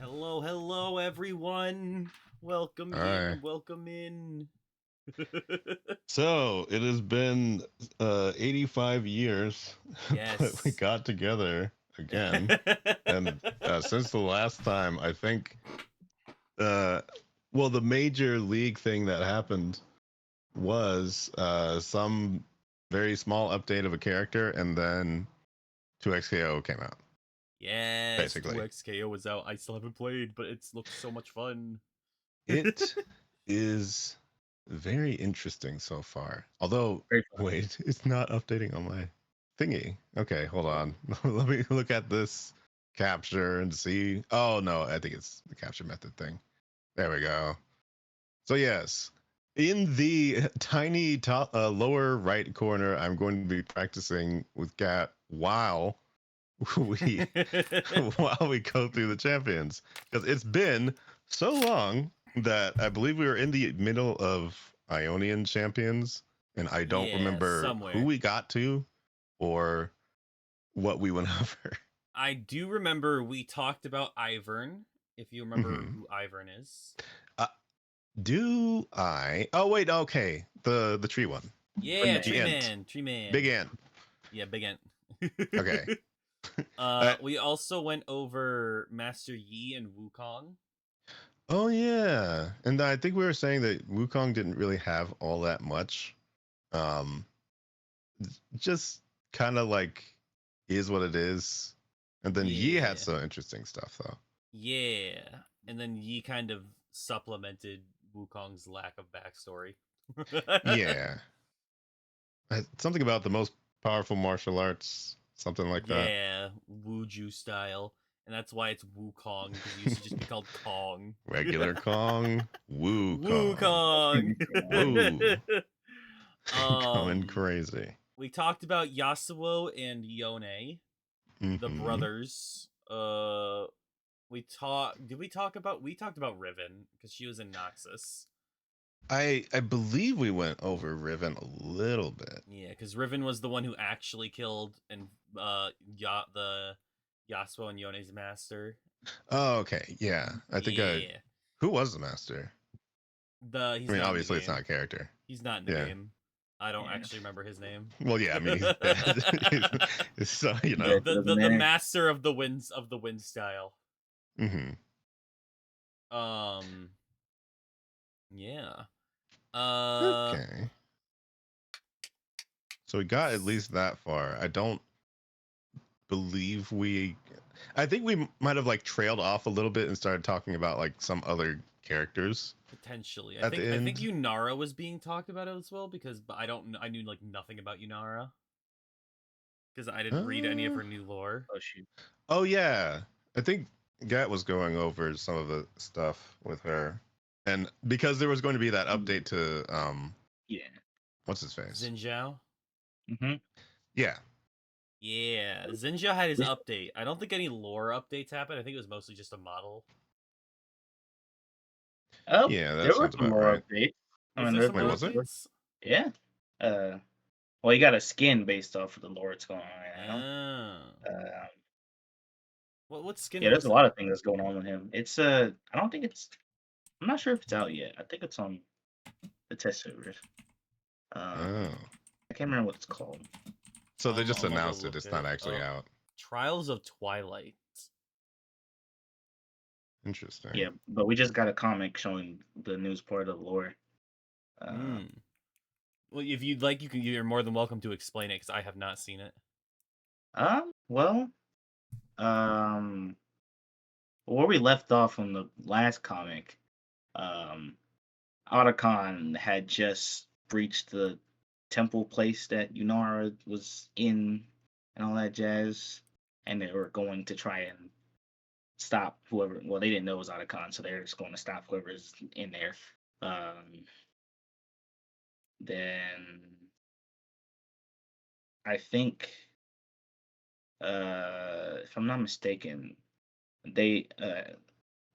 Hello, hello, everyone. Welcome All right. in, welcome in. So it has been 85 years, but we Yes. got together again. And since the last time, I think, uh, well, the major league thing that happened was some very small update of a character, and then 2XKO came out, Yes, basically. 2XKO was out. I still haven't played, but it looks so much fun. It is very interesting so far. Although, Very fun. wait, it's not updating on my thingy. Okay, hold on. Let me look at this capture and see. Oh, no, I think it's the capture method thing. There we go. So, yes, in the tiny top, lower right corner, I'm going to be practicing with Gat we while we go through the champions, because it's been so long that I believe we were in the middle of Ionian champions, and I don't Yeah, remember who somewhere. we got to or what we went over. I do remember we talked about Ivern, if you remember hmm who Ivern is. uh, do I? Oh wait, okay, the tree one, Yeah, Fun the Tree ant, Man, Tree big Man. ant. Yeah, Big Ant. Okay, uh, We also went over Master Yi and Wukong. oh yeah, and I think we were saying that Wukong didn't really have all that much. Um, just kind of like is what it is. And then Yi had Yeah. some interesting stuff though. Yeah, and then Yi kind of supplemented Wukong's lack of backstory. Yeah, something about the most powerful martial arts, something like that. Yeah, Wuju style, and that's why it's Wukong because he used to just be called Kong. Regular Kong, Woo Kong, Wukong. Woo, going um, crazy. we talked about Yasuo and Yone, the hmm brothers. We talked about Riven because she was in Noxus. I believe we went over Riven a little bit. Yeah, because Riven was the one who actually killed and the Yasuo and Yone's master. Oh, okay, yeah. I think Yeah, who was the master? I he's mean, not in the obviously it's not game. a character. He's not in the Yeah. game. I don't Yeah. actually remember his name. Well, yeah. I mean, he's dead. So you Yeah, know. it doesn't The matter. master of the wind style. hmm Um, yeah. Uh, Okay. So we got at least that far. I don't believe we. I think we might have like trailed off a little bit and started talking about like some other characters Potentially, at the I think end. Yunara was being talked about as well because I knew like nothing about Yunara because I didn't read any of Uh, her new lore. Oh shoot. oh yeah, I think Gat was going over some of the stuff with her, and because there was going to be that update to Yeah. what's his face? Xinjiao. Mm-hmm. Yeah, Yeah, Xinjiao had his update. I don't think any lore updates happened. I think it was mostly just a model. Oh, yeah, that there were sounds some about more right. updates. I Was mean, there some Wait, more was there? updates? yeah. Uh, well, you got a skin based off of the lore that's going on right now. Oh. Uh, What skin yeah, there's was a it? lot of things that's going on with him. It's I don't think it's. I'm not sure if it's out yet. I think it's on the test servers. Oh, I can't remember what it's called. so they just I'm gonna go announced it. look It's at not it. actually Oh, out. Trials of Twilight. Interesting. Yeah, but we just got a comic showing the news part of the lore. Uh, Hmm. Well, if you'd like, you're more than welcome to explain it because I have not seen it. well, um, where we left off from the last comic, um, Otacon had just breached the temple place that Yunara was in and all that jazz, and they were going to try and stop whoever. Well, they didn't know it was Otacon, so they're just going to stop whoever's in there. Then I think, if I'm not mistaken, they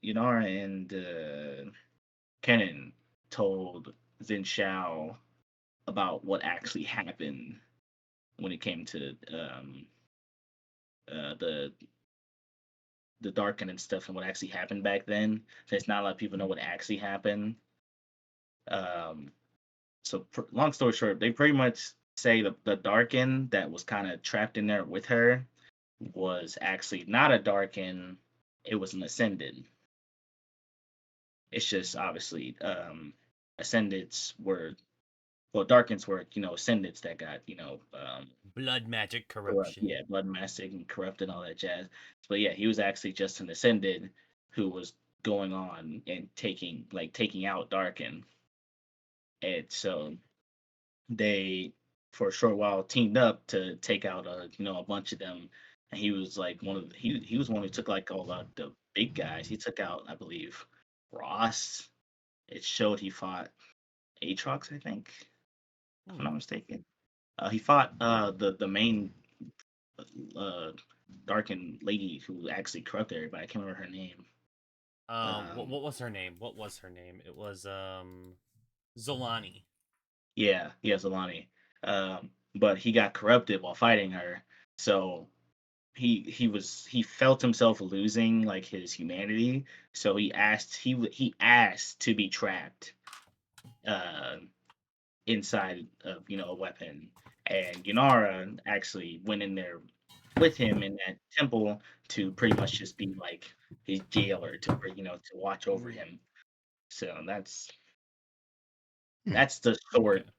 Yunara and Kennen told Xin Shao about what actually happened when it came to the the Darken and stuff and what actually happened back then. There's not a lot of people know what actually happened. Um, long story short, they pretty much say the Darken that was kind of trapped in there with her was actually not a Darken, it was an Ascended. It's just obviously Ascendeds were Darkens were Ascendeds that got Blood magic corrupt, corruption. yeah, blood mastic and corrupt and all that jazz. But yeah, he was actually just an Ascended who was going on and taking out Darken, and so they for a short while teamed up to take out a bunch of them, and he was like he was one who took like all the big guys. He took out, I believe, Ross. It showed he fought Aatrox, I think, if I'm not mistaken. He fought the main darkened lady who actually corrupted everybody. I can't remember her name. What was her name? What was her name? It was Zolani. Yeah, Zolani. But he got corrupted while fighting her, so he felt himself losing like his humanity. So he asked to be trapped inside of a weapon, and Yunara actually went in there with him in that temple to pretty much just be like his jailer to to watch over him. So that's the short Okay.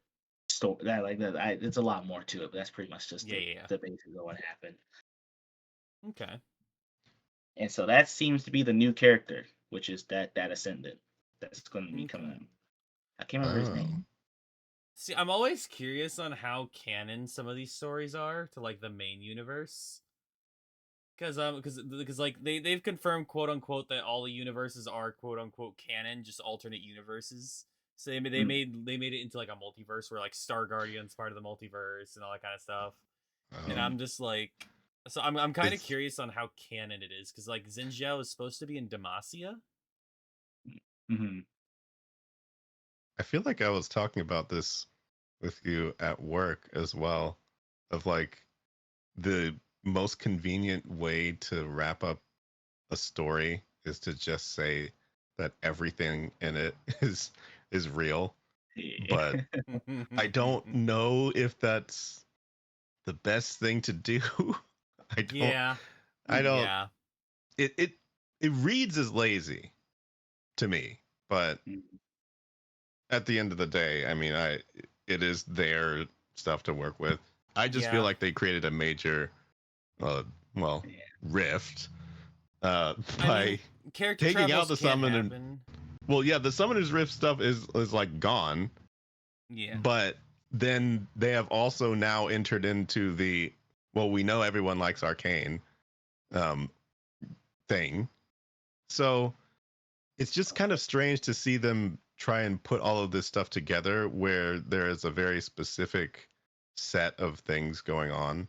story. That like that, it's a lot more to it, but that's pretty much just Yeah. the basics of what happened. Okay. And so that seems to be the new character, which is that Ascendant that's going to be coming Okay. out. I can't remember his name. See, I'm always curious on how canon some of these stories are to like the main universe. Because like they've confirmed quote unquote that all the universes are quote unquote canon, just alternate universes. So they made it into like a multiverse where like Star Guardian's part of the multiverse and all that kind of stuff. And I'm just like, so I'm kind of It's- curious on how canon it is because like Xinjiao is supposed to be in Demacia. Mm-hmm. I feel like I was talking about this with you at work as well, of like the most convenient way to wrap up a story is to just say that everything in it is real. But I don't know if that's the best thing to do. I don't Yeah. I don't Yeah. it reads as lazy to me, but at the end of the day, I mean, it is their stuff to work with. I just feel Yeah. like they created a major well, Yeah. rift I by mean, character taking out travels the can summon and happen. well, yeah, the summoner's rift stuff is like gone, Yeah. but then they have also now entered into the well, we know everyone likes arcane um thing. So it's just kind of strange to see them try and put all of this stuff together where there is a very specific set of things going on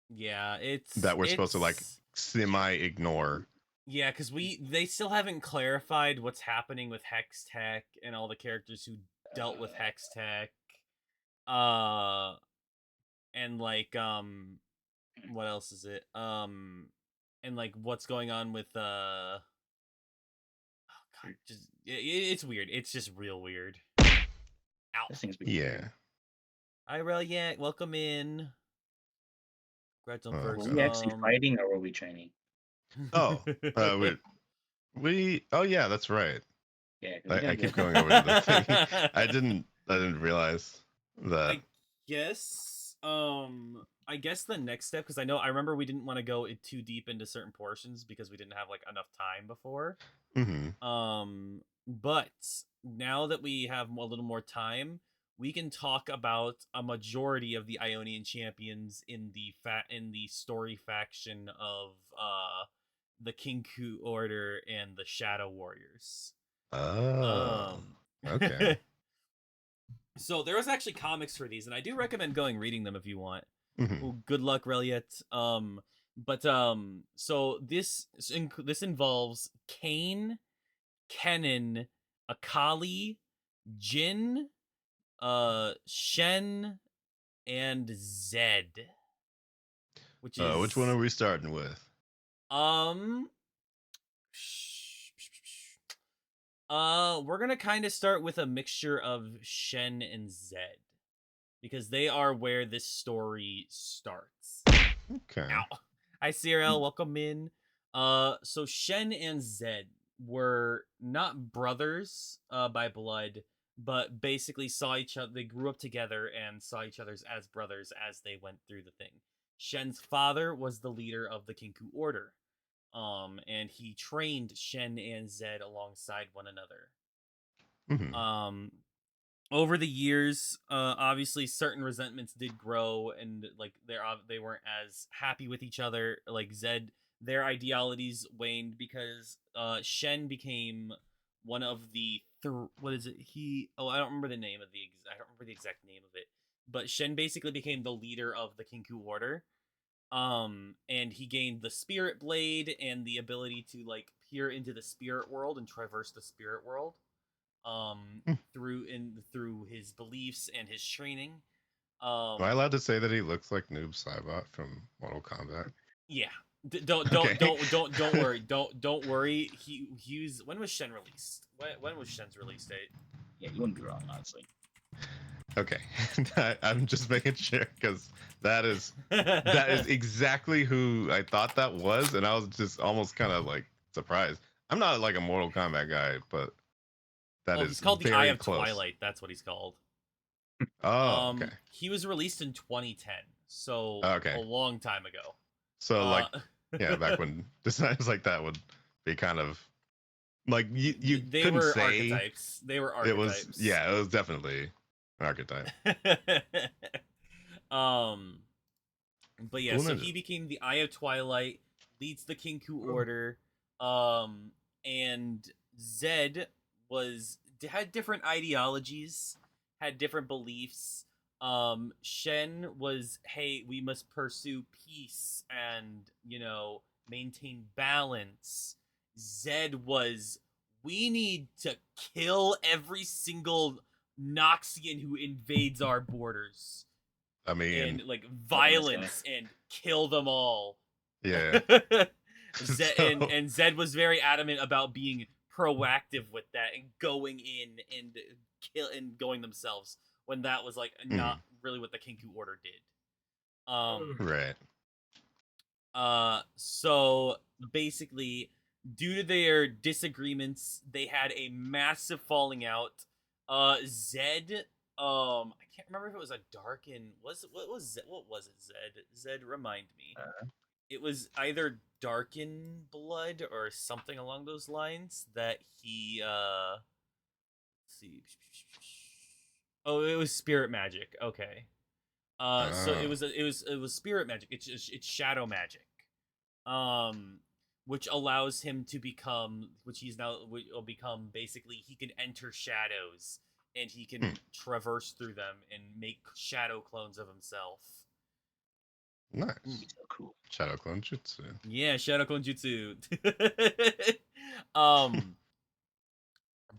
Yeah, that we're supposed to like semi ignore. Yeah, because they still haven't clarified what's happening with Hex Tech and all the characters who dealt with Hex Tech. And like what else is it? And like what's going on with oh god, just it's weird. It's just real weird. Ow. This thing's Yeah. Hi, Reliant. Welcome in. Congrats on Were first. we actually fighting or were we training? Oh, we oh yeah, that's right. Yeah, I keep going over to the thing. I didn't realize that. I guess the next step, because I remember we didn't want to go too deep into certain portions because we didn't have like enough time before. But now that we have a little more time, we can talk about a majority of the Ionian champions in the story faction of the Kinku Order and the Shadow Warriors. Okay. So there was actually comics for these, and I do recommend going reading them if you want. Mm-hmm. Good luck, Reliet. So this involves Kane, Kennen, Akali, Jin, Shen, and Zed. Which Which one are we starting with? We're gonna kind of start with a mixture of Shen and Zed because they are where this story starts. Okay. Ow. Hi, Cyril. Welcome in. So Shen and Zed were not brothers by blood, but basically saw each other. They grew up together and saw each other as brothers as they went through the thing. Shen's father was the leader of the Kinku Order, and he trained Shen and Zed alongside one another. Mhm. Over the years, obviously certain resentments did grow, and like they weren't as happy with each other. Like Zed, their ideologies waned because Shen became one of the what is it? I don't remember the name of I don't remember the exact name of it, but Shen basically became the leader of the Kinku Order. And he gained the Spirit Blade and the ability to like peer into the spirit world and traverse the spirit world Mm. through his beliefs and his training. Am I allowed to say that he looks like Noob Saibot from Mortal Kombat? Yeah. Okay. Don't worry. Don't worry. He was, when was Shen released? When was Shen's release date? Yeah, you wouldn't be wrong, honestly. Okay. I'm just making sure because that is exactly who I thought that was, and I was just almost kind of like surprised. I'm not like a Mortal Kombat guy, but that Oh, is he's called the Eye very of close. Twilight. That's what he's called. Oh, okay. He was released in 2010, so Okay. a long time ago. So like, yeah, back when designs like that would be kind of like you they couldn't were say archetypes. They were it was. archetypes. Yeah, it was definitely an archetype. um, but yeah, Cool so ninja. he became the Eye of Twilight, leads the Kinku Order, and Zed had different ideologies, had different beliefs. Shen was, hey, we must pursue peace and maintain balance. Zed was, we need to kill every single Noxian who invades our borders I mean, and like Loving this guy. violence and kill them all. yeah. Zed, So- and Zed was very adamant about being proactive with that and going in and going themselves when that was like not really what the Kinku Order did. Right. So basically, due to their disagreements, they had a massive falling out. Zed, I can't remember if it was a darken. What was it? Zed, remind me. It was either darken blood or something along those lines that he. Let's see. Oh, it was spirit magic. Okay. So Oh. it was spirit magic. It's shadow magic. Which allows him to become, which he's now will become, basically he can enter shadows and he can traverse through them and make shadow clones of himself. Nice. So cool. Shadow clone jutsu. Yeah, shadow clone jutsu.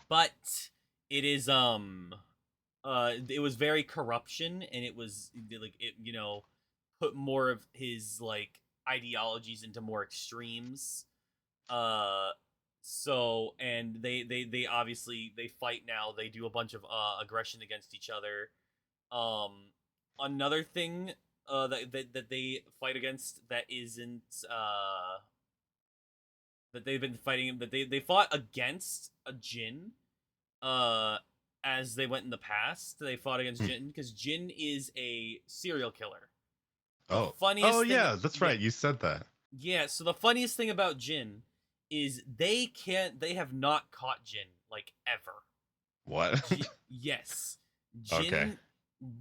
But it is it was very corruption, and it was like it put more of his like ideologies into more extremes. So and they obviously they fight now. They do a bunch of aggression against each other. Another thing that they fight against that isn't that they've been fighting, that they fought against a Jin as they went in the past. They fought against Jin because Jin is a serial killer. Oh. Funniest thing, yeah, that's right. You said that. Yeah, so the funniest thing about Jin is they have not caught Jin like ever. What? Yes. Jin, Okay.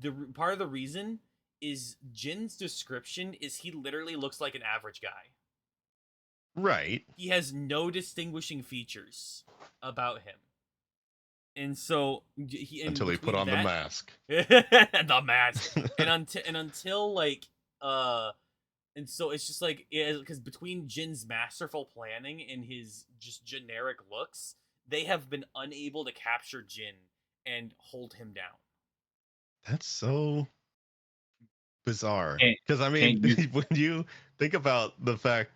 the part of the reason is Jin's description is he literally looks like an average guy. Right. He has no distinguishing features about him. And so Until he put on the mask. the mask. until like and so it's just like, because between Jin's masterful planning and his just generic looks, they have been unable to capture Jin and hold him down. That's so bizarre. Can't- Because I mean, can't use- when you think about the fact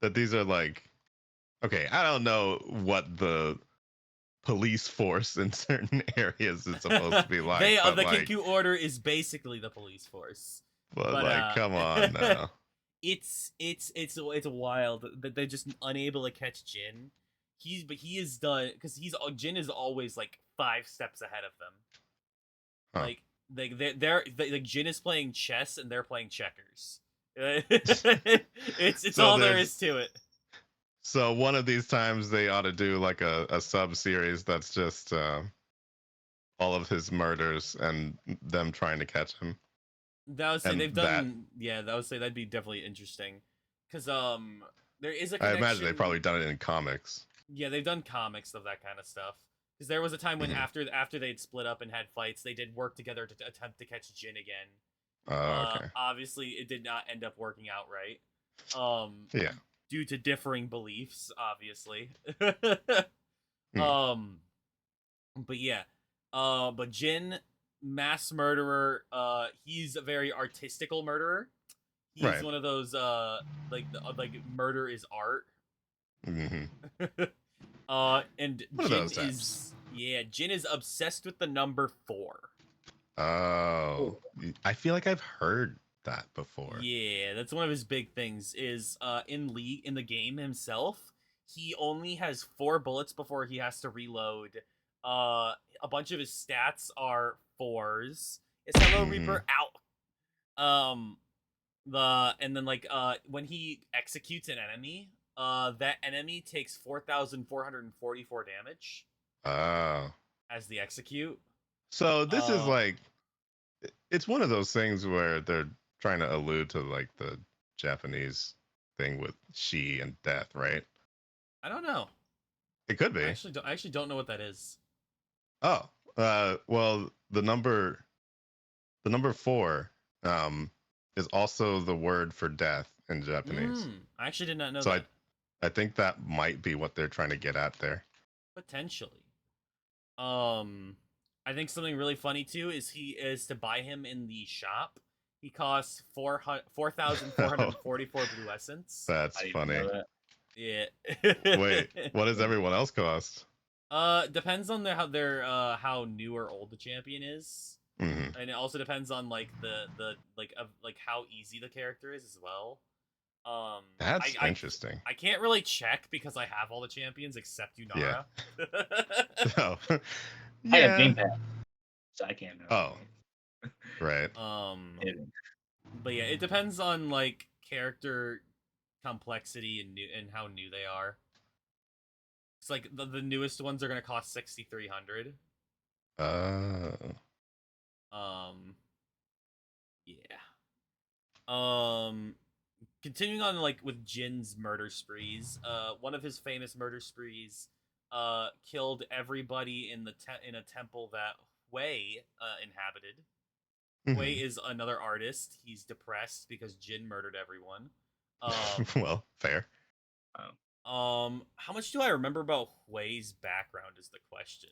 that these are like Okay, I don't know what the police force in certain areas is supposed to be like, They but the Kenku Order is basically the police force, but come on now. it's wild that they're just unable to catch Jin. He is done because Jin is always like 5 steps ahead of them. Huh. Like like Jin is playing chess and they're playing checkers. It's So all there there's is to it. so one of these times they ought to do like a sub series that's just all of his murders and them trying to catch him. That would say And they've that done. Yeah, that would say that'd be definitely interesting. Cause there is a I imagine they've connection. probably done it in comics. Yeah, they've done comics of that kind of stuff. Because there was a time when Mhm. after they'd split up and had fights, they did work together to attempt to catch Jin again. Oh, okay. Obviously, it did not end up working out right. Um, Yeah. due to differing beliefs, obviously. Hmm. um, but yeah, but Jin, mass murderer. He's a very artistical murderer. He's Right. one of those like murder is art. Hmm. And One of those types. Jin is obsessed with the number 4. Oh, I feel like I've heard that before. Yeah, that's one of his big things. Is in the game himself, he only has 4 bullets before he has to reload. A bunch of his stats are 4s. It's Hello Hmm. Reaper out. And then like when he executes an enemy, that enemy takes 4,444 damage Oh. as the execute. So this is Uh, like it's one of those things where they're trying to allude to like the Japanese thing with she and death, right? I don't know. It could be. I actually don't know what that is. Oh, well, the number 4 um is also the word for death in Japanese. I actually did not know So that. I think that might be what they're trying to get at there. Potentially. I think something really funny too is he is to buy him in the shop. He costs 4,444 blue essence. That's I didn't funny. know that. Yeah. Wait, what does everyone else cost? Depends on how new or old the champion is, Hmm. and it also depends on like the like of like how easy the character is as well. Um, That's interesting. I can't really check because I have all the champions except Yeah. Unara. So, I have yeah. Game Pass, so I can't know. Oh, right. But yeah, it depends on like character complexity and how new they are. It's like the newest ones are gonna cost 6,300. Uh, Um, yeah. Um, continuing on like with Jin's murder sprees. One of his famous murder sprees, killed everybody in in a temple that Hui inhabited. Hui mhm. is another artist. He's depressed because Jin murdered everyone. Well, fair. How much do I remember about Hui's background is the question.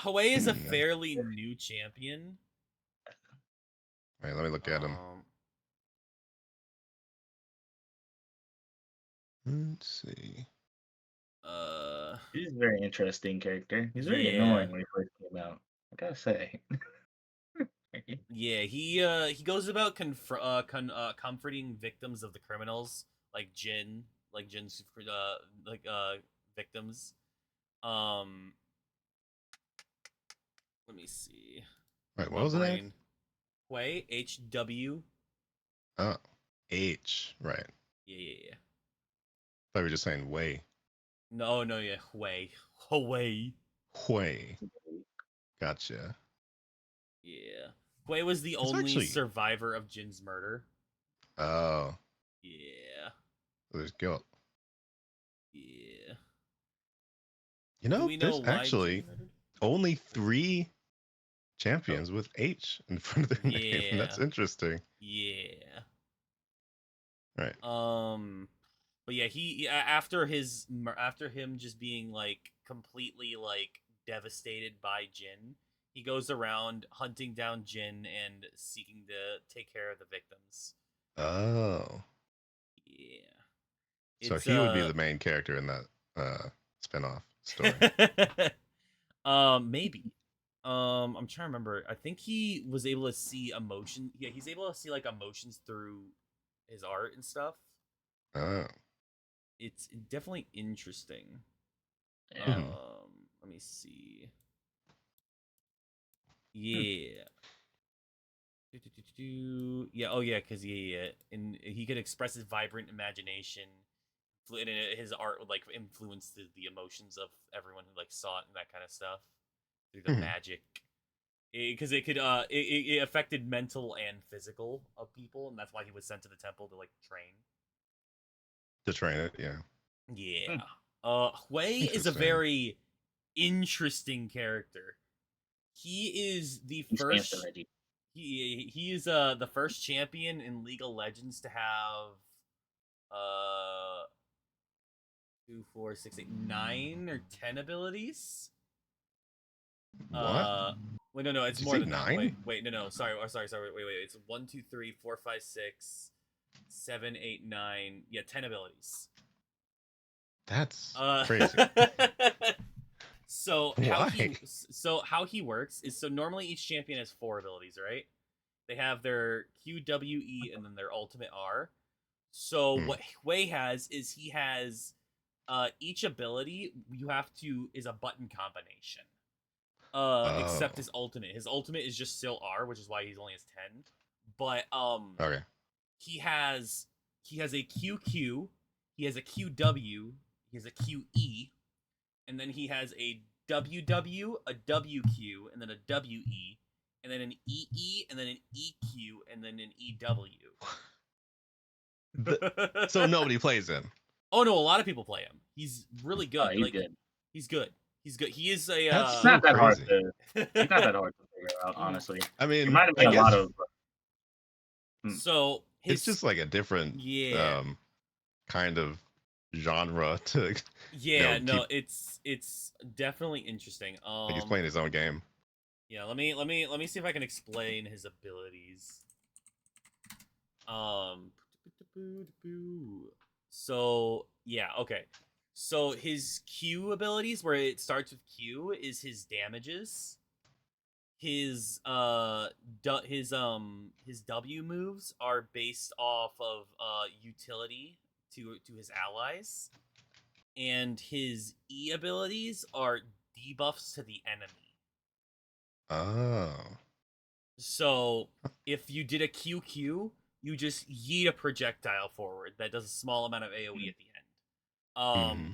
Hui is a Hmm. fairly new champion. All right, let me look at him. Um, Let's see. He's a very interesting character. He's very yeah, annoying when he first came out. I gotta say. yeah. He goes about comforting victims of the criminals, like Jin's like victims. Um, let me see. Wait, what My was that? brain. Hui, HW. Oh, H. Right. Yeah. Thought we were just saying way. No, no, yeah, Hui. Hui. Gotcha. Yeah. Hui was the It's only actually. survivor of Jin's murder. Oh, Yeah. there's guilt. Yeah. Do You know, we know there's why actually Jin murdered? only 3 champions with H in front of their name. Yeah. That's interesting. Yeah. Right. But yeah, after him just being like completely like devastated by Jin, he goes around hunting down Jin and seeking to take care of the victims. Oh. Yeah. So It's he would be the main character in that spinoff story. maybe. I'm trying to remember. I think he was able to see emotion. Yeah, he's able to see like emotions through his art and stuff. Oh. It's definitely interesting. Yeah. Let me see. Yeah. Yeah. Oh, yeah. Because yeah, and he could express his vibrant imagination, and his art would like influence the emotions of everyone who like saw it and that kind of stuff through the Mhm. magic. Because it could it affected mental and physical of people, and that's why he was sent to the temple to like train. To train it, yeah. Yeah. Hui is a Interesting. very interesting character. He is the He stands first. already. He is the first champion in League of Legends to have uh 2, 4, 6, 8, 9 or 10 abilities. What? Wait, no, it's Did you more say than that. 9? Wait, no, sorry, wait. It's 1, 2, 3, 4, 5, 6, 7, 8, 9. Yeah, 10 abilities. That's Uh, crazy. Why? how he works is, so normally each champion has 4 abilities, right? They have their Q, W, E, and then their ultimate R. So Hmm. what Hui has is he has each ability you have to is a button combination. Oh. Except his ultimate. His ultimate is just still R, which is why he's only has 10. But Okay. he has a QQ, he has a QW, he has a QE, and then he has a WW, a WQ, and then a WE, and then an EE, and then an EQ, and then an EW. So nobody plays him. Oh no, a lot of people play him. He's really Oh, good. he's Like good. he's good. He's good. He is a That's He's so not that hard crazy. to. He's not that hard to figure out, honestly. I It mean, might have I been a lot guess of. So it's his just like a different yeah. kind of genre to Yeah, no, keep it's definitely interesting. like he's playing his own game. Yeah, let me see if I can explain his abilities. Um so yeah, okay. So his Q abilities, where it starts with Q, is his damages. His W moves are based off of utility to his allies, and his E abilities are debuffs to the enemy. Oh. So if you did a QQ, you just yeet a projectile forward that does a small amount of AoE at the end. Hmm.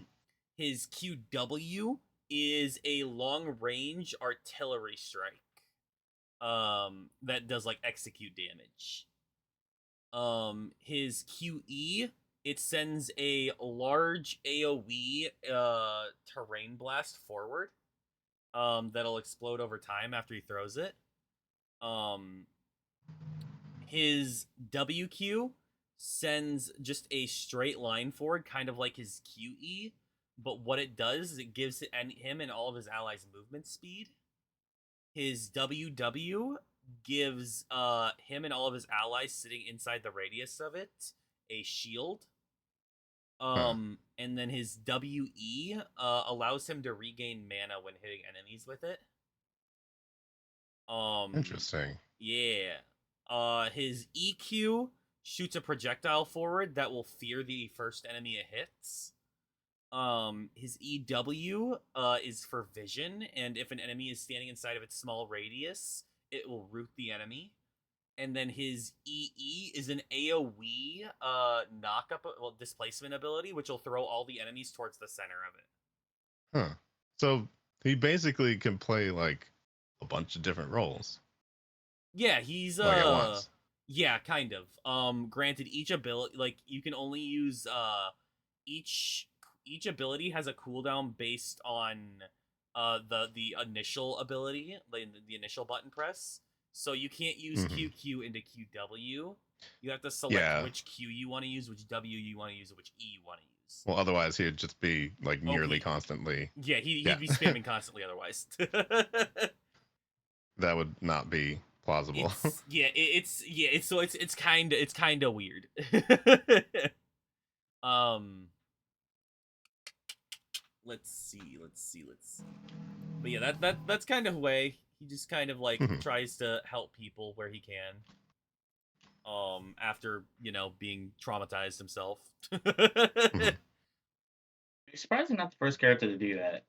His QW is a long range artillery strike. That does like execute damage. His QE, it sends a large AoE terrain blast forward. That'll explode over time after he throws it. Um, his WQ sends just a straight line forward, kind of like his QE. But what it does is it gives him and all of his allies movement speed. His WW gives him and all of his allies sitting inside the radius of it a shield. Huh. And then his WE allows him to regain mana when hitting enemies with it. Um, Interesting. yeah. His EQ shoots a projectile forward that will fear the first enemy it hits. His EW is for vision, and if an enemy is standing inside of its small radius, it will root the enemy. And then his EE is an AoE displacement ability, which will throw all the enemies towards the center of it. Huh. So he basically can play like a bunch of different roles. Yeah, he's Like at once. yeah, kind of. Granted, each ability, like, you can only use each ability has a cooldown based on the initial ability, the initial button press. So you can't use Hmm. QQ into QW. You have to select Yeah. which Q you want to use, which W you want to use, and which E you want to use. Well, otherwise he'd just be like nearly OP. constantly. Yeah, Yeah. he'd be spamming constantly otherwise. That would not be plausible. It's kind of weird. um let's see. But yeah, that's kind of way he just kind of like Mhm. tries to help people where he can. After being traumatized himself. Mhm. He's surprisingly not the first character to do that.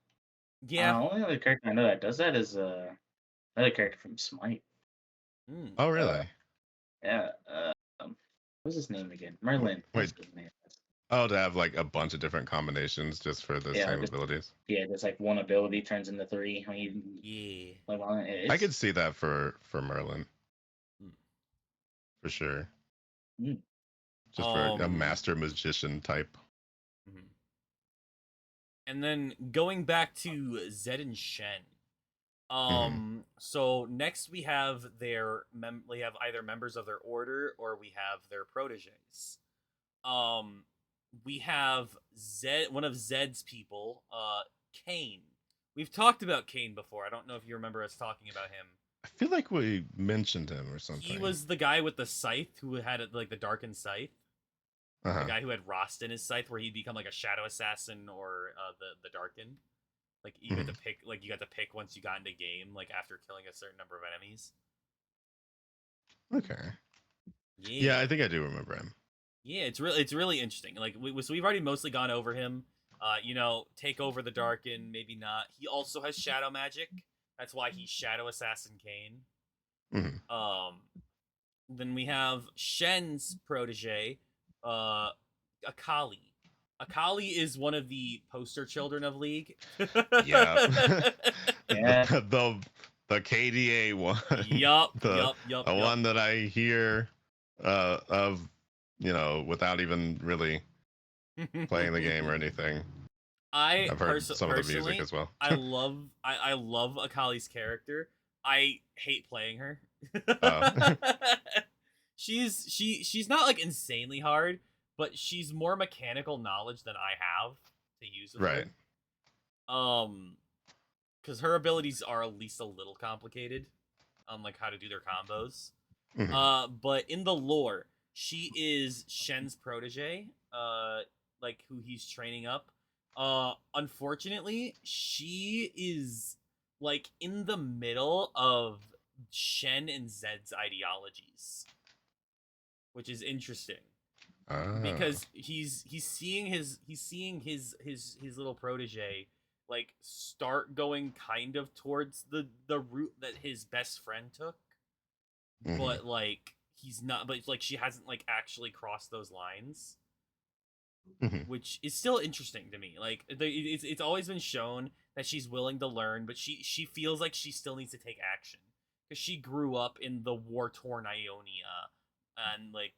Yeah. Only other character I know that does that is another character from Smite. Mm. Oh, Uh, really? yeah. What's his name again? Merlin. Wait. That's his name. Oh, to have like a bunch of different combinations just for the Yeah, same just abilities. just like one ability turns into three. When you Yeah. like, I it's could see that for Merlin Mm. for sure. mm, Just for a Um. master magician type. Mhm. And then going back to Zed and Shen. Hmm. So next we have we have either members of their order or we have their proteges. Um, we have Zed, one of Zed's people, Kane. We've talked about Kane before. I don't know if you remember us talking about him. I feel like we mentioned him or He something. was the guy with the scythe who had like the darkened scythe. The Uh-huh. guy who had Rost in his scythe, where he'd become like a shadow assassin or the darken. Like you got Hmm. to pick, like you got to pick once you got into game, like after killing a certain number of enemies. Okay. Yeah, Yeah, I think I do remember him. yeah, it's really interesting. Like so we've already mostly gone over him. Take over the darken, maybe not. He also has shadow magic. That's why he's Shadow Assassin Kane. Hmm. Um, then we have Shen's protege, uh, Akali. Akali is one of the poster children of League. Yeah. yeah. The KDA one. Yup, the yup, yup, the yup. one that I hear of, without even really playing the game or anything. I I've heard some of the music personally, as well. I love Akali's character. I hate playing her. Oh. She's not like insanely hard, but she's more mechanical knowledge than I have to use with Right. her. Um, because her abilities are at least a little complicated on like how to do their combos. Hmm. But in the lore, she is Shen's protege, like who he's training up. Unfortunately, she is like in the middle of Shen and Zed's ideologies, which is interesting Oh. because he's seeing his little protege like start going kind of towards the route that his best friend took, Hmm. but like he's not, but like she hasn't like actually crossed those lines, Hmm. which is still interesting to me. Like it's always been shown that she's willing to learn, but she feels like she still needs to take action because she grew up in the war torn Ionia, and like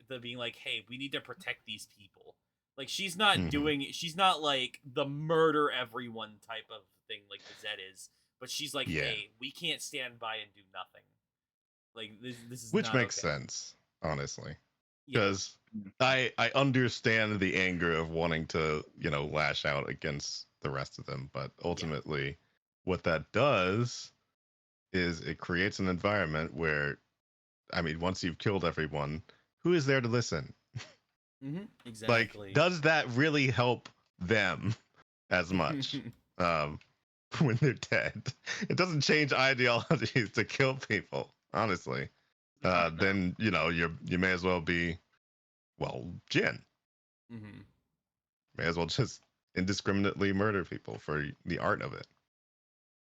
the being like, hey, we need to protect these people. Like Hmm. she's not like the murder everyone type of thing like the Zed is, but she's like, Yeah. hey, we can't stand by and do nothing. Like this is Which not makes okay. sense, honestly. Yeah. Because I understand the anger of wanting to, lash out against the rest of them, but Yeah. ultimately what that does is it creates an environment where, I mean, once you've killed everyone, who is there to listen? Like, Exactly. does that really help them as much? Um, when they're dead. It doesn't change ideologies to kill people, honestly. No. Then you may as well be, well, Jin. Hmm. May as well just indiscriminately murder people for the art of it.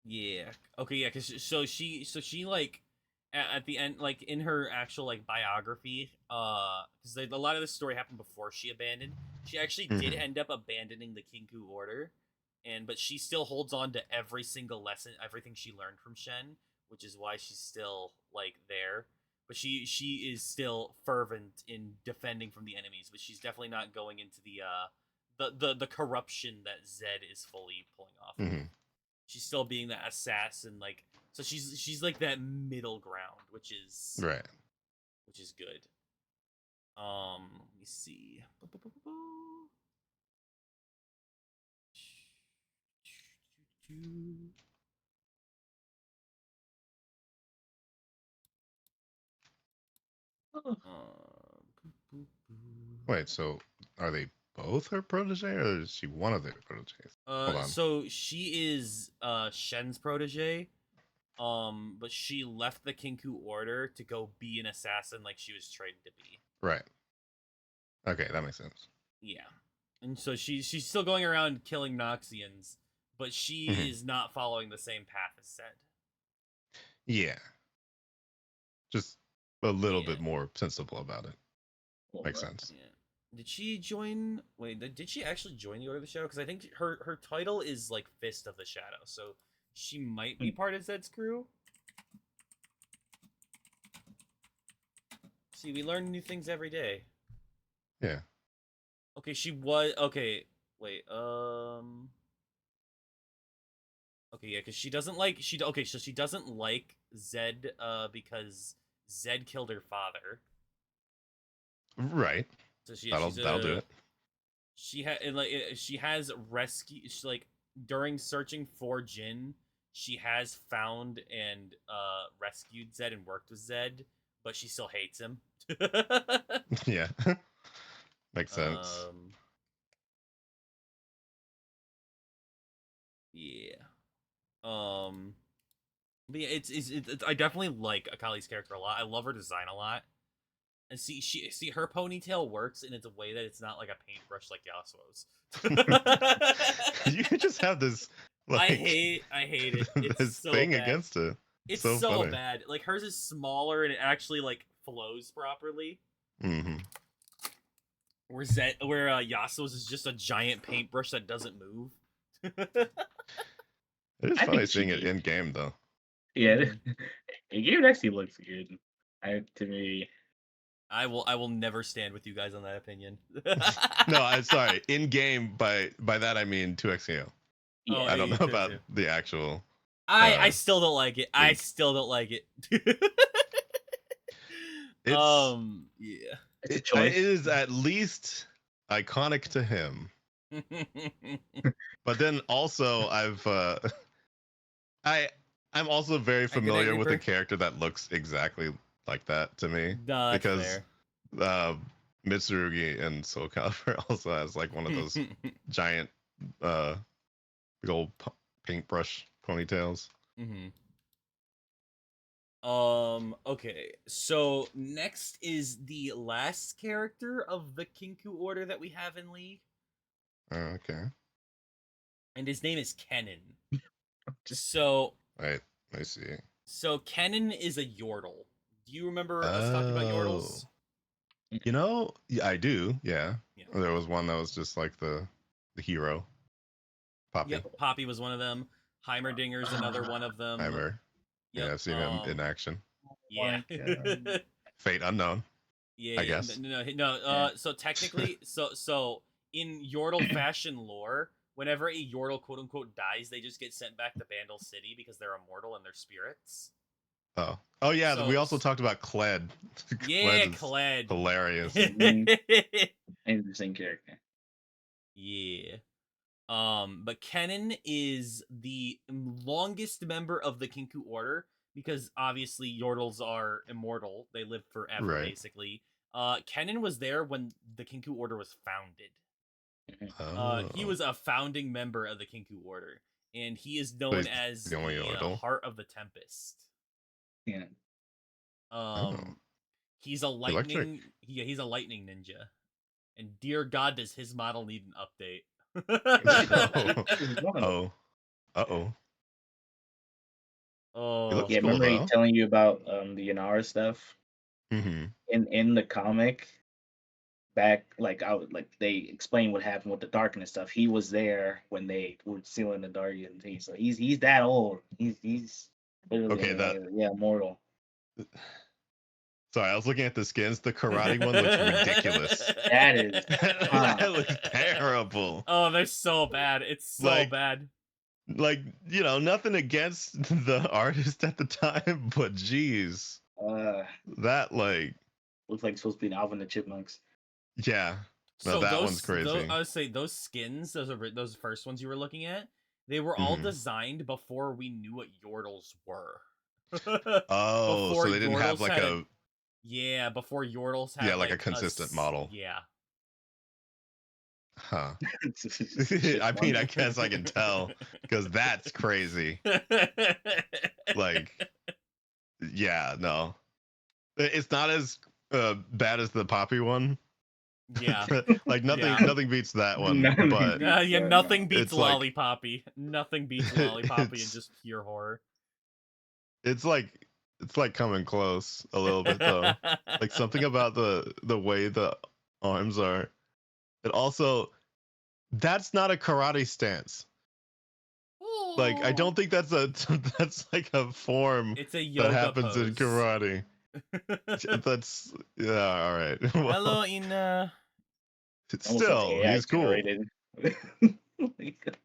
Yeah. Okay. Yeah. Because so she like at the end, like in her actual like biography, because a lot of this story happened before she abandoned. She actually did Hmm. end up abandoning the Kinku Order, but she still holds on to every single lesson, everything she learned from Shen, which is why she's still like there. But she is still fervent in defending from the enemies, but she's definitely not going into the corruption that Zed is fully pulling off of. Hmm. She's still being that assassin, like so she's like that middle ground, Right. which is good. Let me see. Oh, Uh, Wait, so are they both her protege, or is she one of their proteges? Hold on. So she is Shen's protege. But she left the Kinku Order to go be an assassin like she was trained to be. Right. Okay, that makes sense. Yeah. And so she's still going around killing Noxians, but she Mhm. is not following the same path as Zed. Yeah. Just a little Yeah. bit more sensible about it. Makes Right. sense. Yeah. Did she join? Wait, did she actually join the Order of the Shadow? Because I think her title is like Fist of the Shadow, so she might be part of Zed's crew. See, we learn new things every day. Yeah. Okay, she was okay. Wait, okay, yeah, because she doesn't like okay, so she doesn't like Zed because Zed killed her father. Right. So That'll do it. she has rescue like during searching for Jin, she has found and rescued Zed and worked with Zed, but she still hates him. Yeah. Makes sense. Yeah. But yeah, it's I definitely like Akali's character a lot. I love her design a lot. And see her ponytail works in its a way that it's not like a paintbrush like Yasuo's. You just have this I like hate it. It's this so thing bad. against it. It's So so funny. bad. Like hers is smaller and it actually like flows properly. Mm-hmm. Where Yasuo's is just a giant paintbrush that doesn't move. It is I funny think seeing she it in game though. Yeah, Mhm. it actually looks good. To me, I will never stand with you guys on that opinion. No, I'm sorry. In game, by that I mean 2XEO. Oh, yeah. I don't yeah, know about too. the actual. I still don't like it. I League. still don't like it. It's Yeah. It's a it choice. is at least iconic to him. But then also I'm also very Good night, familiar with a Reaper. character that looks exactly like that to me, No, that's because fair. Mitsurugi in Soul Calibur also has like one of those giant big old paintbrush ponytails. Mm-hmm. Okay, so next is the last character of the Kinku Order that we have in League, Okay. and his name is Kennen. So, Right. I see. Kennen is a Yordle. Do you remember us talking about Oh. Yordles? Yeah, I do. Yeah. Yeah. There was one that was just like the hero. Poppy. Yep, Poppy was one of them. Heimerdinger's another one of them. Heimer. Yep. Yeah, I've seen him in action. Yeah. Fate unknown, Yeah, I yeah. guess. No. So technically, so in Yordle fashion lore, whenever a Yordle quote unquote dies, they just get sent back to Bandle City because they're immortal and they're spirits. Oh yeah, we So also talked about Kled. yeah, Kled is Kled. hilarious. Interesting character. Yeah. But Kennen is the longest member of the Kinku Order because obviously Yordles are immortal; they live forever, Right. basically. Kennen was there when the Kinku Order was founded. He Oh. was a founding member of the Kinku Order, and he is So known he's as the only the Yordle? Heart of the Tempest. Yeah. Oh. He's a Electric. he's a lightning ninja, and dear God, does his model need an update? Oh. Uh-oh. He Oh, looks Yeah, cool remember me though. telling you about the Inara stuff Mm-hmm. in the comic back? Like they explained what happened with the Darkness stuff. He was there when they were sealing the Dark Sea. So he's that old. He's Okay, literally like immortal. sorry, I was looking at the skins. The karate one looks ridiculous. That is That looks terrible. Oh, they're so bad. It's so Like, bad. Nothing against the artist at the time, but geez, that looks like it's supposed to be an Alvin and the Chipmunks. yeah, no, So that one's crazy. I would say those skins, those first ones you were looking at, they were all Mhm. designed before we knew what Yordles were. Oh, Before so they didn't have Yordles like had before Yordles had like a consistent model. Yeah. Huh. It's just I mean, fun. I guess I can tell because that's crazy. Like, yeah, no, it's not as bad as the Poppy one. Yeah. Like Yeah. nothing beats that one, Nothing but beats Yeah, that, nothing no. beats it's like Lollipoppy. Nothing beats Lollipoppy in it's just pure horror. it's like it's like coming close a little bit though. Like something about the way the arms are. It also that's not a karate stance. Like I Oh, don't think that's a that's like a form it's a that yoga happens in pose. karate. That's yeah, all right. Well, Hello, Ina. it's Almost looks still AI he's cool. generated. Like,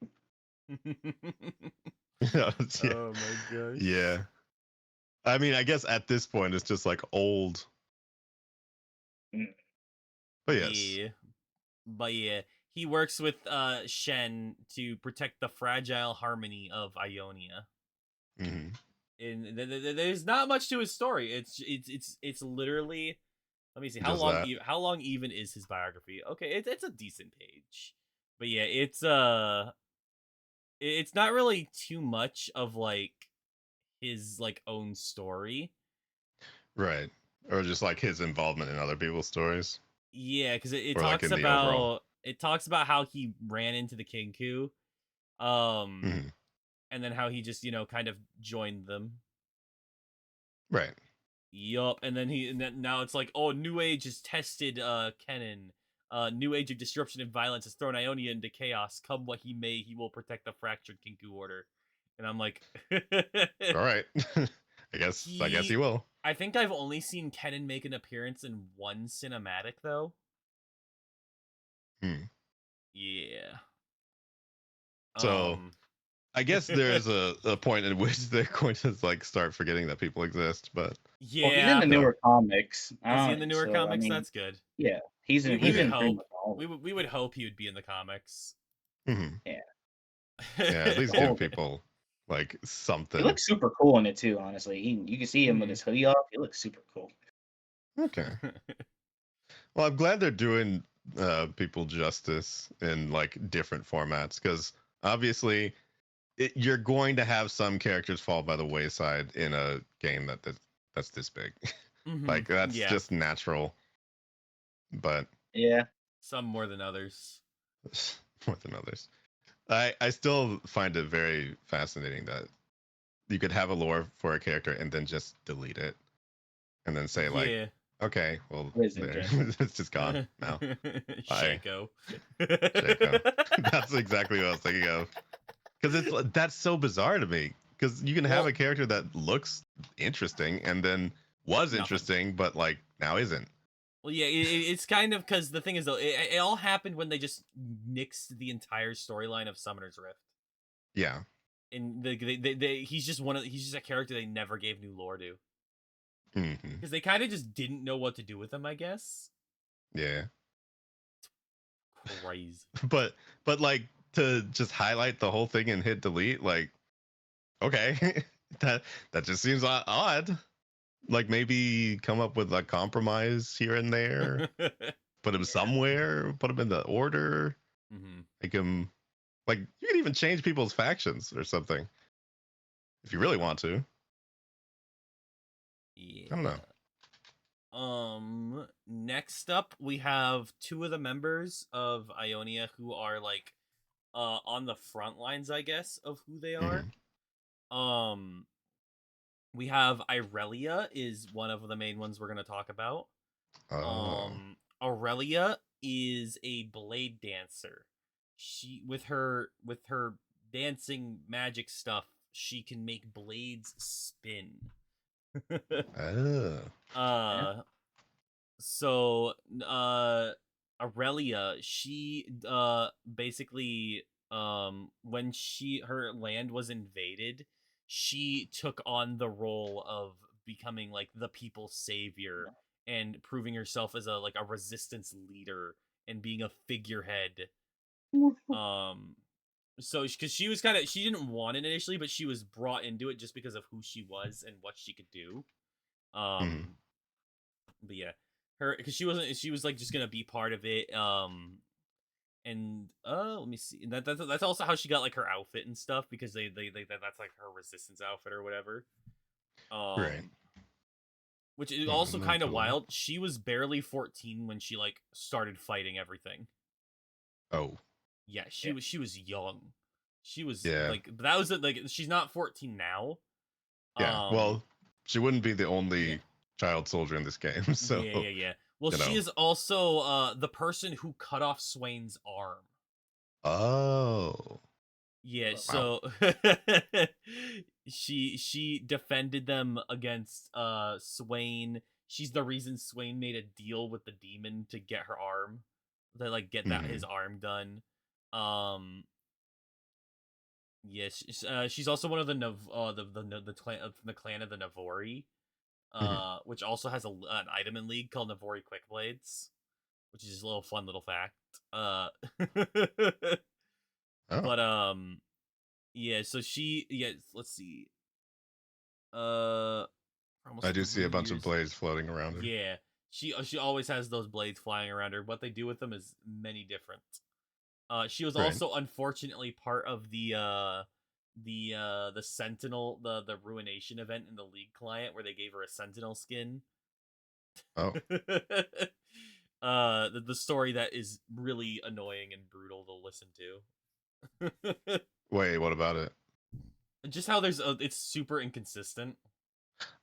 Yeah, yeah. Oh my gosh. Yeah. I mean, I guess at this point it's just like old. mm, But yes. Yeah. But yeah, he works with Shen to protect the fragile harmony of Ionia. Hmm. And there's not much to his story. It's literally. Let me see Just that. how long even is his biography? Okay, it's a decent page, but yeah, it's not really too much of like his like own story. Right. Or just like his involvement in other people's stories. Yeah, because Or like in the overall. it talks about how he ran into the Kinku, um, Hmm. and then how he just kind of joined them. Right. Yup, and then now it's like, oh, New Age has tested Kennen. New Age of disruption and violence has thrown Ionia into chaos. Come what he may, he will protect the fractured Kinku order. And I'm like, All right. I guess he he. will. I think I've only seen Kennen make an appearance in one cinematic though. Hmm. Yeah. So Um. I guess there's a point in which they're going to like start forgetting that people exist, but well, he's in Yeah. the so newer comics. Is he in the newer So I comics? mean, That's good. yeah, he's in We he's would yeah. in pretty hope. much all of them. We would hope he would be in the comics. Hmm. Yeah, Yeah, at least the give whole people like he something. looks super cool in it too. Honestly, you can see him with Mhm. his hoodie off. He looks super cool. Okay. Well, I'm glad they're doing people justice in like different formats because obviously you're going to have some characters fall by the wayside in a game that's this big. Mhm. Like that's Yeah. just natural, but Yeah, Some more than others. more than others. I still find it very fascinating that you could have a lore for a character and then just delete it and then say like, Yeah. okay, well it is there, interesting. it's just gone now. Bye, Shaco. Shaco. That's exactly what I was thinking of. Because that's so bizarre to me. Because you can have Well, a character that looks interesting and then was nothing. interesting, but like now isn't. Well, yeah, it's kind of because the thing is though, it all happened when they just nixed the entire storyline of Summoner's Rift, Yeah. and he's just a character they never gave new lore to Hmm. because they kind of just didn't know what to do with him. I guess. Yeah. Crazy. But like to just highlight the whole thing and hit delete, like okay, that just seems odd. Like maybe come up with a compromise here and there. Put him Yeah, somewhere. Put him in the order. Hmm. Make him like you can even change people's factions or something if you really want to. I don't know. Yeah. Next up we have two of the members of Ionia who are like on the front lines, I guess, of who they are. Hmm. Um we have Irelia is one of the main ones we're gonna talk about. Oh. Aurelia is a blade dancer. She with her dancing magic stuff, she can make blades spin. Oh. yeah. uh so Aurelia, she basically when her land was invaded, she took on the role of becoming like the people's savior and proving herself as a resistance leader and being a figurehead. um so because she was she didn't want it initially, but she was brought into it just because of who she was and what she could do. Hmm. um but yeah, her because she was like just gonna be part of it. And let me see. And that's also how she got like her outfit and stuff, because that's like her resistance outfit or whatever. Right. Which is Oh, also I'm gonna kind of pull it up. wild. She was barely 14 when she like started fighting everything. Oh, Yeah, Yeah. she was young. She was yeah. like, but that was it. Like, she's not 14 now. Yeah. Um, Well, she wouldn't be the yeah, only child soldier in this game, so yeah. Well, you she know. is also the person who cut off Swain's arm. Oh, Yeah, Oh. wow. so she defended them against Swain. She's the reason Swain made a deal with the demon to get her arm, to like get that his Hmm. arm done. Um, yes, she's also one of the the clan of the Navori, Hmm. which also has an item in League called Navori Quickblades, which is a little fun little fact. Oh, But yeah, so let's see. For almost I do see 3 a bunch of years. blades floating around her. Yeah. She always has those blades flying around her. What they do with them is many different. She was Right. also unfortunately part of the Sentinel, the Ruination event in the League client, where they gave her a Sentinel skin. Oh, The story that is really annoying and brutal to listen to. wait, what about it? Just how it's super inconsistent,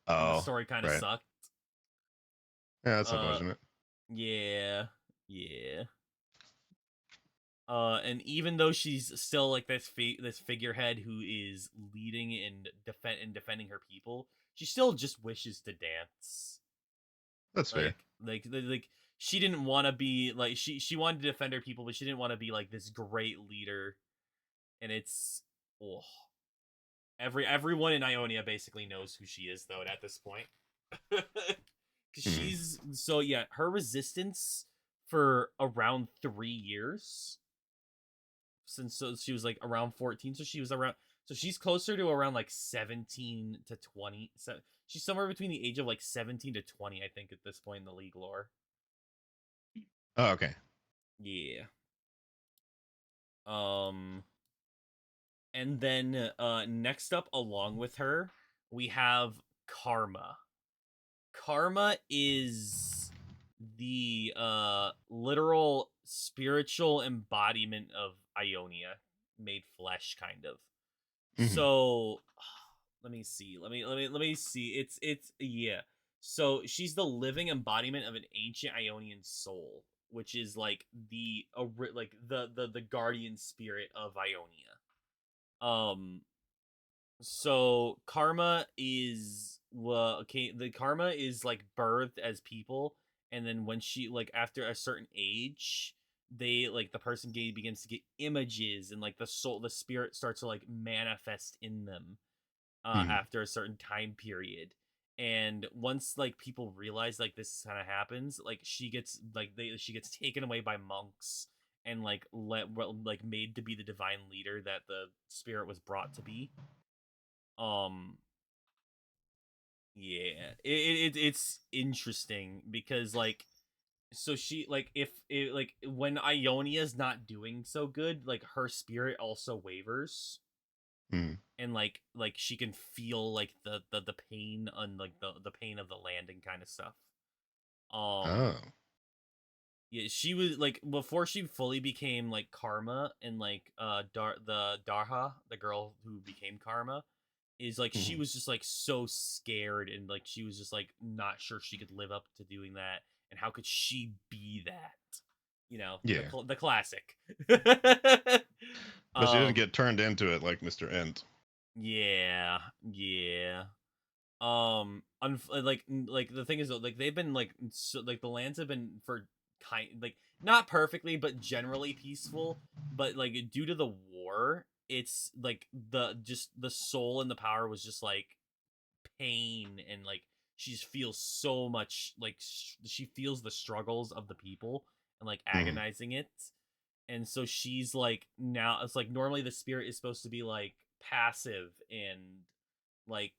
and the Oh, story kind of right. sucked. Yeah, that's Uh, unfortunate. yeah, yeah. And even though she's still like this figurehead who is leading and defending her people, she still just wishes to dance. That's fair. Like she didn't want to be like she wanted to defend her people, but she didn't want to be like this great leader. And it's oh, everyone in Ionia basically knows who she is though at this point. Because Hmm. she's so yeah, her resistance for around 3 years, since so she was like around 14, so she was around, so she's closer to around like 17 to 20, so she's somewhere between the age of like 17 to 20, I think, at this point in the League lore. Oh, okay. Yeah. um and then next up along with her, we have Karma. Karma is the literal spiritual embodiment of Ionia, made flesh, kind of. Hmm. So let me see. Let me see. It's yeah. So she's the living embodiment of an ancient Ionian soul, which is like the guardian spirit of Ionia. Um so karma is, well, okay, the karma is like birthed as people, and then when she like after a certain age, they like the person begins to get images, and like the spirit starts to like manifest in them Hmm. after a certain time period. And once like people realize like this kind of happens, like she gets taken away by monks and like made to be the divine leader that the spirit was brought to be. um yeah, it's interesting because like, so she like if it like when Ionia's not doing so good, like her spirit also wavers, Hmm. and like she can feel like the pain on like the pain of the landing kind of stuff. Oh. Yeah, she was like, before she fully became like Karma, and like the Darha, the girl who became Karma, is like she Hmm. was just like so scared, and like she was just like not sure she could live up to doing that, and how could she be that, Yeah. the classic. But she didn't um get turned into it like Mr. Ent. yeah, yeah. Like the thing is though, like they've been like, so, like the lands have been for kind like not perfectly but generally peaceful, but like due to the war, it's like the soul and the power was just like pain, and like she just feels so much like she feels the struggles of the people, and like Hmm. agonizing it. And so she's like, now it's like normally the spirit is supposed to be like passive and like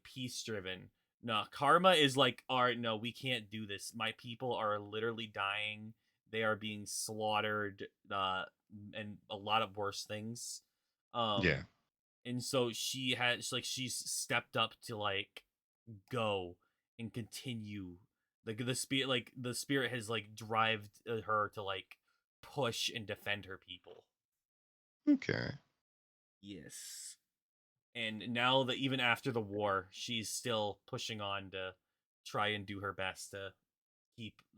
peace driven. No, karma is like, all right, no, we can't do this, my people are literally dying, they are being slaughtered, and a lot of worse things. Yeah. And so she's stepped up to like go and continue. Like the spirit has like drived her to like push and defend her people. Okay. Yes. And now that even after the war, she's still pushing on to try and do her best to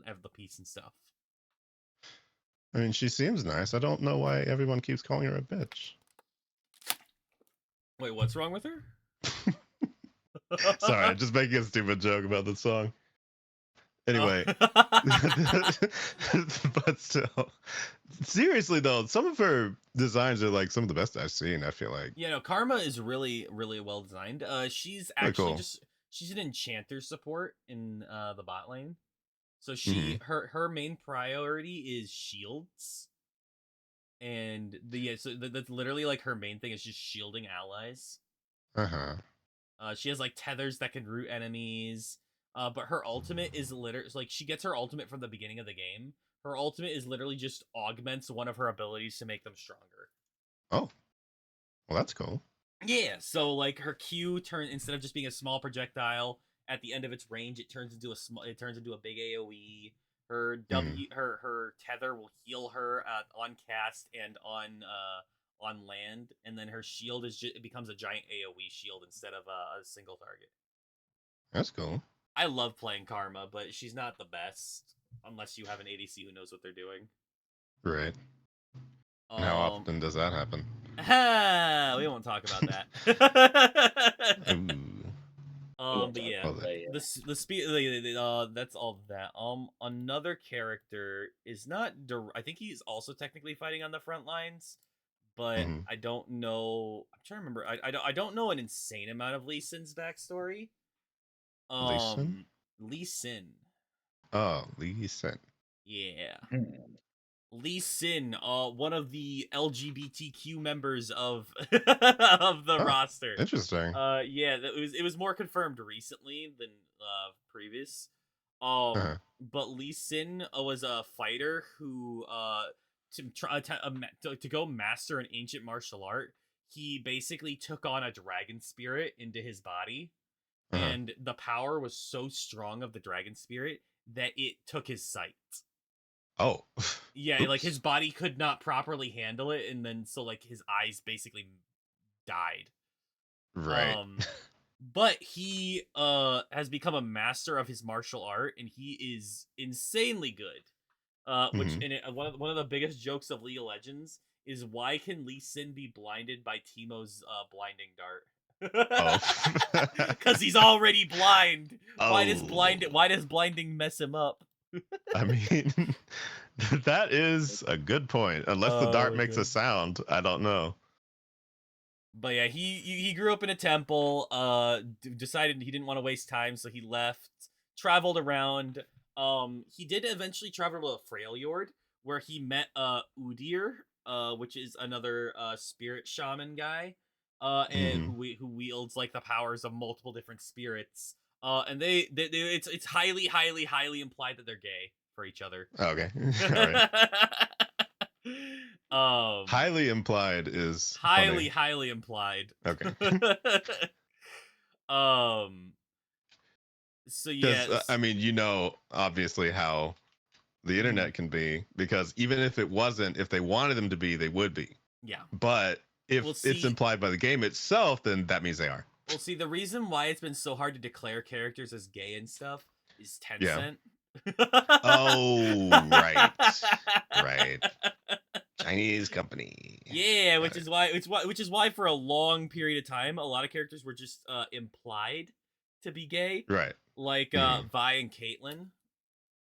have the peace and stuff. I mean, she seems nice. I don't know why everyone keeps calling her a bitch. Wait, what's wrong with her? Sorry, I'm just making a stupid joke about the song. Anyway, but still, seriously though, some of her designs are like some of the best I've seen. I feel like. Yeah, no, Karma is really, really well designed. She's Really actually cool. she's an enchanter support in the bot lane. So Mhm. her main priority is shields, and that's literally like her main thing is just shielding allies. Uh-huh. She has like tethers that can root enemies. But her ultimate is literally like she gets her ultimate from the beginning of the game. Her ultimate is literally just augments one of her abilities to make them stronger. Oh, well, that's cool. Yeah, so like her Q instead of just being a small projectile at the end of its range, it turns into a big AoE. Her Mhm. her tether will heal her on cast and on land, and then her shield it becomes a giant AoE shield instead of a single target. That's cool. I love playing Karma, but she's not the best unless you have an ADC who knows what they're doing. Right. And how Um, often does that happen? we won't talk about that. Ooh. But yeah, Well, the speed. That's all of that. Another character is not. I think he's also technically fighting on the front lines, but mhm. I don't know. I'm trying to remember. I don't know an insane amount of Lee Sin's backstory. Lee Sin? Lee Sin. Oh, Lee Sin. Yeah. Hmm. Lee Sin, one of the LGBTQ members of of the Oh, roster. interesting. Yeah, it was more confirmed recently than previous. Um, Uh-huh. but Lee Sin was a fighter who to go master an ancient martial art. He basically took on a dragon spirit into his body, Uh-huh. and the power was so strong of the dragon spirit that it took his sight. Oh. Yeah, like his Oops. body could not properly handle it, and then so like his eyes basically died. Right. Um, but he has become a master of his martial art, and he is insanely good. Which Mhm. in it, one of the biggest jokes of League of Legends is why can Lee Sin be blinded by Teemo's blinding dart? Oh. Because he's already blind. Oh. Why does blinding mess him up? I mean, that is a good point. Unless the Oh dart my makes a god. sound, I don't know. But yeah, he grew up in a temple. Decided he didn't want to waste time, so he left. Traveled around. He did eventually travel to Freljord, where he met Udir, which is another spirit shaman guy, and Mhm. who wields like the powers of multiple different spirits. And it's highly implied that they're gay for each other. Okay. All right. um Highly implied is funny. highly implied. Okay. um so Because yes, I mean, obviously how the mhm, internet can be. Because even if it wasn't, if they wanted them to be, they would be. yeah. But we'll if it's see implied by the game itself, then that means they are. we'll see the reason why it's been so hard to declare characters as gay and stuff is Yeah. Tencent. Oh, right. Right. Chinese company. Yeah, Got it. which is why for a long period of time a lot of characters were just implied to be gay, Right. like Mhm. Vi and Caitlyn.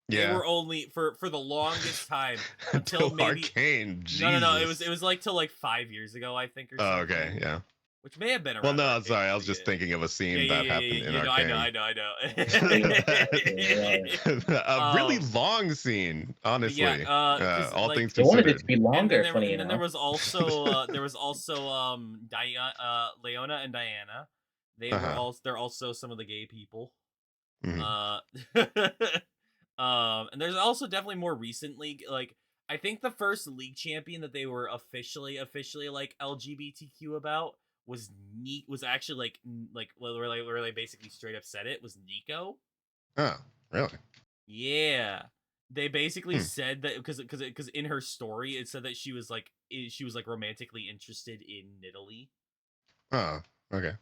They Yeah. were only for the longest time until Until maybe Arcane. no, it Jesus. was like till like 5 years ago, I think, or Oh, okay. something, Yeah. which may have been Well, around no, Arcane sorry. I too. was just Yeah, thinking of a scene that happened in yeah. No, I know, Arcane. I know. A really um, long scene, but yeah, honestly. because All things like, They wanted it to considered. be longer, funny and then enough. there was also Leona and Diana. Uh huh. They're also some of the gay people. Hmm. Uh, And there's also definitely more recent league. Like I think the first league champion that they were officially like LGBTQ about was was actually where they basically straight up said it was Nico. Oh, really? Yeah. They basically Hmm. said that because in her story it said that she was like romantically interested in Nidalee, Oh, okay.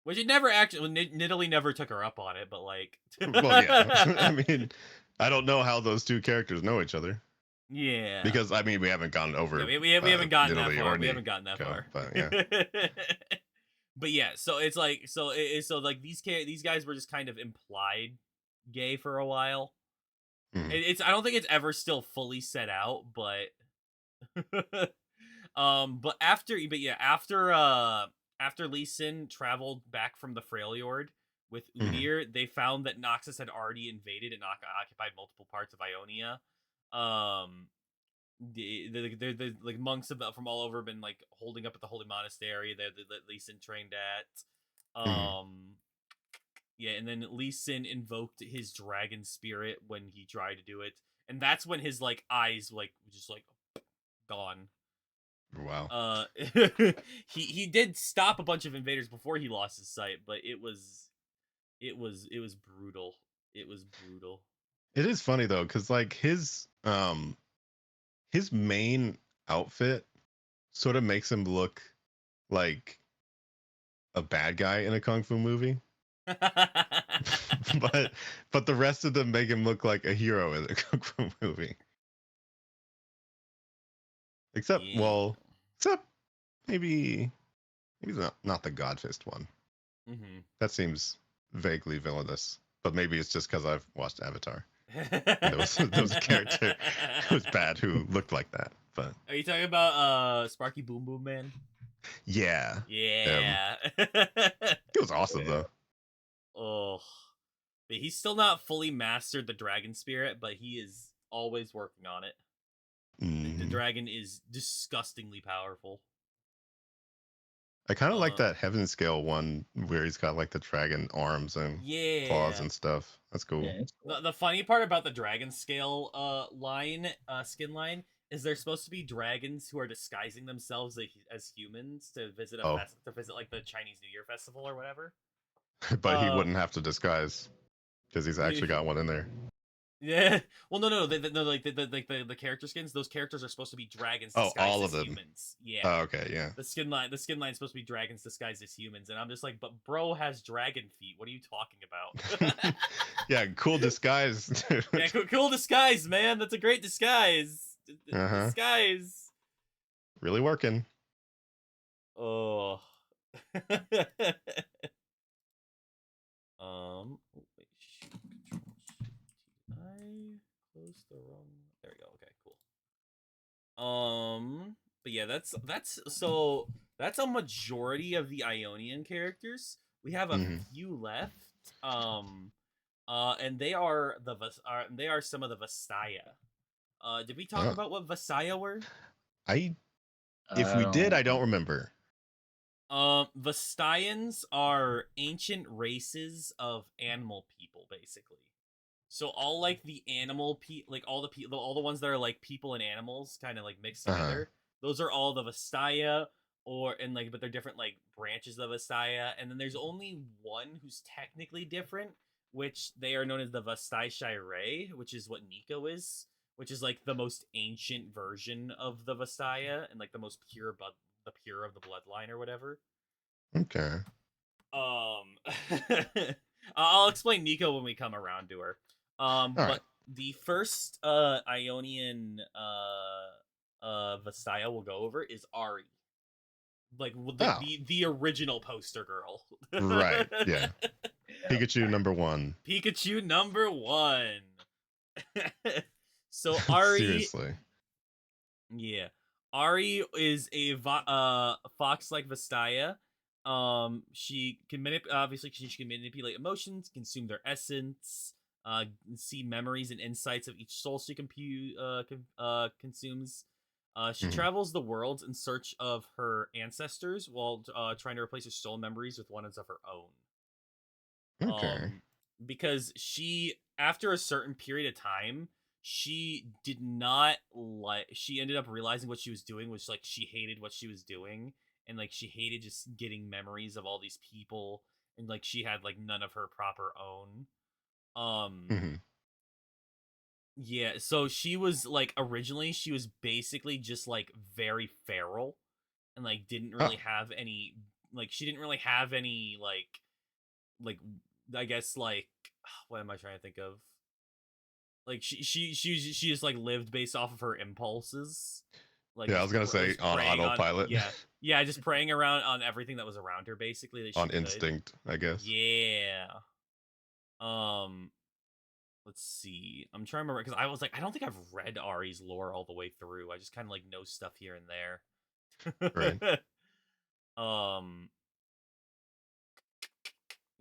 which it never actually Nidalee never took her up on it, but like Well, yeah. I mean, I don't know how those two characters know each other yeah. because I mean we haven't gone Yeah, over we haven't gotten that Nidalee far. or We haven't gotten that Nico, far. but yeah. But yeah, so it's like so like these guys were just kind of implied gay for a while. Hmm. It's I don't think it's ever still fully set out, but after Lee Sin traveled back from the Freljord with Hmm. Udyr, they found that Noxus had already invaded and occupied multiple parts of Ionia. The like monks from all over have been like holding up at the holy monastery that Lee Sin trained at. Hmm. Yeah, and then Lee Sin invoked his dragon spirit when he tried to do it, and that's when his like eyes like just like gone. Wow. He did stop a bunch of invaders before he lost his sight, but it was brutal. It was brutal. It is funny though, because like his main outfit sort of makes him look like a bad guy in a kung fu movie. but the rest of them make him look like a hero in a kung fu movie. Except Yeah. except maybe not the Godfist one. Mm-hmm. That seems vaguely villainous. But maybe it's just because I've watched Avatar. And there was a character who was bad who looked like that. But Are you talking about Sparky Boom Boom Man? yeah. Yeah. It was awesome though. Oh. But he's still not fully mastered the dragon spirit, but he is always working on it. The Mhm. dragon is disgustingly powerful. I kind of like that Heaven Scale one where he's got like the dragon arms and claws Yeah. and stuff. That's cool. Yeah, it's cool. The funny part about the dragon scale skin line is they're supposed to be dragons who are disguising themselves as humans to visit Oh. to visit like the Chinese New Year festival or whatever. But he wouldn't have to disguise because he's actually got one in there. Yeah. Well, no, like the character skins. Those characters are supposed to be dragons Oh, disguised all as of them. humans. Yeah. Oh, okay, yeah. The skin line is supposed to be dragons disguised as humans, and I'm just like, but bro has dragon feet. What are you talking about? Yeah, cool disguise. Yeah, cool disguise, man. That's a great disguise. Uh-huh. Disguise. Really working. Oh. Wait, shoot. Did I close the wrong? There we go. Okay, cool. But yeah, that's a majority of the Ionian characters. We have a few left. And they are they are some of the Vastaya. Did we talk about what Vastaya were? If we did, I don't remember. Vastayans are ancient races of animal people, basically. So all like the animal like all the ones that are like people and animals kind of like mixed together. Those are all the Vastaya, but they're different like branches of Vastaya. And then there's only one who's technically different, which they are known as the Vastai Shire, which is what Nico is, which is like the most ancient version of the Vastaya and like the most pure the pure of the bloodline or whatever. Okay. I'll explain Nico when we come around to her. But right. The first Ionian Vastaya we'll go over is Ari. Like the original poster girl. Right. Yeah. Pikachu #1. Pikachu #1. So Ari. Seriously. Yeah. Ari is a fox-like Vastaya. She can manipulate emotions, consume their essence, see memories and insights of each soul she consumes. She travels the world in search of her ancestors while trying to replace her soul memories with ones of her own. Okay. because she, after a certain period of time, she did not like, she ended up realizing what she was doing was like she hated what she was doing, and like she hated just getting memories of all these people, and like she had like none of her proper own. Hmm. Yeah, so she was like, originally she was basically just like very feral, and like didn't Oh, really have any, like she didn't really have any like I guess like what am I trying to think of? Like she just like lived based off of her impulses, like yeah. I was gonna say just on preying on, autopilot, yeah, just preying around on everything that was around her basically that she on could. instinct, I guess. Yeah. Um let's see. I'm trying to remember because I was like, I don't think I've read Ari's lore all the way through. I just kind of like know stuff here and Right. there. um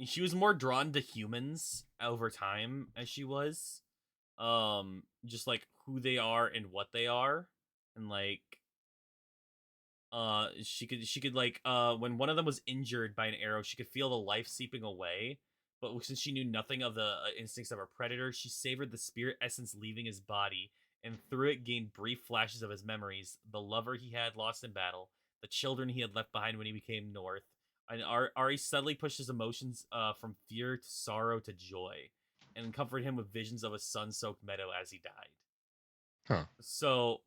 she was more drawn to humans over time as she was. Just like who they are and what they are. And like she could like when one of them was injured by an arrow, she could feel the life seeping away, but since she knew nothing of the instincts of her predator, she savored the spirit essence leaving his body, and through it gained brief flashes of his memories, the lover he had lost in battle, the children he had left behind when he became north. And Ari subtly pushed his emotions from fear to sorrow to joy, and comforted him with visions of a sun-soaked meadow as he died. Huh. So,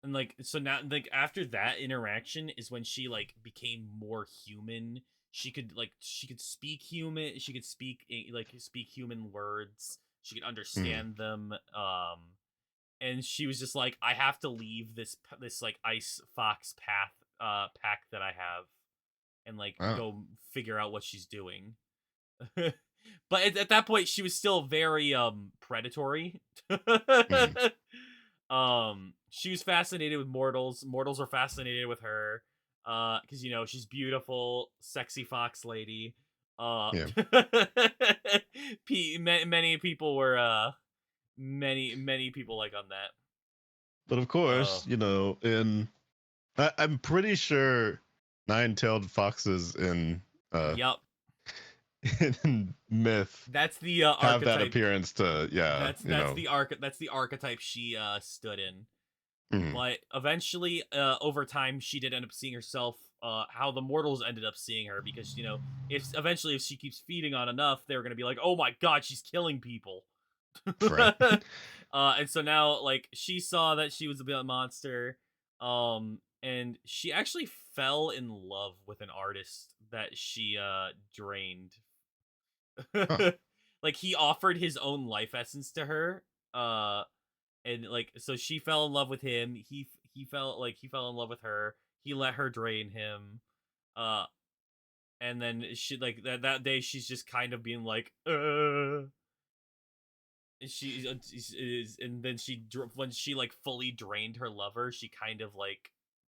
and like, so now like after that interaction is when she like became more human. She could speak human, she could speak like speak human words, she could Hmm. understand them. And she was just like, I have to leave this like ice fox pack that I have, and like Wow. go figure out what she's doing. But at that point she was still very predatory. Hmm. She was fascinated with mortals are fascinated with her, because you know she's beautiful, sexy fox lady. Yeah. Many people were many people like on that. But of uh course, I'm pretty sure nine-tailed foxes uh yep, in myth that's the have that archetype. appearance to, yeah, That's the archetype she stood in. Mhm. But eventually, over time, she did end up seeing herself, how the mortals ended up seeing her, because you know, if she keeps feeding on enough, they're gonna be like, oh my god, she's killing people. Right. And so now, like, she saw that she was a bit of a monster, and she actually fell in love with an artist that she drained. Huh. Like, he offered his own life essence to her, uh and like, so she fell in love with him, he fell in love with her, he let her drain him. uh and then she like that day she's just kind of being like, she is, and then when she like fully drained her lover, she kind of like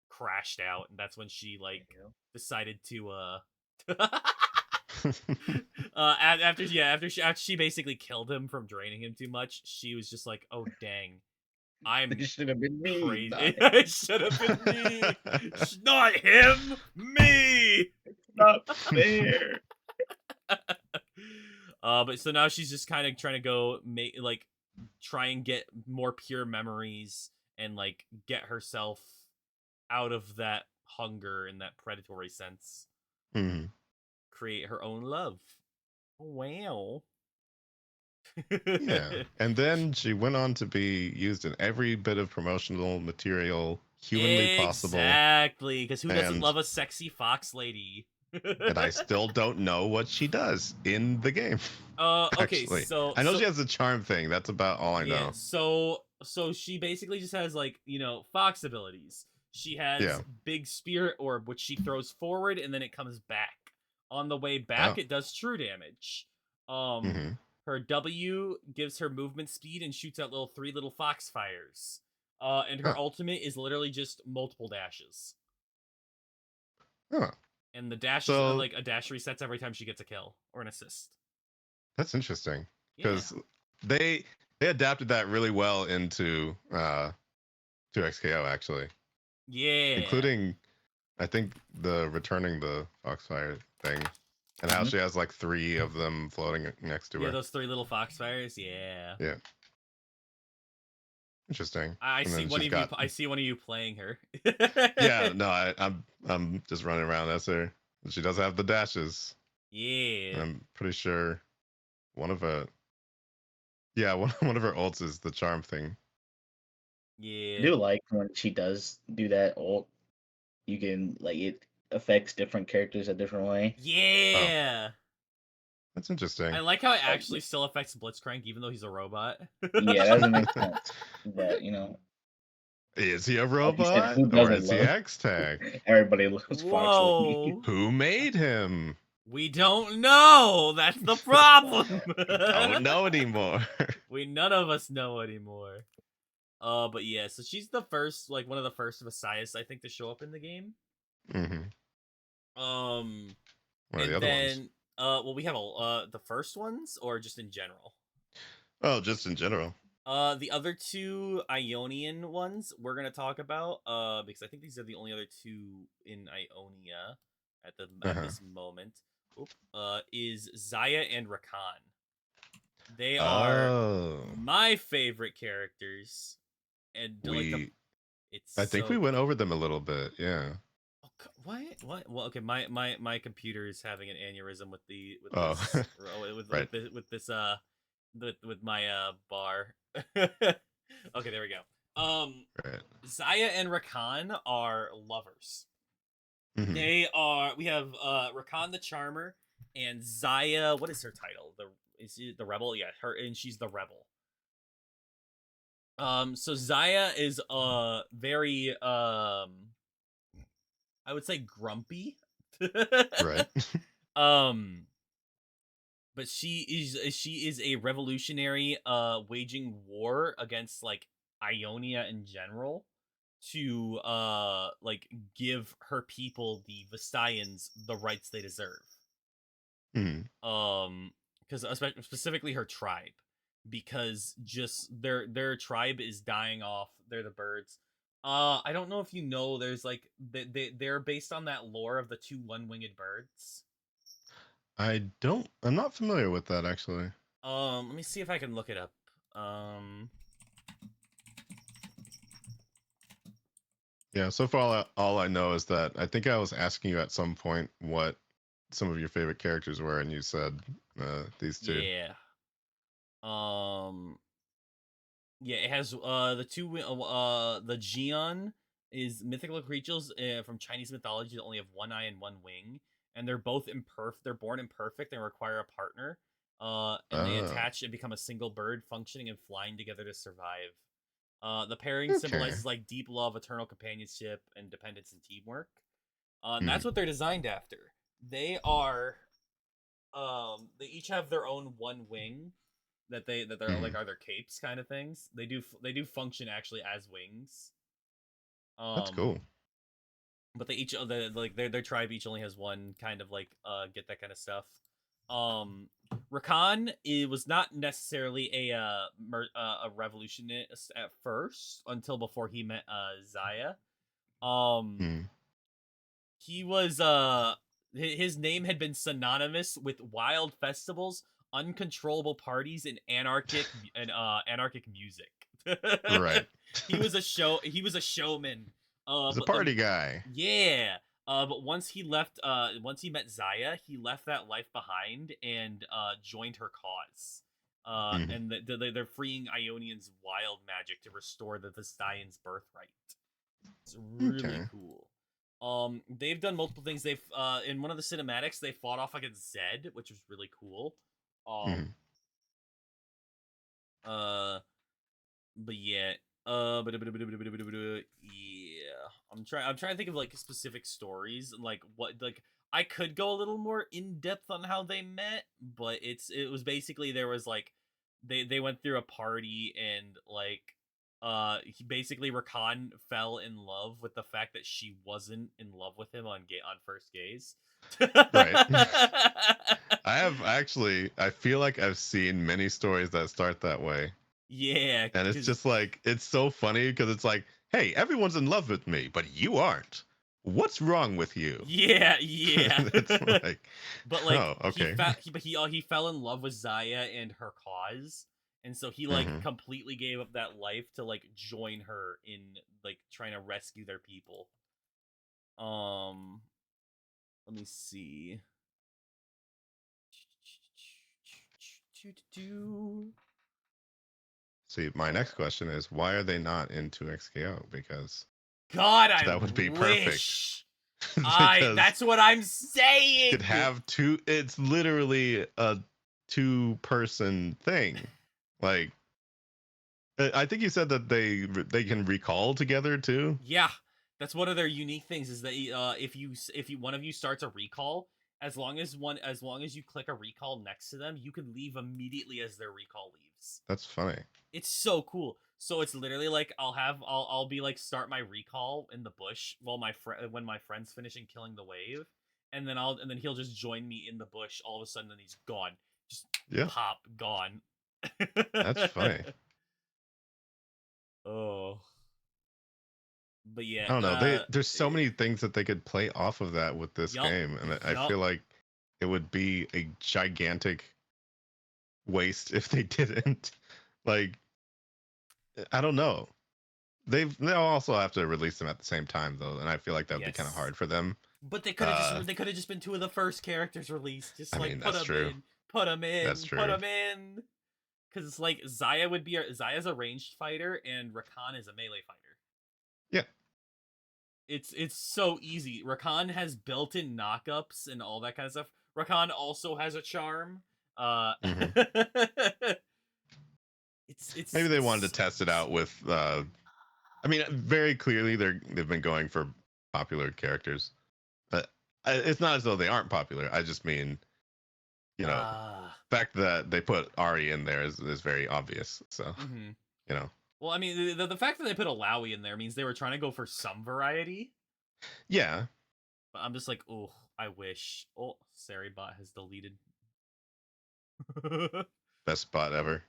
crashed out, and that's when she like decided to after she basically killed him from draining him too much, she was just like, oh dang, I'm It should have been me, crazy. not It should have been me. Not him. Me. not fair. But so now she's just kind of trying to go make like try and get more pure memories, and like get herself out of that hunger and that predatory sense. Mhm. Create her own love. Wow. Yeah. And then she went on to be used in every bit of promotional material humanly possible. Exactly, because who doesn't And love a sexy fox lady? and I still don't know what she does in the game. Okay, Actually, I know she has a charm thing. That's about all I yeah, know. so she basically just has like, you know, fox abilities. She has Yeah. big spirit orb, which she throws forward and then it comes back. On the way Oh. back, it does true damage. Hmm. Her W gives her movement speed and shoots out three little fox fires. And her Huh. ultimate is literally just multiple dashes. Huh. And the dash is So like a dash resets every time she gets a kill or an assist. that's interesting Yeah. because they they adapted that really well into 2XKO actually, Yeah. including I think the returning the Foxfire thing. And how Mhm. she has like 3 of them floating next to Yeah, her. those 3 little foxfires. Yeah. Yeah. Interesting. I And see then one she's of you. got I see one of you playing her. yeah, no, I'm just running around as her. She does have the dashes. And Yeah. I'm pretty sure one of her yeah, one of her ults is the charm thing. I Yeah. do like when she does do that ult. You can like it affects different characters a different way. Oh, Yeah. that's interesting. I like how it Like, actually still affects Blitzcrank, even though he's a robot. yeah, that doesn't make sense. But Is he a like you said, robot who or doesn't is he love? X-Tech? Everybody loves Fox Lee. Whoa. Who made him? We don't know. That's the problem. Don't know anymore. None of us know anymore. But yeah, so she's the first, like one of the first Messiahs, I think, to show up in the game. Mm-hmm. Um, What are the and other ones? then, well, we have the first ones, or just in general. Oh, just in general. The other 2 Ionian ones we're gonna talk about, because I think these are the only other 2 in Ionia at Uh-huh. this moment. Is Zaya and Rakan. They are Oh, my favorite characters, and like it's I think we so went over them a little bit. Yeah. what? Well, okay, my computer is having an aneurysm with Oh, this right. with my bar. Okay, there we go. Right. Zaya and Rakan are lovers. Mm-hmm. We have Rakan the Charmer and Zaya, what is her title? Is she the Rebel? Yeah, her, and she's the Rebel. So Zaya is very I would say grumpy. Right. um but she is a revolutionary waging war against like Ionia in general to like give her people, the Vestians, the rights they deserve. Mm-hmm. Because specifically her tribe, because just their tribe is dying off. They're the birds. I don't know if you know, there's like they're based on that lore of the 2 one-winged birds. I'm not familiar with that actually. Let me see if I can look it up. Um, Yeah, so far all I know is that I think I was asking you at some point what some of your favorite characters were, and you said these 2. yeah. Um, yeah, it has the Geon is mythical creatures from Chinese mythology that only have 1 eye and 1 wing, and they're both imperfect. They're born imperfect and require a partner. And they Oh, attach and become a single bird, functioning and flying together to survive. The pairing okay. symbolizes like deep love, eternal companionship, and dependence and teamwork. And Mm-hmm. that's what they're designed after. They are, they each have their own 1 wing that they're Mm-hmm. like are their capes kind of things. They do function actually as wings. That's Um, cool. but they each like their tribe each only has 1 kind of like get that kind of stuff. Um, Rakan, it was not necessarily a revolutionist at first until before he met Zaya. Um, Mm. he was his name had been synonymous with wild festivals, uncontrollable parties, and anarchic music. Right. He was a showman. He's a But then party guy. yeah. But once he met Zaya, he left that life behind and joined her cause. Mm-hmm. And they're freeing Ionian's wild magic to restore the Vestian's birthright. It's really Okay. cool. They've done multiple things. They've in one of the cinematics they fought off against Zed, which was really cool. Mm-hmm. Um, uh, but yeah, yeah. I'm trying to think of like specific stories and like what like I could go a little more in depth on how they met, but it was basically there was like they went through a party and like basically Rakan fell in love with the fact that she wasn't in love with him on first gaze. Right. I feel like I've seen many stories that start that way. Yeah, And it's because just like, it's so funny because it's like, hey, everyone's in love with me, but you aren't. what's wrong with you? Yeah, yeah. It's like, But oh, like okay. he fell in love with Zaya and her cause, and so he like Hmm. completely gave up that life to like join her in like trying to rescue their people. Um, let me see. See, my next question is, why are they not into XKO? Because God, I that would be perfect. wish. Because That's what I'm you could saying. have two. It's literally a two-person thing. Like, I think you said that they can recall together too. Yeah, that's one of their unique things is that if you one of you starts a recall, as long as you click a recall next to them, you can leave immediately as their recall leaves. That's funny. It's so cool. So it's literally like I'll be like start my recall in the bush while when my friend's finishing killing the wave, and then he'll just join me in the bush. All of a sudden, then he's gone. Just Yeah, pop gone. that's funny. Oh, but yeah. I don't know. There's so many things that they could play off of that with this Yup. game, and I Yup. feel like it would be a gigantic waste if they didn't. Like, I don't know. They'll also have to release them at the same time though, and I feel like that would be kind of Yes. hard for them. But Uh, they could have just been two of the first characters released. Just I like mean, that's true. put them That's in, put true. them in. Because it's like Zaya's a ranged fighter and Rakan is a melee fighter. Yeah. It's so easy. Rakan has built-in knockups and all that kind of stuff. Rakan also has a charm. Hmm. Maybe they wanted to it's so test it out easy. with. I mean, very clearly they've been going for popular characters, but it's not as though they aren't popular. I just mean, you know, Ah. fact that they put Ari in there is very obvious. So, Mm-hmm. you know, Well, I mean, the fact that they put a Lowy in there means they were trying to go for some variety. yeah, But I'm just like, oh, I wish. Oh, Saribot has deleted. best spot ever.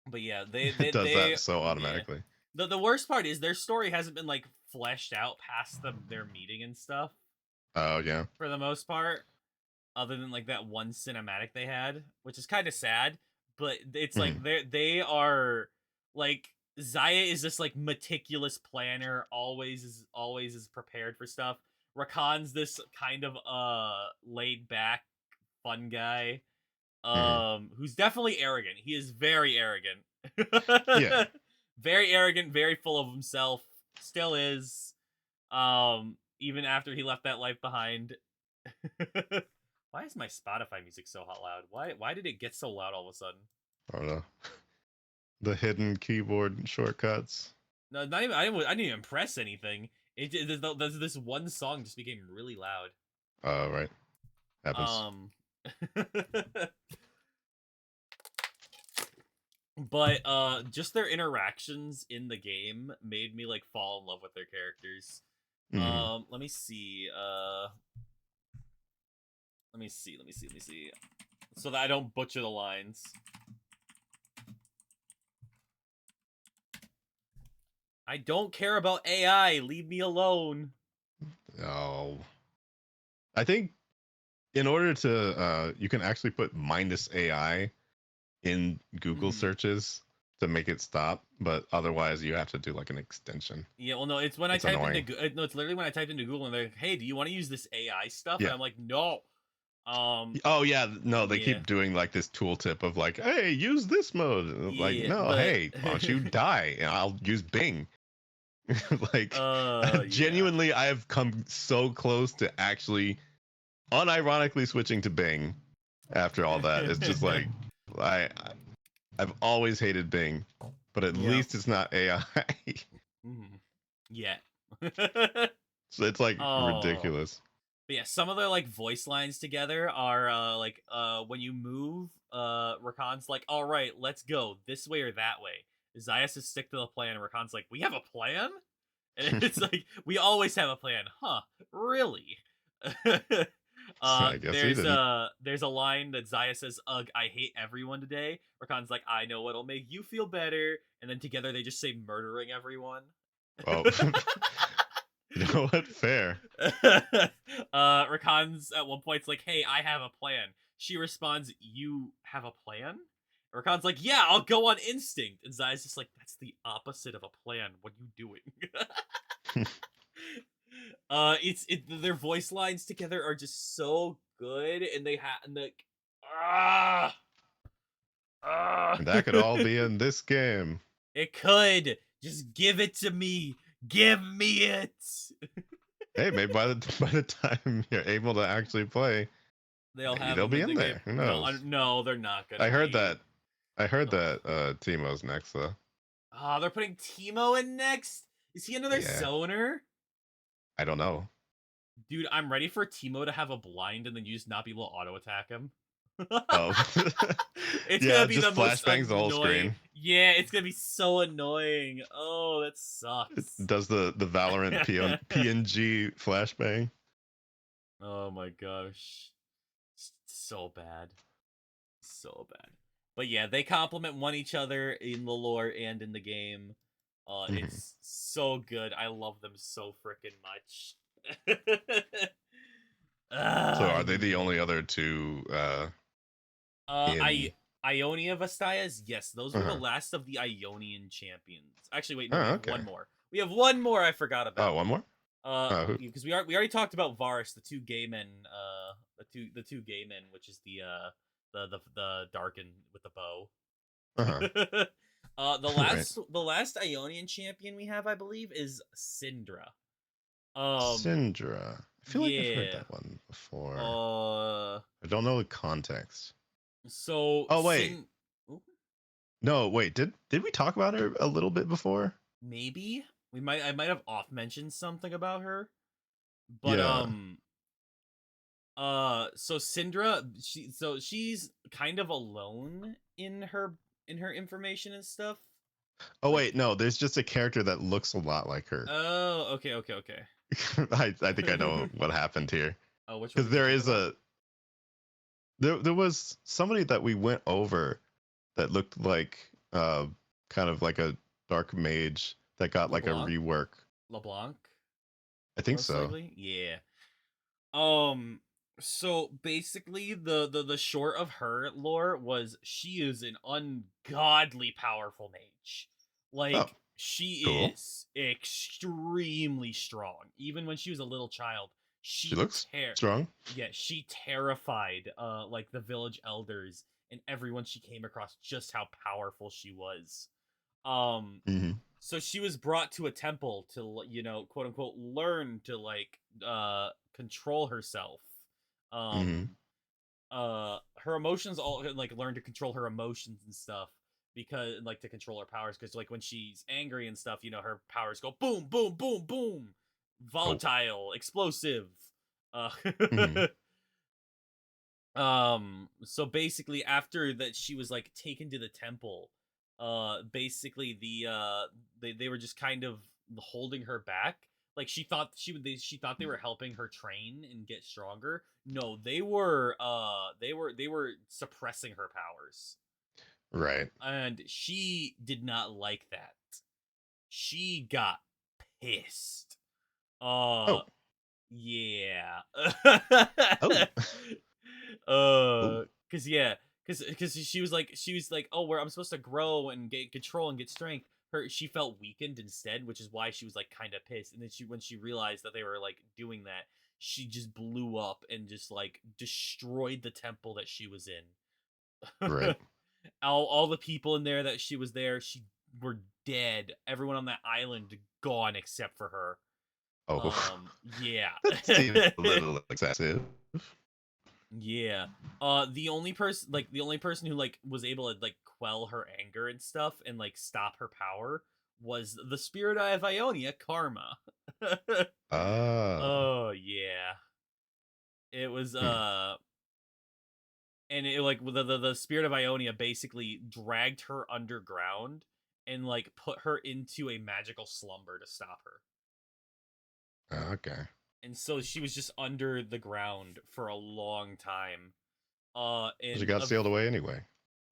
But yeah, It does that so yeah. automatically. The worst part is their story hasn't been like fleshed out past their meeting and stuff Oh yeah. for the most part, other than like that one cinematic they had, which is kind of sad. But it's Hmm. like they are like Zaya is this like meticulous planner, always is prepared for stuff. Rakan's this kind of laid back fun guy Hmm. who's definitely arrogant. He is very arrogant. Yeah. Very arrogant, very full of himself. Still is. Even after he left that life behind. Why is my Spotify music so hot loud? Why did it get so loud all of a sudden? I don't know. The hidden keyboard shortcuts. No, not even. I didn't even press anything. This one song just became really loud. Right. Happens. Um, but just their interactions in the game made me like fall in love with their characters. Hmm. Let me see. Let me see. So that I don't butcher the lines. I don't care about AI. Leave me alone. Oh. I think in order to you can actually put minus AI in Google Mhm. searches to make it stop, but otherwise you have to do like an extension. Yeah, well, no, it's when I It's type annoying. into no, it's literally when I typed into Google and they're like, "Hey, do you want to use this AI stuff?" And Yeah. I'm like, "No." Oh yeah, no, they Yeah, keep doing like this tooltip of like, hey, use this mode. Like, yeah, no, but hey, why don't you die? And I'll use Bing. Like, yeah. genuinely, I've come so close to actually unironically switching to Bing after all that. It's just like I I've always hated Bing, but at Yeah. least it's not AI. Yeah. So it's like Oh. ridiculous. But yeah, some of their like voice lines together are like when you move, Rakan's like, "All right, let's go this way or that way." Zayas to stick to the plan, and Rakan's like, "We have a plan?" And it's like, "We always have a plan." Huh? Really? I guess he didn't. There's a line that Zaya says, "Ugh, I hate everyone today." Rakan's like, "I know what'll make you feel better," and then together they just say murdering everyone. Well, You know what? Fair. Rakan's at one point's like, "Hey, I have a plan." She responds, "You have a plan?" Rakan's like, "Yeah, I'll go on instinct." And Zai's just like, "That's the opposite of a plan. What are you doing?" Their voice lines together are just so good, and they have and like, ah, ah. And that could all be in this game. It could just give it to me. Give me it. Hey, maybe by the time you're able to actually play, They'll maybe have they'll them be in in the game. there. Who No, knows? no, they're not gonna. I heard be. that. I heard Ugh. that Teemo's next though. Ah, they're putting Teemo in next. Is he another Yeah. zoner? I don't know. Dude, I'm ready for Teemo to have a blind and then you just not be able to auto attack him. Oh. It's Yeah, gonna be just the most flashbangs the whole annoying. screen. Yeah, it's gonna be so annoying. Oh, that It sucks. does the Valorant PNG flashbang. Oh my gosh. So bad. So bad. But yeah, they complement one each other in the lore and in the game. Mhm. It's so good. I love them so freaking much. So are they the only other two in Ionia Vestias? Yes, those were the uh-huh. last of the Ionian champions. Actually, wait, no, Oh, we have okay. one more. We have one more I forgot about. Oh, one more? Who? Because we already talked about Varus, the two gay men, the two gay men, which is the darken with the bow. Uh-huh. Right. The last Ionian champion we have, I believe, is Syndra. Syndra. I feel like I've heard Yeah. that one before. I don't know the context. So. Oh wait. No, wait. Did we talk about her a little bit before? Maybe I might have off mentioned something about her, but yeah. So Syndra, she's kind of alone in her information and stuff. Oh wait, no, there's just a character that looks a lot like her. Oh, okay. I think I know what happened here. Oh, which one? Because there is there was somebody that we went over that looked like kind of like a dark mage that got like a rework. LeBlanc? I think so. Likely? Yeah. So basically the short of her lore was she is an ungodly powerful mage. Like she cool. is extremely strong. Even when she was a little child, she looks strong. Yeah, she terrified like the village elders and everyone she came across, just how powerful she was. So she was brought to a temple to, you know, quote unquote learn to like control herself. Her emotions, all like learn to control her emotions and stuff, because like to control her powers, because like when she's angry and stuff, you know, her powers go boom boom boom boom, volatile, explosive. So basically after that she was like taken to the temple, basically they were just kind of holding her back. Like she thought she thought they were helping her train and get stronger. No, they were suppressing her powers. Right. And she did not like that. She got pissed. Yeah. Because she was like, oh, where I'm supposed to grow and get control and get strength. She felt weakened instead, which is why she was like kind of pissed. And then when she realized that they were like doing that, she just blew up and just like destroyed the temple that she was in. Right. all the people in there that she was there, were dead. Everyone on that island gone except for her. Yeah. That seems a little excessive. Yeah. The only person who like was able to like quell her anger and stuff and like stop her power was the spirit eye of Ionia, Karma. Oh yeah. It was and it like the spirit of Ionia basically dragged her underground and like put her into a magical slumber to stop her. Okay. And so she was just under the ground for a long time. And she got sealed away anyway.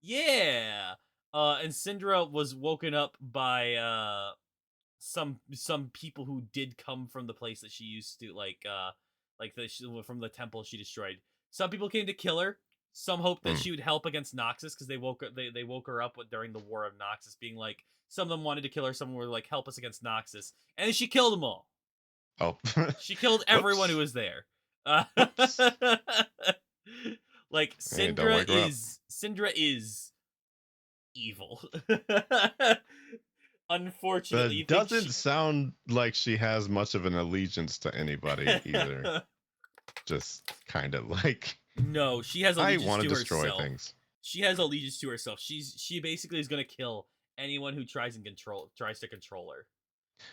Yeah. And Syndra was woken up by some people who did come from the place that she used to from the temple she destroyed. Some people came to kill her. Some hoped that Mm. she would help against Noxus because they woke her up during the War of Noxus, being like, some of them wanted to kill her, some were like, help us against Noxus, and then she killed them all. Oh, She killed everyone who whoops. was there. Whoops. Like Hey, don't wake her up. Syndra is evil. Unfortunately, you That think doesn't sound like she has much of an allegiance to anybody either. Just kind of like, No, she has I allegiance want to to destroy herself. things. She has allegiance to herself. She basically is gonna kill anyone who tries to control her.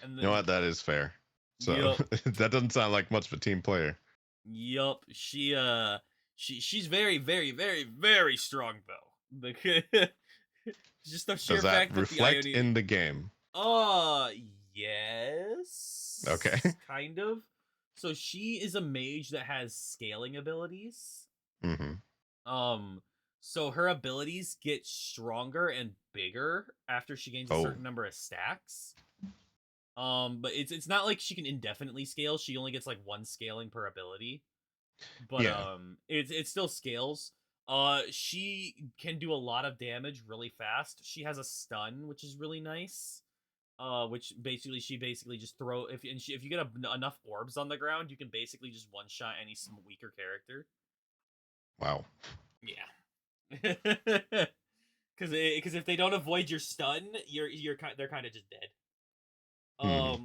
And You know then what? That is fair. So yup, that doesn't sound like much of a team player. yup. She's very, very, very, very strong though. Just the sheer Does that fact that the reflect Ionia. in the game? Yes. Okay. Kind of. So she is a mage that has scaling abilities. Mm-hmm. So her abilities get stronger and bigger after she gains a Oh, certain number of stacks. But it's not like she can indefinitely scale. She only gets like one scaling per ability. But yeah. it still scales. She can do a lot of damage really fast. She has a stun, which is really nice. Which basically she just throw if you get enough orbs on the ground, you can basically just one shot any weaker character. Wow. Yeah. Because if they don't avoid your stun, they're kind of just dead. Mm-hmm.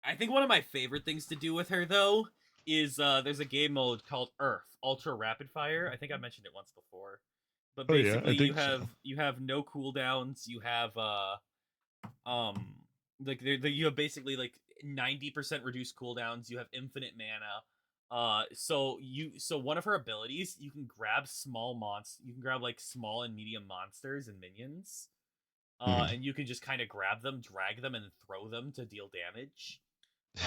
I think one of my favorite things to do with her though is there's a game mode called Earth Ultra Rapid Fire. I think I mentioned it once before, but Oh yeah, I basically think so. you have no cooldowns. You have um you have basically like 90% reduced cooldowns. You have infinite mana. So one of her abilities, you can grab you can grab like small and medium monsters and minions. Mm-hmm. And you can just kind of grab them, drag them, and throw them to deal damage.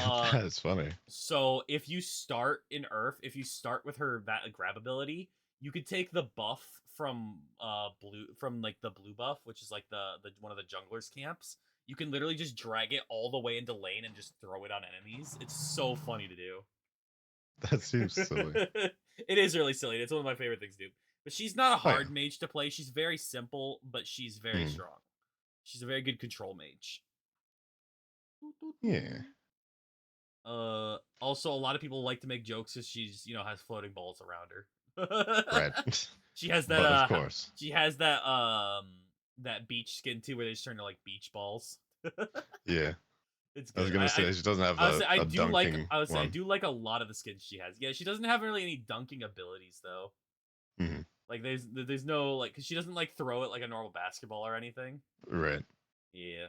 Uh, That is funny. so if you start in Earth, if you start with her that grab ability, you could take the buff from like the blue buff, which is like the one of the junglers camps. You can literally just drag it all the way into lane and just throw it on enemies. It's so funny to do. That seems silly. It is really silly. It's one of my favorite things to do. But she's not a Oh yeah. hard mage to play. She's very simple, but she's very Mm. strong. She's a very good control mage. Yeah. Also, a lot of people like to make jokes because she's has floating balls around her. Right. She has that. But of course. She has that beach skin too, where they just turn to like beach balls. Yeah. It's I was good. gonna say she doesn't have I would say I a do like. dunking I would say I one. do like a lot of the skins she has. Yeah, she doesn't have really any dunking abilities though. Mm-hmm. Like there's no like because she doesn't like throw it like a normal basketball or anything. Right. Yeah.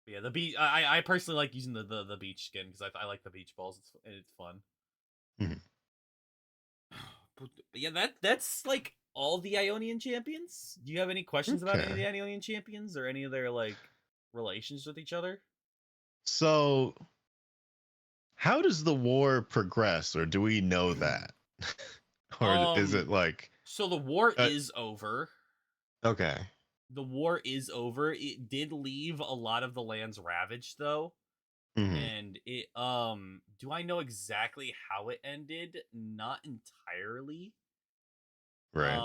But yeah, the beach. I personally like using the beach skin because I like the beach balls. It's fun. Mm-hmm. But yeah, that's like all the Ionian champions. Do you have any questions about any of the Okay. Ionian champions or any of their like relations with each other? So, how does the war progress, or do we know that, or is it like? So the war Uh, is over. okay. The war is over. It did leave a lot of the lands ravaged though. Mm-hmm. And it do I know exactly how it ended? Not entirely. Right.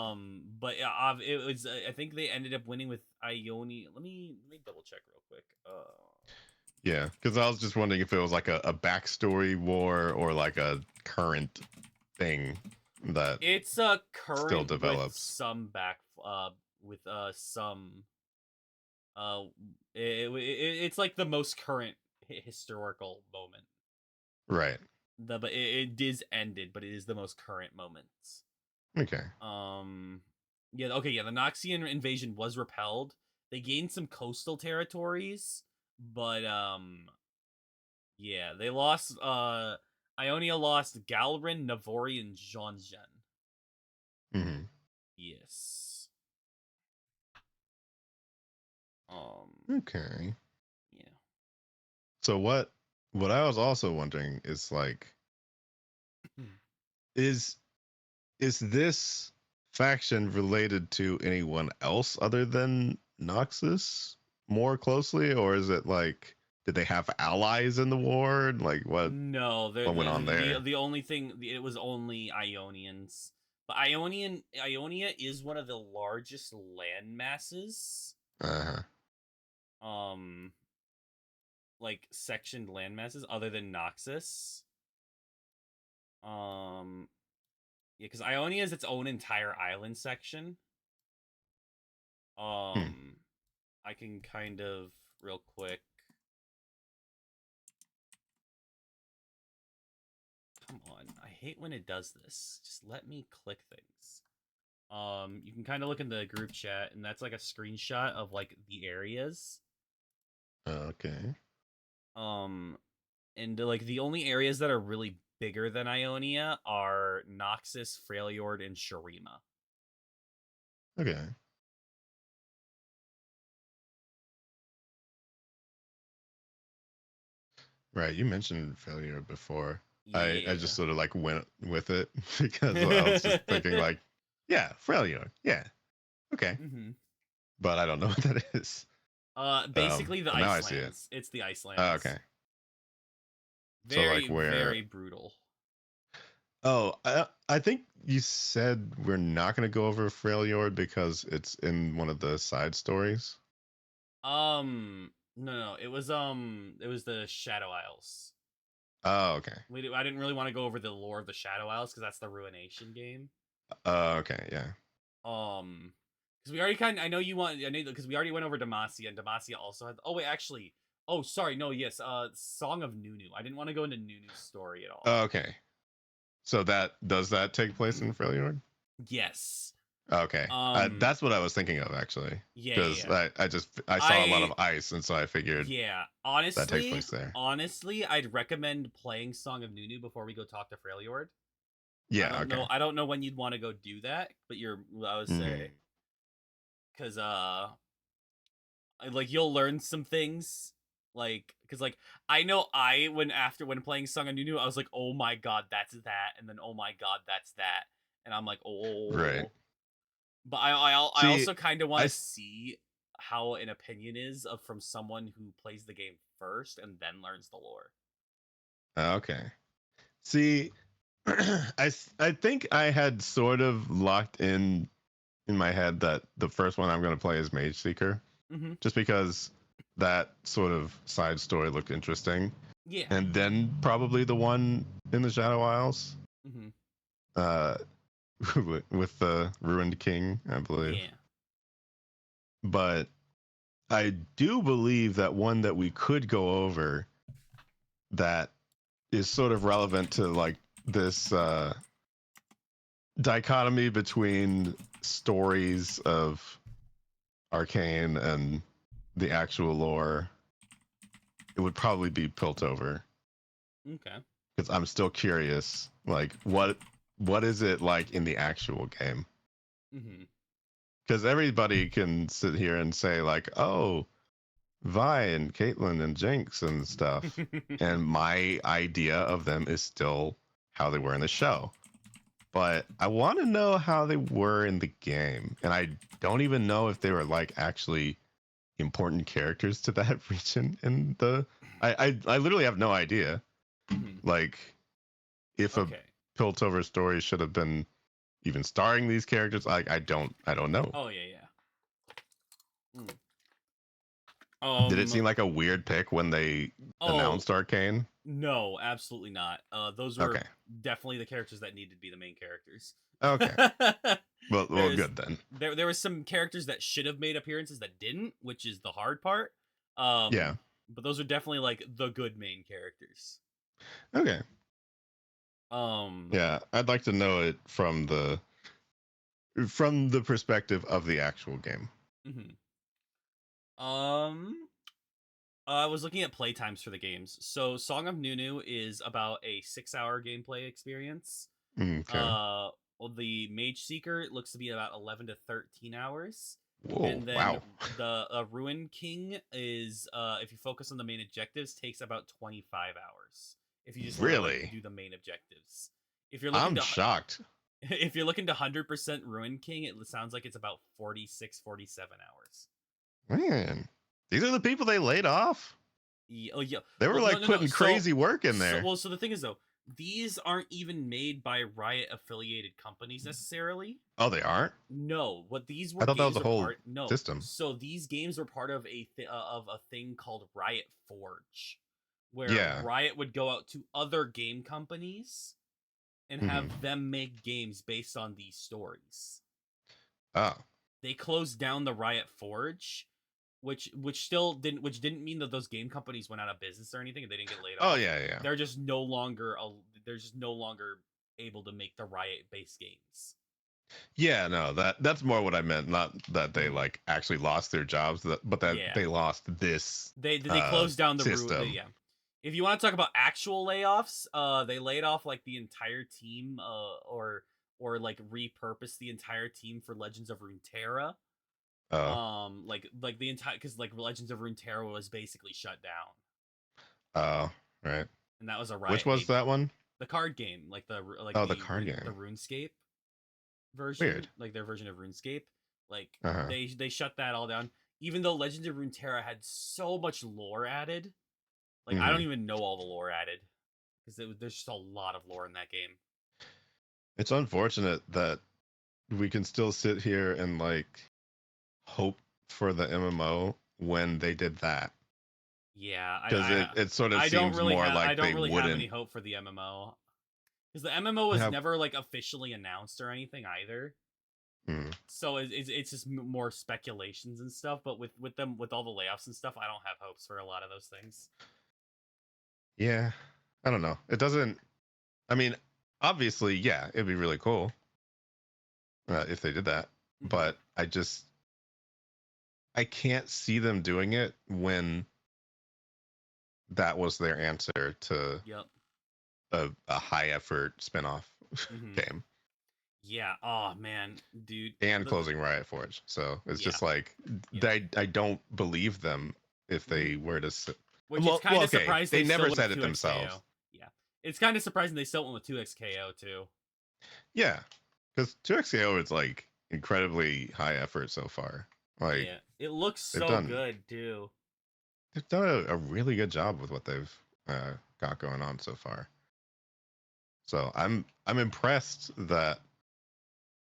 But yeah, it was. I think they ended up winning with Ionia. Let me double check real quick. Yeah, because I was just wondering if it was like a backstory war or like a current thing that It's still current with develops. some with some uh it's like the most current historical moment. Right. But it is ended, but it is the most current moments. Okay. Yeah, okay, yeah, the Noxian invasion was repelled. They gained some coastal territories, but yeah, they lost Ionia lost Galrin, Navori, and Jeanjen. Mm-hmm. Yes. Um Okay. yeah. So what I was also wondering is like, is this faction related to anyone else other than Noxus? more closely, or is it like did they have allies in the war? Like No, what went on there? the only thing, it was only Ionians. But Ionia is one of the largest land masses. Uh-huh. Like sectioned land masses other than Noxus. Yeah, because Ionia is its own entire island section. I can kind of real quick. Come on, I hate when it does this. Just let me click things. You can kind of look in the group chat, and that's like a screenshot of like the areas. Okay. And like the only areas that are really bigger than Ionia are Noxus, Freljord, and Shurima. Okay. Right, you mentioned failure before. Yeah. I just sort of like went with it because I was just thinking like, yeah, failure, yeah, okay, but I don't know what that is. Basically the now I see it. Icelands. It's the Icelands. Oh, okay. Very, so like where? Very brutal. Oh, I think you said we're not going to go over Freljord because it's in one of the side stories. No, it was the Shadow Isles. Oh, okay. I didn't really want to go over the lore of the Shadow Isles because that's the Ruination game. Okay, yeah. Because we already I know because we already went over Demacia, and Demacia also had. Oh wait, actually, oh sorry, no, yes, Song of Nunu. I didn't want to go into Nunu's story at all. Okay. So does that take place in Freljord? Yes. Okay. That's what I was thinking of actually. Yeah. Because I saw a lot of ice, and so I figured. Yeah. Honestly, that takes place there. Honestly, I'd recommend playing Song of Nunu before we go talk to Freljord. Yeah. I don't know when you'd want to go do that, but I would say, because like you'll learn some things. Like, because like I know when playing Song of Nunu, I was like, oh my god, that's that, and then oh my god, that's that, and I'm like, oh, right. But I also kind of want to see how an opinion is from someone who plays the game first and then learns the lore. Okay. See, I think I had sort of locked in my head that the first one I'm going to play is Mage Seeker, just because that sort of side story looked interesting. Yeah. And then probably the one in the Shadow Isles. With the Ruined King, I believe. Yeah. But I do believe that one that we could go over that is sort of relevant to like this dichotomy between stories of Arcane and the actual lore, it would probably be Piltover. Okay. Because I'm still curious, like what is it like in the actual game? Because everybody can sit here and say like, oh, Vi and Caitlyn and Jinx and stuff. And my idea of them is still how they were in the show. But I want to know how they were in the game. And I don't even know if they were like actually important characters to that region in the I literally have no idea. Like if a Piltover story should have been even starring these characters, I don't know. Oh yeah. Did it seem like a weird pick when they announced Arcane? No, absolutely not. Those were definitely the characters that needed to be the main characters. Okay. well, good then. There were some characters that should have made appearances that didn't, which is the hard part. Yeah. But those are definitely like the good main characters. Okay. Yeah, I'd like to know it from the perspective of the actual game. I was looking at playtimes for the games. So Song of Nunu is about a 6-hour gameplay experience. Okay. Well, the Mage Seeker looks to be about 11 to 13 hours. Whoa, and then wow. The Ruin King is, if you focus on the main objectives, takes about 25 hours. If you just really want to, like, do the main objectives. If you're looking I'm shocked. If you're looking to 100% Ruin King, it sounds like it's about 46, 47 hours. Man, These are the people they laid off. Oh yeah, They were well, like putting crazy work in there. So the thing is though, these aren't even made by Riot affiliated companies necessarily. Oh, they aren't? No, what these were I thought that was games the were whole part. No, system. so these games were part of a thing called Riot Forge, where Yeah. Riot would go out to other game companies and have them make games based on these stories. Oh. They closed down the Riot Forge, which didn't mean that those game companies went out of business or anything. They didn't get laid off. Oh yeah. They're just no longer able to make the Riot based games. Yeah, no, that's more what I meant. Not that they like actually lost their jobs, but that they lost this. They closed down the system. Yeah. If you want to talk about actual layoffs, they laid off like the entire team, or like repurposed the entire team for Legends of Runeterra. Like the entire, because like Legends of Runeterra was basically shut down. Oh, right. And that was a Riot. Which was that one? The card game, like the card game, the RuneScape version, weird, like their version of RuneScape. Like uh-huh. they shut that all down. Even though Legends of Runeterra had so much lore added, like I don't even know all the lore added because there's just a lot of lore in that game. It's unfortunate that we can still sit here and like hope for the MMO when they did that. Yeah, because it sort of seems more like I don't they really wouldn't have any hope for the MMO because the MMO was never like officially announced or anything either. So it's just more speculations and stuff. But with all the layoffs and stuff, I don't have hopes for a lot of those things. Yeah, I don't know. It doesn't. I mean, obviously, yeah, it'd be really cool if they did that. But I can't see them doing it when that was their answer to a high effort spinoff game. Yeah. Oh man, dude. And closing Riot Forge. So it's just like I don't believe them if they were to. Which is kind of surprising. They never said it themselves. Yeah, it's kind of surprising they still went with 2xKO too. Yeah, because 2xKO is like incredibly high effort so far. Like, yeah, it looks so good too. They've done a really good job with what they've got going on so far. So I'm impressed that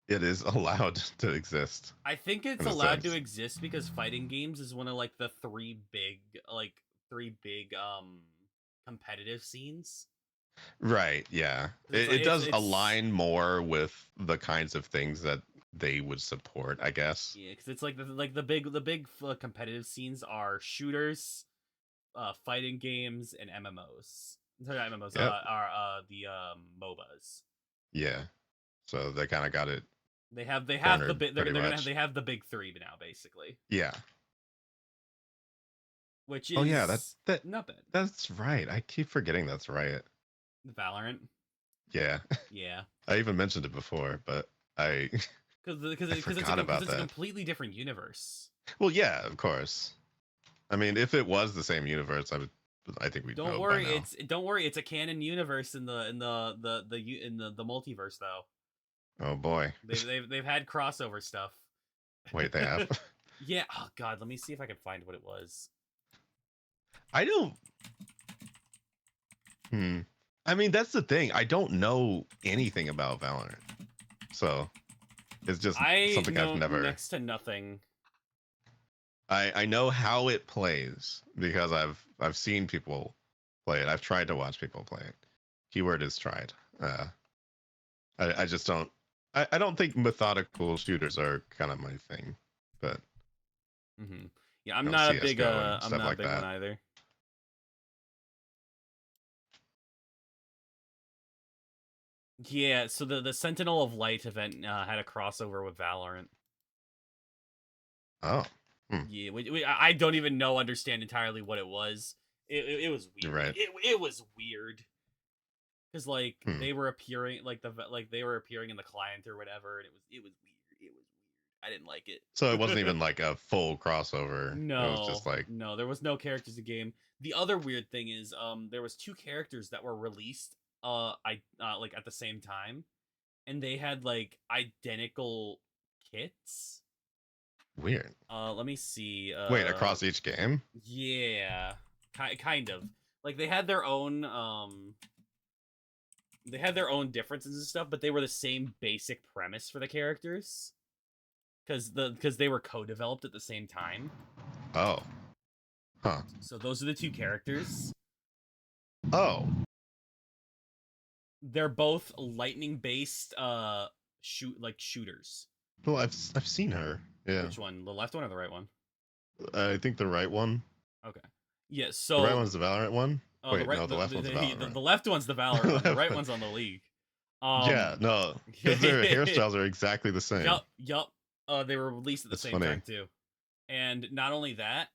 it is allowed to exist. I think it's allowed to exist because fighting games is one of like the three big competitive scenes. Right, yeah. It does align more with the kinds of things that they would support, I guess. Yeah, because it's like the big competitive scenes are shooters, fighting games, and MMOs. Sorry, not MMOs. Are the MOBAs. Yeah, so they kind of got it. They have the they have the big three now, basically. Yeah. Which is that's not bad. That's right. I keep forgetting that's Riot. Valorant. Yeah. Yeah. I even mentioned it before, but because it's a completely different universe. Well, yeah, of course. I mean, if it was the same universe, I think we'd don't worry. It's a canon universe in the multiverse though. Oh boy. They've had crossover stuff. Wait, they have? Yeah. Oh god, let me see if I can find what it was. I don't. I mean, that's the thing. I don't know anything about Valorant, so it's just something I've never. Next to nothing. I know how it plays because I've seen people play it. I've tried to watch people play it. Keyword is tried. I just don't. I don't think methodical shooters are kind of my thing, but. Yeah, I'm not a big I'm not a big one either. Yeah, so the Sentinel of Light event had a crossover with Valorant. Oh. Yeah, I don't even understand entirely what it was. It was weird. Right. It was weird. Because like they were appearing they were appearing in the client or whatever, and it was weird. It was weird. I didn't like it. So it wasn't even like a full crossover. No, it was just like there was no characters in the game. The other weird thing is there was two characters that were released like at the same time, and they had like identical kits. Weird. Let me see. Wait, across each game? Yeah, kind of. Like they had their own differences and stuff, but they were the same basic premise for the characters because they were co-developed at the same time. Oh. Huh. So those are the two characters. Oh. They're both lightning based shooters. Well, I've seen her. Yeah. Which one? The left one or the right one? I think the right one. Okay. Yeah, The right so one's the Valorant one. Wait, the right no, the left one's the Valorant. the left one's the Valorant one. The right one's on the League. Yeah, no, because their hairstyles are exactly the same. Yup. They were released at the That's same funny. time too. And not only that,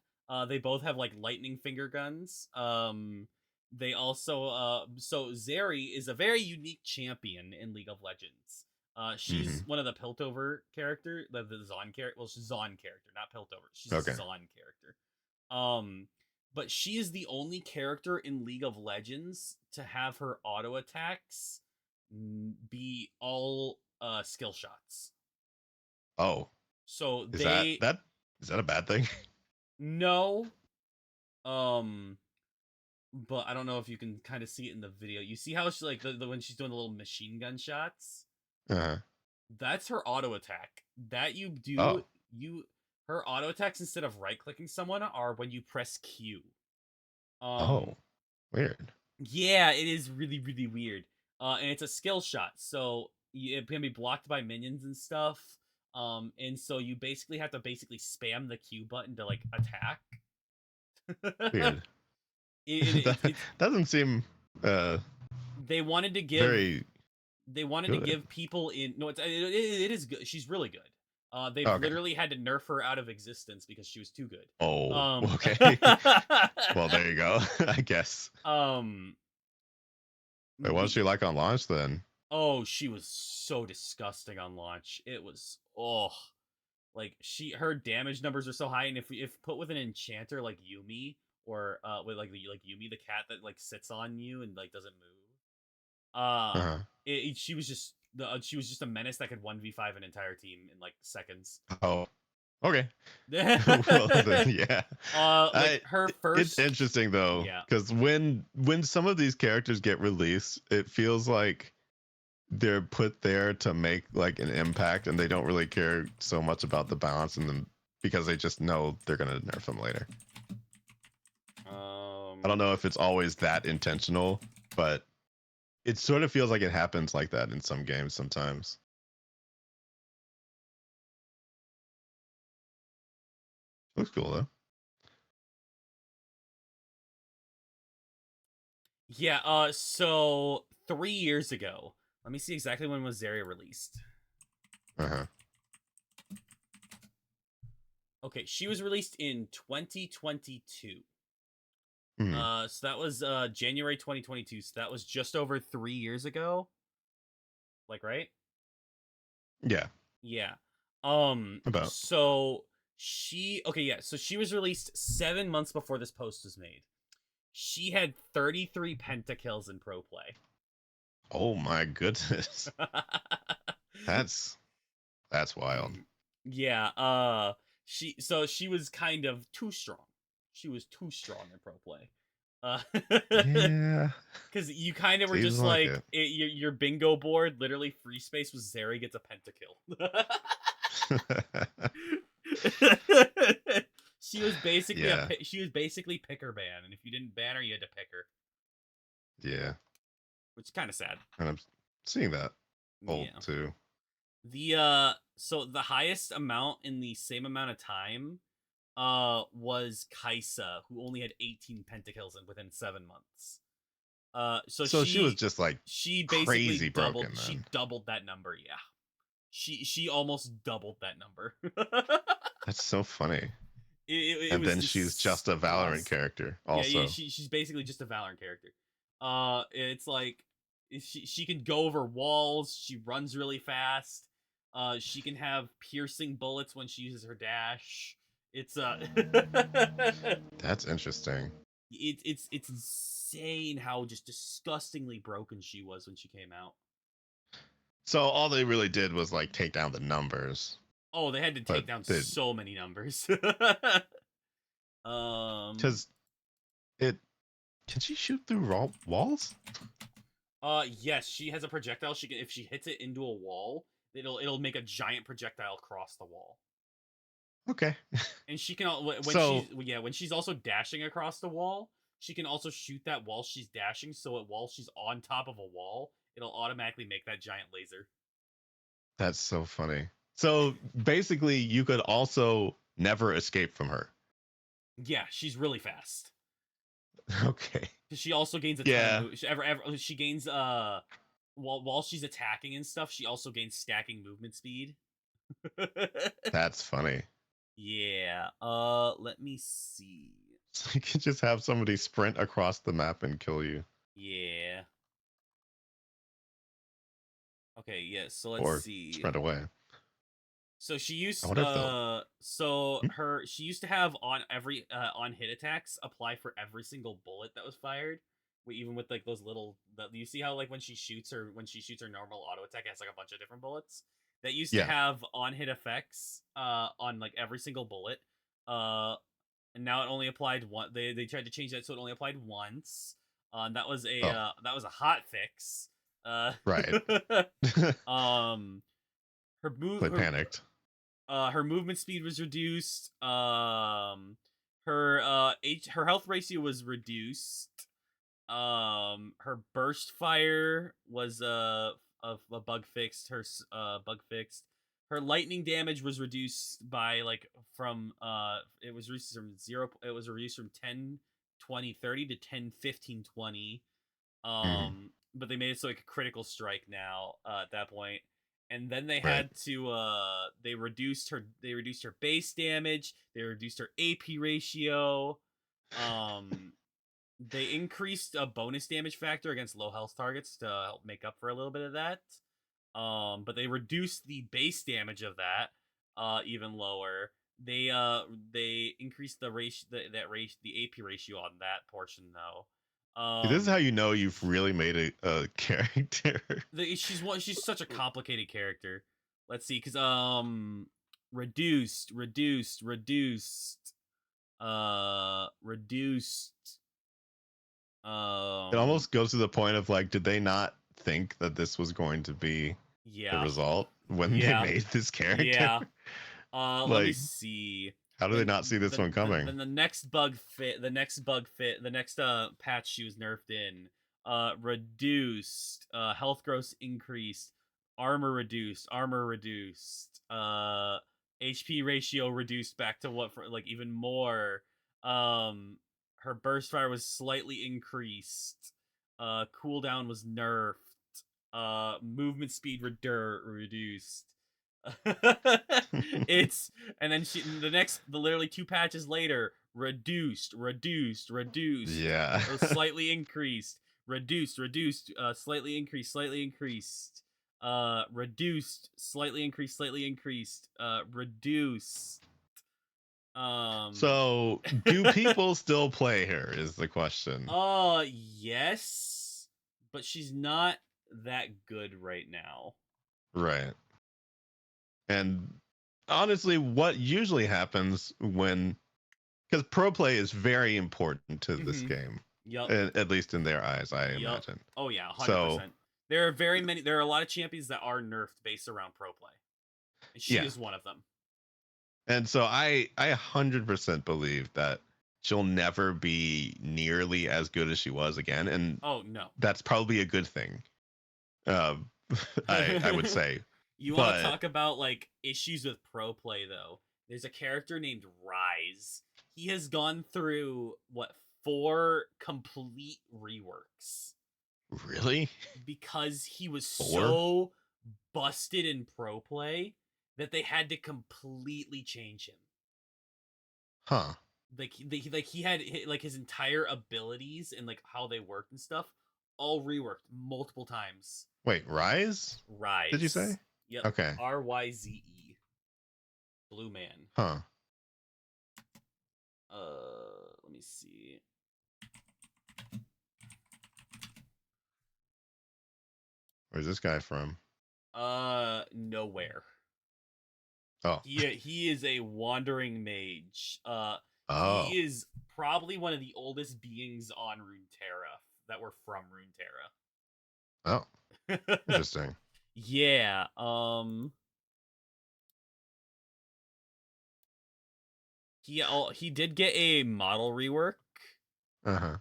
they both have like lightning finger guns. They also so Zeri is a very unique champion in League of Legends. She's one of the Piltover character, the Zon character. Well, she's Zon character, not Piltover. She's a Zon character. But she is the only character in League of Legends to have her auto attacks be all skill shots. Oh, so is that a bad thing? No, but I don't know if you can kind of see it in the video. You see how she like the when she's doing the little machine gun shots. That's her auto attack. That you do her auto attacks instead of right clicking someone are when you press Q. Weird. Yeah, it is really really weird. And it's a skill shot, so it can be blocked by minions and stuff. And so you basically have to spam the Q button to like attack. Weird. That doesn't seem. They wanted to give. They wanted to give people in. No, it is good. She's really good. They literally had to nerf her out of existence because she was too good. Oh, okay. Well, there you go. I guess. Wait, what was she like on launch then? Oh, she was so disgusting on launch. It was like her damage numbers are so high, and if put with an enchanter like Yumi or with like Yumi the cat that like sits on you and like doesn't move, she was just a menace that could 1v5 an entire team in like seconds. Oh, okay. Well, then, yeah. Her first. It's interesting though, because when some of these characters get released, it feels like they're put there to make like an impact, and they don't really care so much about the balance in them because they just know they're gonna nerf them later. I don't know if it's always that intentional, but it sort of feels like it happens like that in some games sometimes. Looks cool though. Yeah, so 3 years ago. Let me see exactly when was Zarya released. Okay, she was released in 2022. So that was January 2022. So that was just over 3 years ago. Like, right? Yeah. Yeah. About. So she so she was released 7 months before this post was made. She had 33 pentakills in pro play. Oh my goodness. That's wild. Yeah, she was kind of too strong. She was too strong in pro play. Yeah. Because you kind of were just like your bingo board, literally free space was Zeri gets a pentakill. She was basically picker ban, and if you didn't ban her, you had to pick her. Yeah. Which is kind of sad. And I'm seeing that too. So the highest amount in the same amount of time was Kaisa, who only had 18 pentakills within 7 months. So she was just like she basically crazy doubled. Broken, she doubled that number. Yeah, she almost doubled that number. That's so funny. And then she's just a Valorant character. Also, yeah, she's basically just a Valorant character. It's like she can go over walls. She runs really fast. She can have piercing bullets when she uses her dash. It's That's interesting. It's insane how just disgustingly broken she was when she came out. So all they really did was like take down the numbers. Oh, they had to but take down they so many numbers. um, because it can she shoot through walls? yes, she has a projectile. She can, if she hits it into a wall, it'll make a giant projectile across the wall. Okay. And she can when So she's also dashing across the wall, she can also shoot that while she's dashing. So while she's on top of a wall, it'll automatically make that giant laser. that's so funny. So basically, you could also never escape from her. Yeah, she's really fast. Okay. Because she also gains a ton of Yeah, move. She gains while she's attacking and stuff, she also gains stacking movement speed. that's funny. Yeah. Let me see. So you can just have somebody sprint across the map and kill you, Yeah. Okay, yeah, so let's or see. sprint away. So she I used wonder if they'll. so Hmm? she used to have on hit attacks apply for every single bullet that was fired. Even with like those little you see how like when she shoots her normal auto attack it has like a bunch of different bullets. That used to Yeah. have on hit effects on like every single bullet. Uh and now it only applied one. They tried to change that so it only applied once. Oh, That was a hot fix. Uh right. um her move They panicked. her movement speed was reduced. Her health ratio was reduced. Her burst fire was a bug fixed. Bug fixed. Her lightning damage was reduced by like from it was reduced from 0 it was reduced from 10 20 30 to 10 15 20. Mm, But they made it so like a critical strike now at that point. And then they right. had to they reduced her base damage, they reduced her AP ratio. Um they increased a bonus damage factor against low health targets to help make up for a little bit of that. But they reduced the base damage of that even lower. They increased the ratio the AP ratio on that portion though. This is how you know you've really made a character. She's such a complicated character. Let's see, because reduced. It Um, almost goes to the point of like, did they not think that this was going to be the yeah, result when they yeah, made this character? yeah. Let me Like, see. how do they not see this one coming? Then the next patch she was nerfed in reduced health gross increased, armor reduced, HP ratio reduced back to what for like even more. Her burst fire was slightly increased. Cooldown was nerfed. Movement speed reduced. It's and then the literally two patches later reduced Yeah. slightly increased reduced slightly increased reduced slightly increased reduced um So, do people still play her? Is the question. yes, but she's not that good right now. Right. And honestly, what usually happens when, because pro play is very important to this Mm-hmm. game, Yep. at least in their eyes, I Yep. imagine. Oh yeah, So 100%. There are a lot of champions that are nerfed based around pro play. And she yeah, is one of them. and so I 100% believe that she'll never be nearly as good as she was again, and Oh no. that's probably a good thing. Um, I would say, You want to but talk about like issues with pro play though? There's a character named Rise. He has gone through what 4 complete reworks really, because he was four, so busted in pro play that they had to completely change him. huh? Like he had like his entire abilities and like how they worked and stuff all reworked multiple times. Wait, Rise? Did you say? Rise. Yep. Okay, Ryze. Blue Man. huh? Let me see. Where's this guy from? Nowhere. Oh. He is a wandering mage. Oh. He is probably one of the oldest beings on Runeterra that were from Oh. Runeterra. Interesting. Yeah. He did get a model rework. Uh-huh.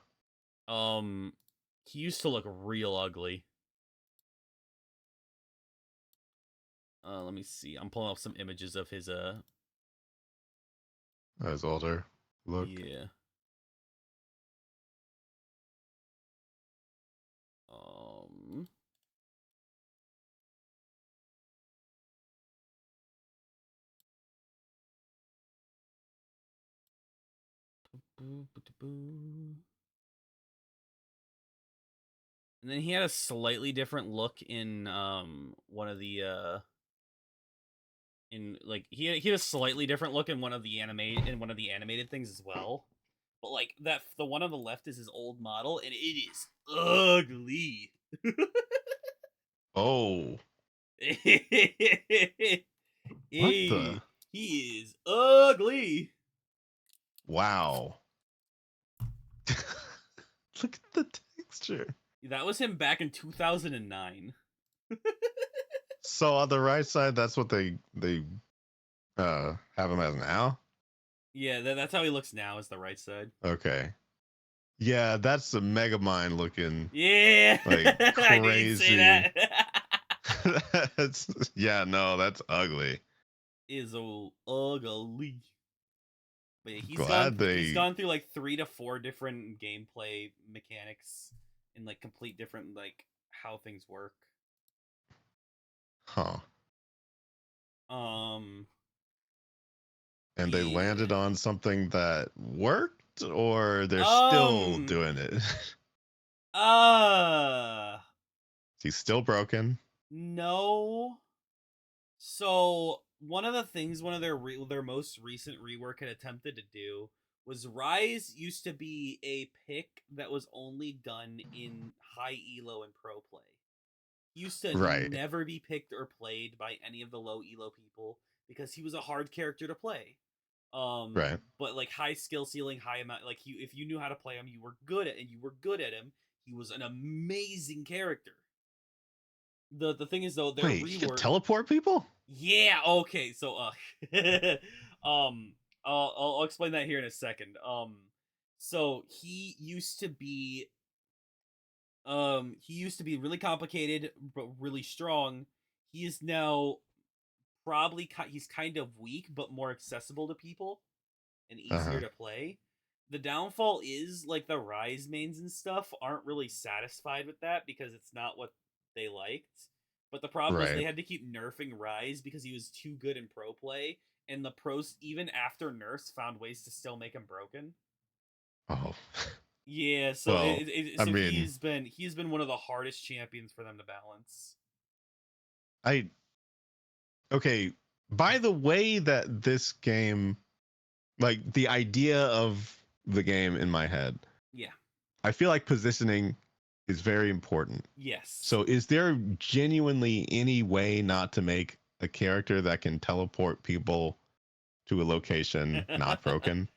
He used to look real ugly. Let me see. I'm pulling up some images of his His older look. yeah. Um and then he had a slightly different look in one of the in like he had a slightly different look in one of the animated things as well. But like that the one on the left is his old model and it is ugly. Oh. What the? he is ugly. Wow. Look at the texture. That was him back in 2009. So on the right side, that's what they have him as now. Yeah, that's how he looks now. Is the right side. Okay. Yeah, that's a mega mind looking Yeah, like I knew you'd say crazy. that. That's yeah, no, that's ugly. Is ugly. But yeah, Glad he's they gone through like 3 to 4 different gameplay mechanics and like complete different like how things work. huh. Um And they yeah. landed on something that worked or they're still doing it. Uh He's still broken. no. So one of their most recent rework had attempted to do was Rise used to be a pick that was only done in high elo and pro play. He used to Right. never be picked or played by any of the low elo people because he was a hard character to play. Right. But like high skill ceiling, high amount like if you knew how to play him, you were good at and you were good at him. He was an amazing character. The thing is though, their Wait, he could rework. teleport people? Yeah. Okay. So um, I'll explain that here in a second. So he used to be really complicated but really strong. He is now he's kind of weak but more accessible to people and easier Uh-huh. to play. The downfall is like the Rise mains and stuff aren't really satisfied with that because it's not what they liked. But the problem was they Right. had to keep nerfing Rise because he was too good in pro play, and the pros even after nerfs found ways to still make him broken. Oh. Yeah, so Well, I so mean, he's been one of the hardest champions for them to balance. I okay, by the way that this game, like the idea of the game in my head, Yeah. I feel like positioning is very important. Yes. So is there genuinely any way not to make a character that can teleport people to a location not broken?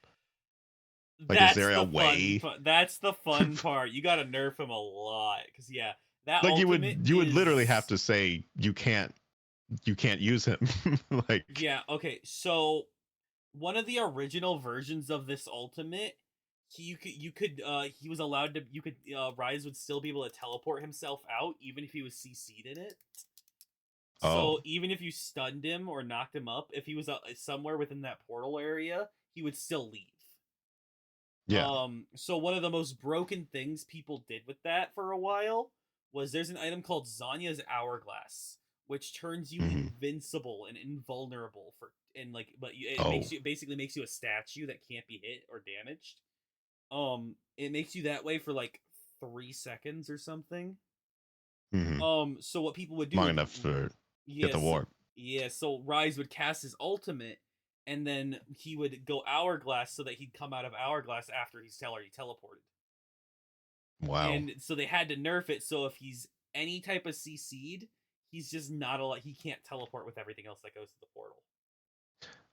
Like, is there a way? That's the fun part. You got to nerf him a lot cuz yeah, that Like ultimate you would literally have is to say you can't use him. Like, yeah, okay. So one of the original versions of this ultimate, he was allowed to you could Rise would still be able to teleport himself out even if he was CC'd in it. oh So even if you stunned him or knocked him up, if he was somewhere within that portal area, he would still leave. yeah. So one of the most broken things people did with that for a while was there's an item called Zanya's Hourglass, which turns you Hmm. invincible and invulnerable for and like, but it Oh. makes you basically makes you a statue that can't be hit or damaged. It makes you that way for like 3 seconds or something. Hmm. So what people would do Long would enough to get the yes, warp. yeah, so Rise would cast his ultimate, and then he would go Hourglass so that he'd come out of Hourglass after he's already teleported. Wow. And so they had to nerf it so if he's any type of CC'd, he's just not a lot. He can't teleport with everything else that goes to the portal.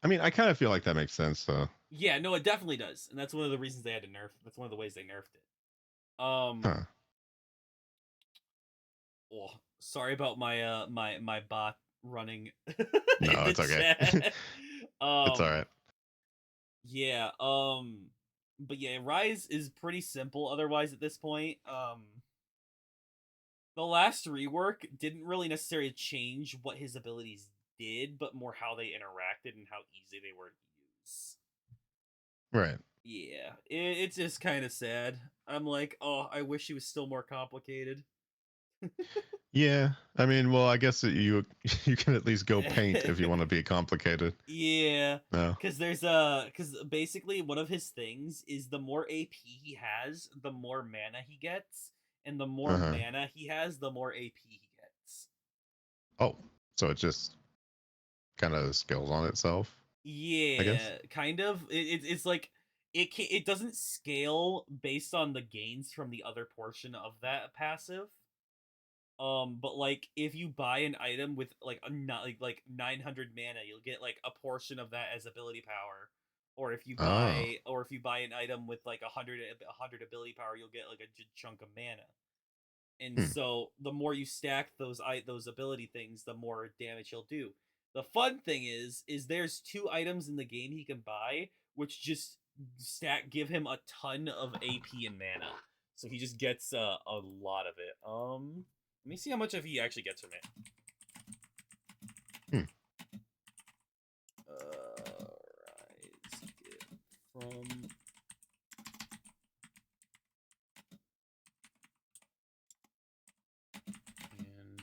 I mean, I kind of feel like that makes sense. So, Yeah, no, it definitely does, and that's one of the reasons they had to nerf. That's one of the ways they nerfed it. huh? Oh, sorry about my my bot running No, in the it's okay. chat. It's all um, right. yeah. But yeah, Rise is pretty simple. Otherwise, at this point, the last rework didn't really necessarily change what his abilities did, but more how they interacted and how easy they were to use. Right. Yeah, it's just kind of sad. I'm like, oh, I wish he was still more complicated. Yeah. I mean, well, I guess that you you can at least go paint if you want to be complicated. Yeah, No. because basically one of his things is the more AP he has, the more mana he gets, and the more Uh huh. mana he has, the more AP he gets. Oh, so it just kind of scales on itself, I guess. Yeah, kind of. It's like it doesn't scale based on the gains from the other portion of that passive. But like if you buy an item with like a not like 900 mana, you'll get like a portion of that as ability power. Oh. Or if you buy an item with like 100 ability power, you'll get like a chunk of mana. And Hmm. so the more you stack those ability things, the more damage he'll do. The fun thing is there's two items in the game he can buy which just give him a ton of AP and mana. So he just gets a lot of it. Let me see how much of he actually gets from it. Hmm. Rise get from and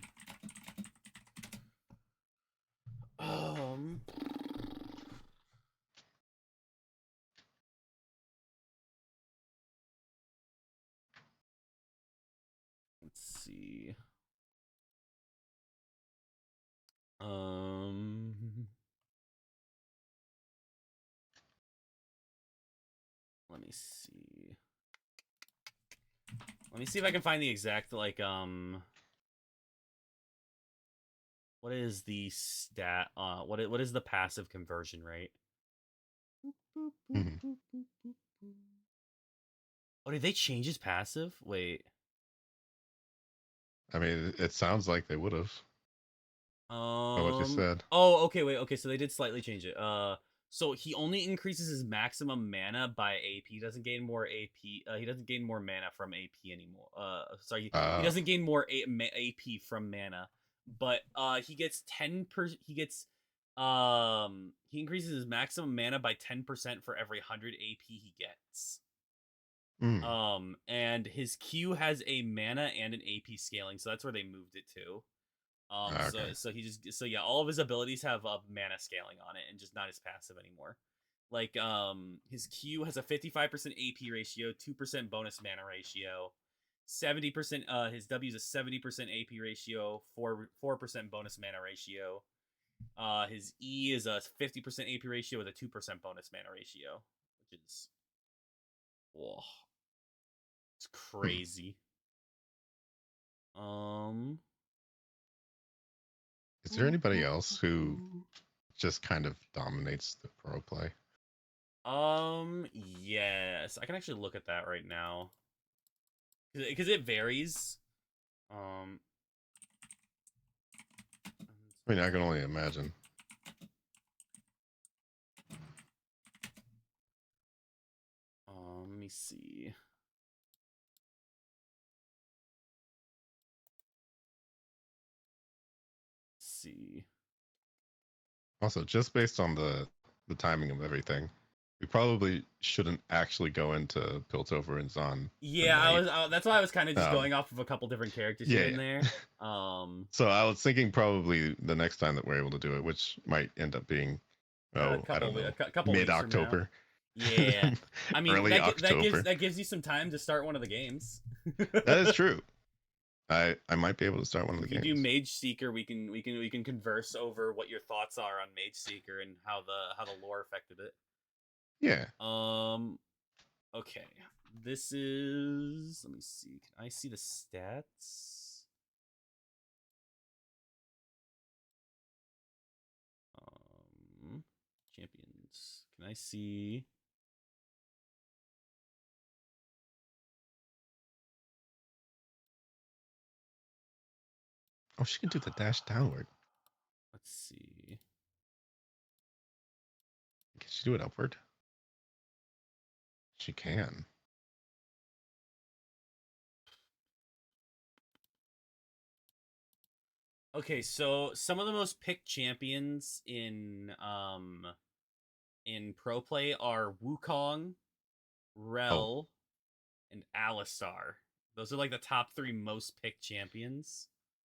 let's see. Let me see. Let me see if I can find the exact what is the stat what is the passive conversion rate? Hmm. Oh, did they change his passive? Wait. I mean, it sounds like they would have. By what you said. Oh, okay, wait, okay, so they did slightly change it. So he only increases his maximum mana by AP. He doesn't gain more AP. He doesn't gain more mana from AP anymore. Sorry, he Uh. doesn't gain more AP from mana, but he gets he increases his maximum mana by 10% for every 100 AP he gets. Mm. And his Q has a mana and an AP scaling, so that's where they moved it to. Okay. So yeah, all of his abilities have a mana scaling on it, and just not his passive anymore. Like his Q has a 55% AP ratio, 2% bonus mana ratio, 70%. His W is a 70% AP ratio, 4% bonus mana ratio. His E is a 50% AP ratio with a 2% bonus mana ratio, which is whoa, it's Hmm. crazy. Um. Is there anybody else who just kind of dominates the pro play? Yes, I can actually look at that right now because it varies. Um, I mean, I can only imagine. let me see. Let's see. Also, just based on the timing of everything, we probably shouldn't actually go into Piltover and Zon Yeah, tonight. that's why I was kind of just Um, going off of a couple different characters yeah, here and yeah. there. So I was thinking probably the next time that we're able to do it, which might end up being, A I don't know, couple mid weeks from now. October. Yeah, I mean Early October. that gives you some time to start one of the games. That is true. I might be able to start one of the If you do games. Mage Seeker, we can converse over what your thoughts are on Mage Seeker and how the lore affected it. Yeah. Okay. This is let me see. Can I see the stats? Um champions. Can I see? Oh, she can do the dash downward. Let's see. Can she do it upward? She can. Okay, so some of the most picked champions in pro play are Wukong, Rel, and Alistar. Those are like the top 3 most picked champions.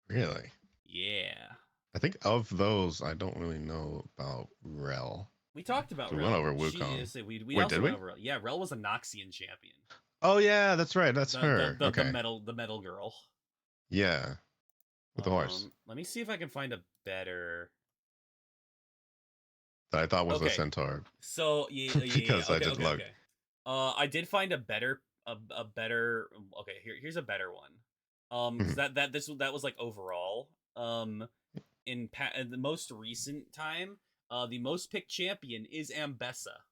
Really? Yeah. I think of those, I don't really know about Rel. We talked about We Rel. went over Wukong. We Wait, also did went we? over Rel. Yeah, Rel was a Noxian champion. Oh yeah, that's right. That's her. The Okay. metal girl. Yeah. With the horse. Let me see if I can find a better. That I thought was the Okay. centaur. So yeah. Because I Okay, did look. I did find a better. Okay, here's a better one. 'Cause that was like overall. In the most recent time, the most picked champion is Ambessa.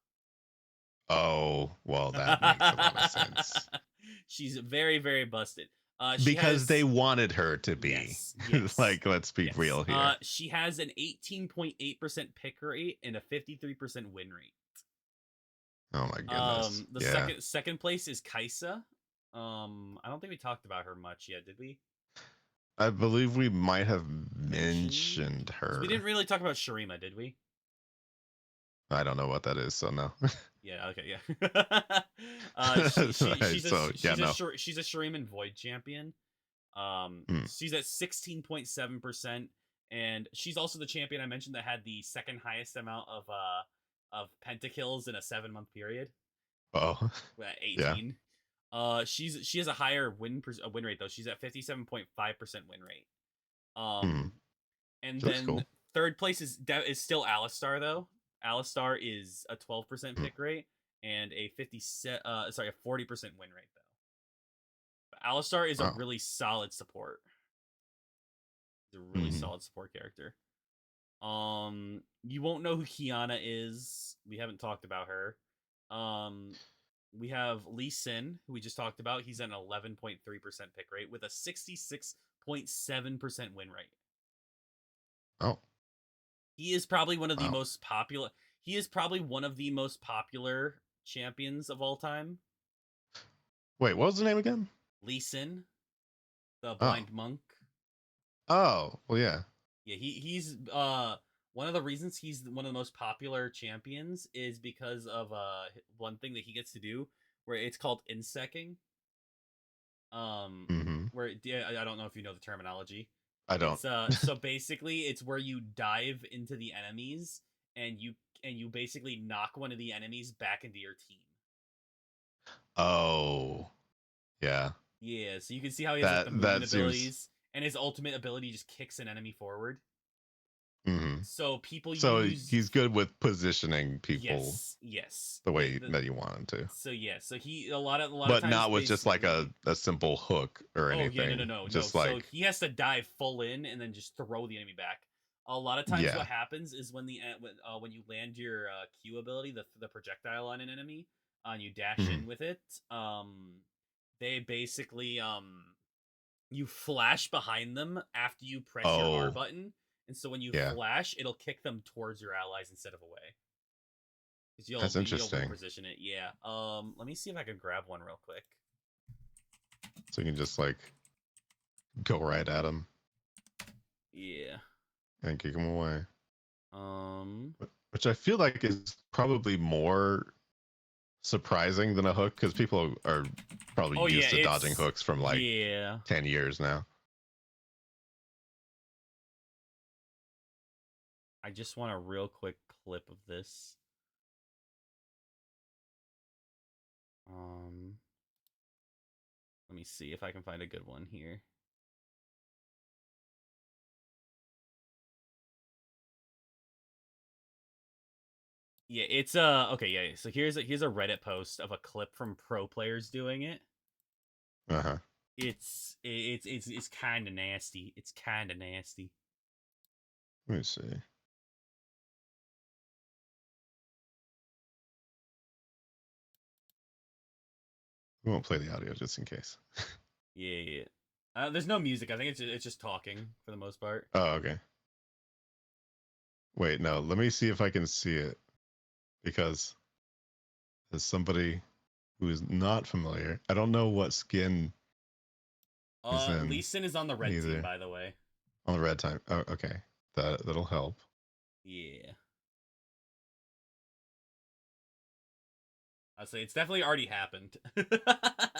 Oh, well, that makes a lot of sense. She's very, very busted. Because they wanted her to be. Yes. Like, let's be real here. She has an 18.8% pick rate and a 53% win rate. Oh my goodness. The second place is Kaisa. I don't think we talked about her much yet, did we? I believe we might have mentioned her. We didn't really talk about Shurima, did we? I don't know what that is, so no. Yeah, okay, yeah. She's a Shuriman Void champion. She's at 16.7%, and she's also the champion I mentioned that had the second highest amount of pentakills in a 7-month period. Oh, at 18. Yeah. She has a higher win rate though. She's at 57.5% win rate. And that's then cool. third place is still Alistar though. Alistar is a 12% pick rate and a 40% win rate though. But Alistar is a really solid support. He's a really solid support character. You won't know who Kiana is. We haven't talked about her. We have Lee Sin, who we just talked about. He's at an 11.3% pick rate with a 66.7% win rate. Oh. He is probably one of the most popular. He is probably one of the most popular champions of all time. Wait, what was the name again? Lee Sin, the blind monk. Oh, well, yeah. Yeah, he's one of the reasons he's one of the most popular champions is because of one thing that he gets to do where it's called insecking. Where I don't know if you know the terminology. I don't. So basically it's where you dive into the enemies and you basically knock one of the enemies back into your team. Oh. Yeah. Yeah, so you can see how he has like, the movement abilities and his ultimate ability just kicks an enemy forward. So he's good with positioning people. Yes. The way that you want him to. So so he a lot of but times not with just like a simple hook or anything. No. Just so he has to dive full in and then just throw the enemy back. A lot of times, what happens is when you land your Q ability, the projectile on an enemy, and you dash in with it, they basically you flash behind them after you press your R button. And so when you flash, it'll kick them towards your allies instead of away. That's interesting. You'll position it. Yeah. Let me see if I can grab one real quick. So you can just like go right at him. Yeah. And kick him away. Which I feel like is probably more surprising than a hook because people are probably used to dodging hooks from like 10 years now. I just want a real quick clip of this. Let me see if I can find a good one here. Yeah, it's okay, yeah. So here's a Reddit post of a clip from pro players doing it. It's kind of nasty. It's kind of nasty. Let me see. We won't play the audio just in case. Yeah. There's no music. I think it's just talking for the most part. Oh, okay. Wait, no. Let me see if I can see it, because as somebody who is not familiar, I don't know what skin is in Lee Sin is on the red team, either. by the way. On the red time. Oh, okay. That'll help. Yeah. I'd say it's definitely already happened.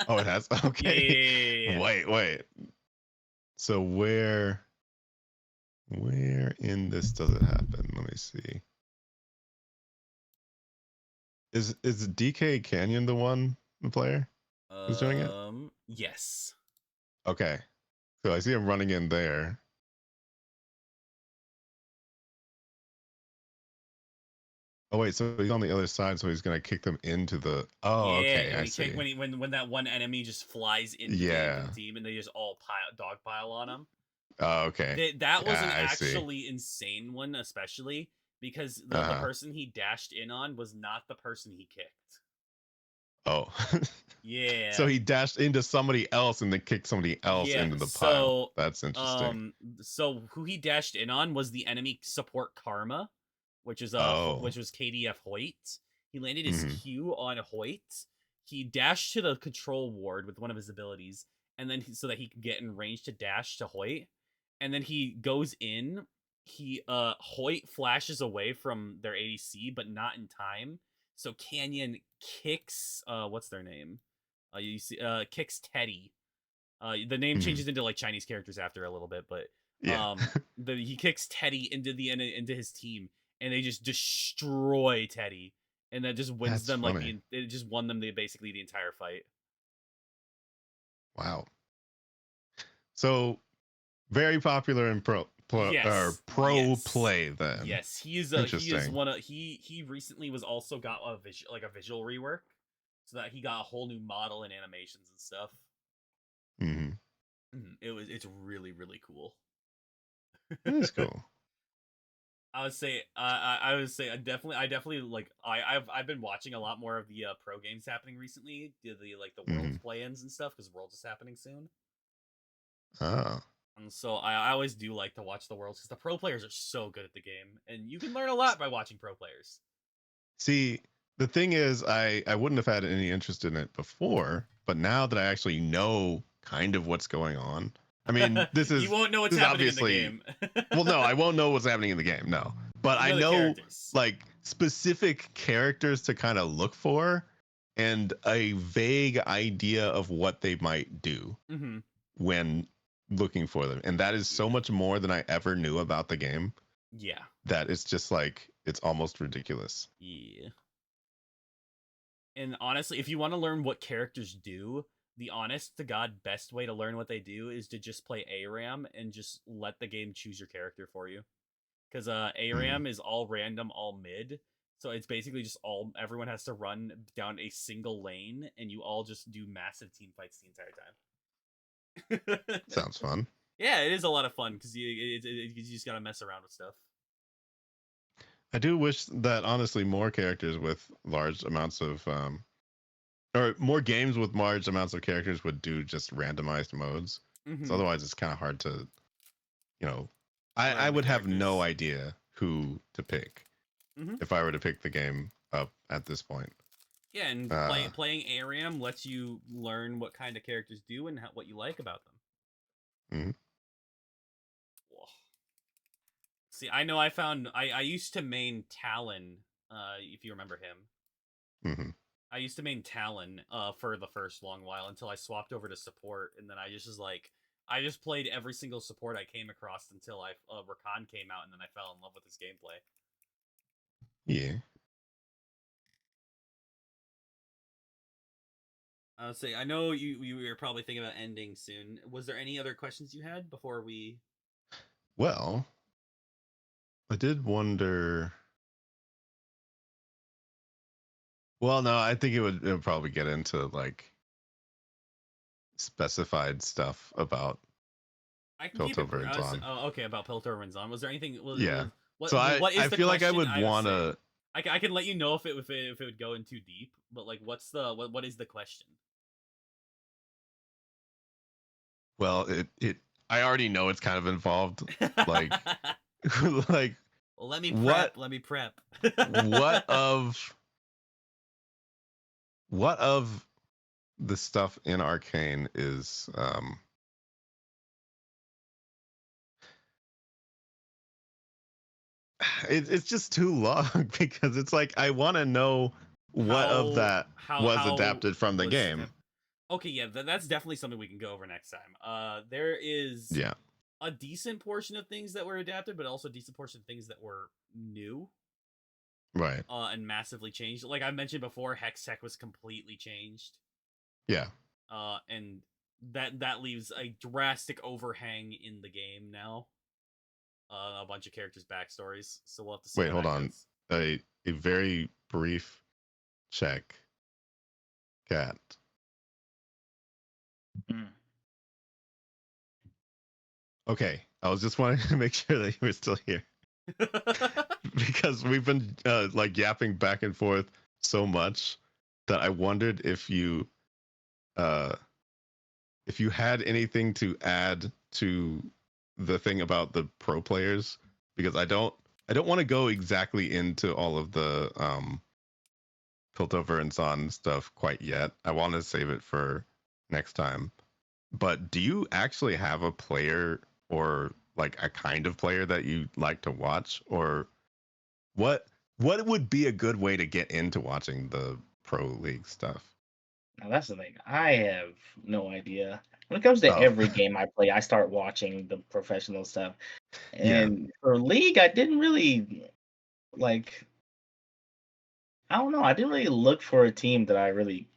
Oh, it has? Okay. Yeah. Wait. So where in this does it happen? Let me see. Is DK Canyon the player who's doing it? Yes. Okay. So I see him running in there. Oh wait, so he's on the other side, so he's gonna kick them into the. Oh, Yeah, okay, when I he see. when that one enemy just flies into Yeah. the team and they just all dog pile on him. Oh, okay. That was an I see. actually insane one, especially because the person he dashed in on was not the person he kicked. Oh. Yeah. So he dashed into somebody else and then kicked somebody else into the pile. That's interesting. So who he dashed in on was the enemy support Karma, which was KDF Hoyt. He landed his Q on Hoyt. He dashed to the control ward with one of his abilities, and then so that he could get in range to dash to Hoyt. And then he goes in. Hoyt flashes away from their ADC, but not in time. So Canyon kicks what's their name? Kicks Teddy. The name changes into like Chinese characters after a little bit, but yeah. he kicks Teddy into his team, and they just destroy Teddy, and that just wins That's them funny. it just won them basically the entire fight. Wow. So very popular in pro play then. Yes, he is he recently was also got a visual rework, so that he got a whole new model and animations and stuff. It's really, really cool. That's cool. I would say I definitely like I've been watching a lot more of the pro games happening recently, the Worlds play-ins and stuff, because Worlds is happening soon. Oh. And so I always do like to watch the Worlds because the pro players are so good at the game, and you can learn a lot by watching pro players. See, the thing is, I wouldn't have had any interest in it before, but now that I actually know kind of what's going on, I mean, this is you won't know what's happening in the game. Well, no, I won't know what's happening in the game. No, but I know like specific characters to kind of look for, and a vague idea of what they might do when looking for them, and that is so much more than I ever knew about the game. Yeah, that it's just like it's almost ridiculous. Yeah. And honestly, if you want to learn what characters do, the honest to God best way to learn what they do is to just play ARAM and just let the game choose your character for you. Because ARAM is all random, all mid. So it's basically just everyone has to run down a single lane, and you all just do massive team fights the entire time. Sounds fun. Yeah, it is a lot of fun because you just gotta mess around with stuff. I do wish that honestly more characters with large amounts of or more games with large amounts of characters would do just randomized modes. So otherwise it's kind of hard to, I would have no idea who to pick if I were to pick the game up at this point. Yeah, and playing ARAM lets you learn what kind of characters do and what you like about them. See, I know I used to main Talon, if you remember him. I used to main Talon for the first long while until I swapped over to support, and then I just played every single support I came across until Rakan came out, and then I fell in love with his gameplay. Yeah. Say, I know you were probably thinking about ending soon. Was there any other questions you had before we? Well, I did wonder. Well, no, I think it would probably get into like specified stuff about Piltover and Zon. Oh, okay, about Piltover and Zon. Was there anything? Yeah. What I the feel like I question? would want to. I can let you know if it would go in too deep, but like, what is the question? Well, it I already know it's kind of involved. Like like Well, let me what prep. Let me prep. what of what of the stuff in Arcane is it's just too long because it's like I want to know what of that was how adapted from the was game. okay, yeah, that's definitely something we can go over next time. There is Yeah, a decent portion of things that were adapted, but also a decent portion of things that were new, right. and massively changed. Like I mentioned before, Hex Tech was completely changed. Yeah. And that leaves a drastic overhang in the game now. A bunch of characters' backstories, so we'll have to see Wait, how hold that on. goes. A very brief check. Cat. Mm. Okay, I was just wanting to make sure that you were still here because we've been like yapping back and forth so much that I wondered uh if you had anything to add to the thing about the pro players, because I don't want to go exactly into all of the Piltover and Son stuff quite yet. I want to save it for next time. But do you actually have a player or like a kind of player that you like to watch, or what what would be a good way to get into watching the pro league stuff? Now that's the thing. I have no idea. When it comes to Oh, every game I play, I start watching the professional stuff. yeah. And for League, I didn't really like. I don't know. I didn't really look for a team that I really